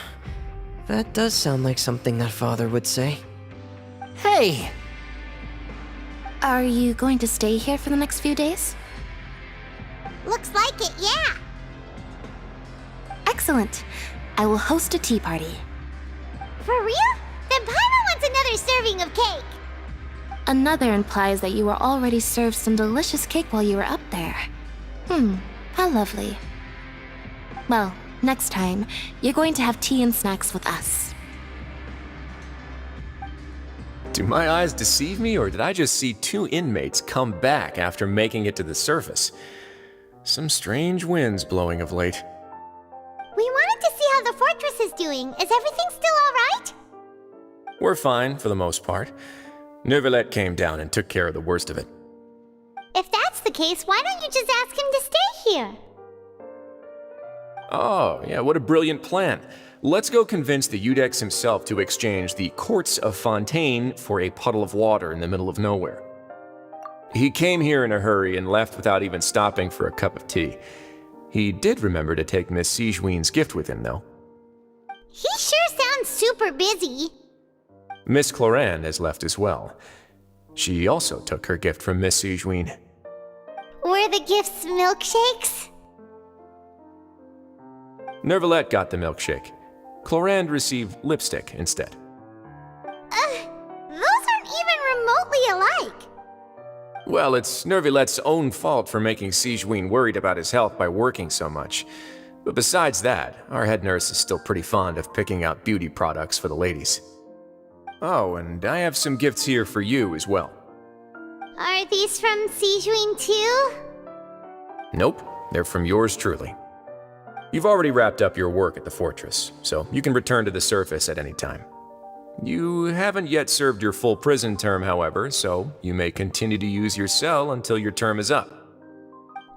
That does sound like something that father would say. Hey! Are you going to stay here for the next few days? Looks like it, yeah. Excellent. I will host a tea party. For real? Then Paimon wants another serving of cake. Another implies that you were already served some delicious cake while you were up there. How lovely. Well, next time, you're going to have tea and snacks with us. Do my eyes deceive me, or did I just see 2 inmates come back after making it to the surface? Some strange winds blowing of late. We wanted to see how the fortress is doing. Is everything still alright? We're fine, for the most part. Neuvillette came down and took care of the worst of it. If that's the case, why don't you just ask him to stay here? Oh, yeah, what a brilliant plan. Let's go convince the Eudex himself to exchange the Courts of Fontaine for a puddle of water in the middle of nowhere. He came here in a hurry and left without even stopping for a cup of tea. He did remember to take Miss Sigewinne's gift with him, though. He sure sounds super busy. Miss Clorane has left as well. She also took her gift from Miss Sigewinne. Were the gifts milkshakes? Neuvillette got the milkshake. Clorane received lipstick instead. Those aren't even remotely alike. Well, it's Neuvillette's own fault for making Sigewinne worried about his health by working so much. But besides that, our head nurse is still pretty fond of picking out beauty products for the ladies. Oh, and I have some gifts here for you as well. Are these from Sigewinne too? Nope, they're from yours truly. You've already wrapped up your work at the fortress, so you can return to the surface at any time. You haven't yet served your full prison term, however, so you may continue to use your cell until your term is up.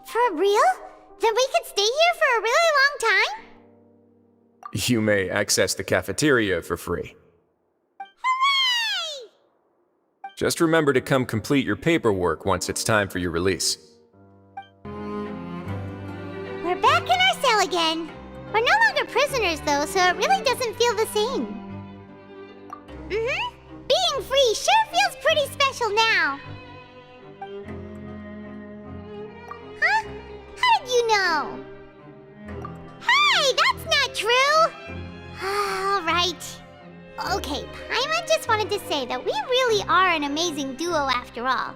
For real? Then we could stay here for a really long time? You may access the cafeteria for free. Hooray! Just remember to come complete your paperwork once it's time for your release. We're back in our cell again. We're no longer prisoners though, so it really doesn't feel the same. Being free sure feels pretty special now. Huh? How did you know? Hey, that's not true! Alright. Okay, Paimon just wanted to say that we really are an amazing duo after all.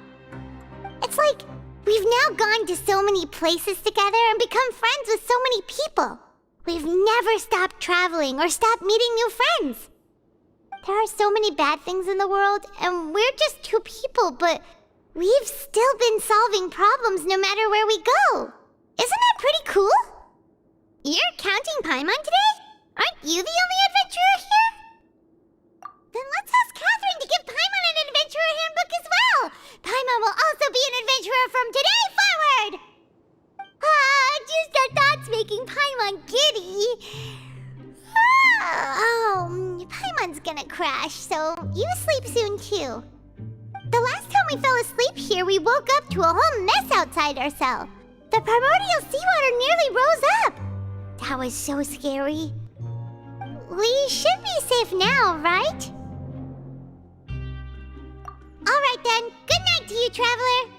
It's like we've now gone to so many places together and become friends with so many people. We've never stopped traveling or stopped meeting new friends. There are so many bad things in the world, and we're just 2 people, but we've still been solving problems no matter where we go. Isn't that pretty cool? You're counting Paimon today? Aren't you the only adventurer here? Then let's ask Catherine to give Paimon an adventurer handbook as well. Paimon will also be an adventurer from today forward. Just our thoughts making Paimon giddy. Paimon's gonna crash, so you sleep soon too. The last time we fell asleep here, we woke up to a whole mess outside our cell. The primordial seawater nearly rose up. That was so scary. We should be safe now, right? Alright then, good night to you, Traveler.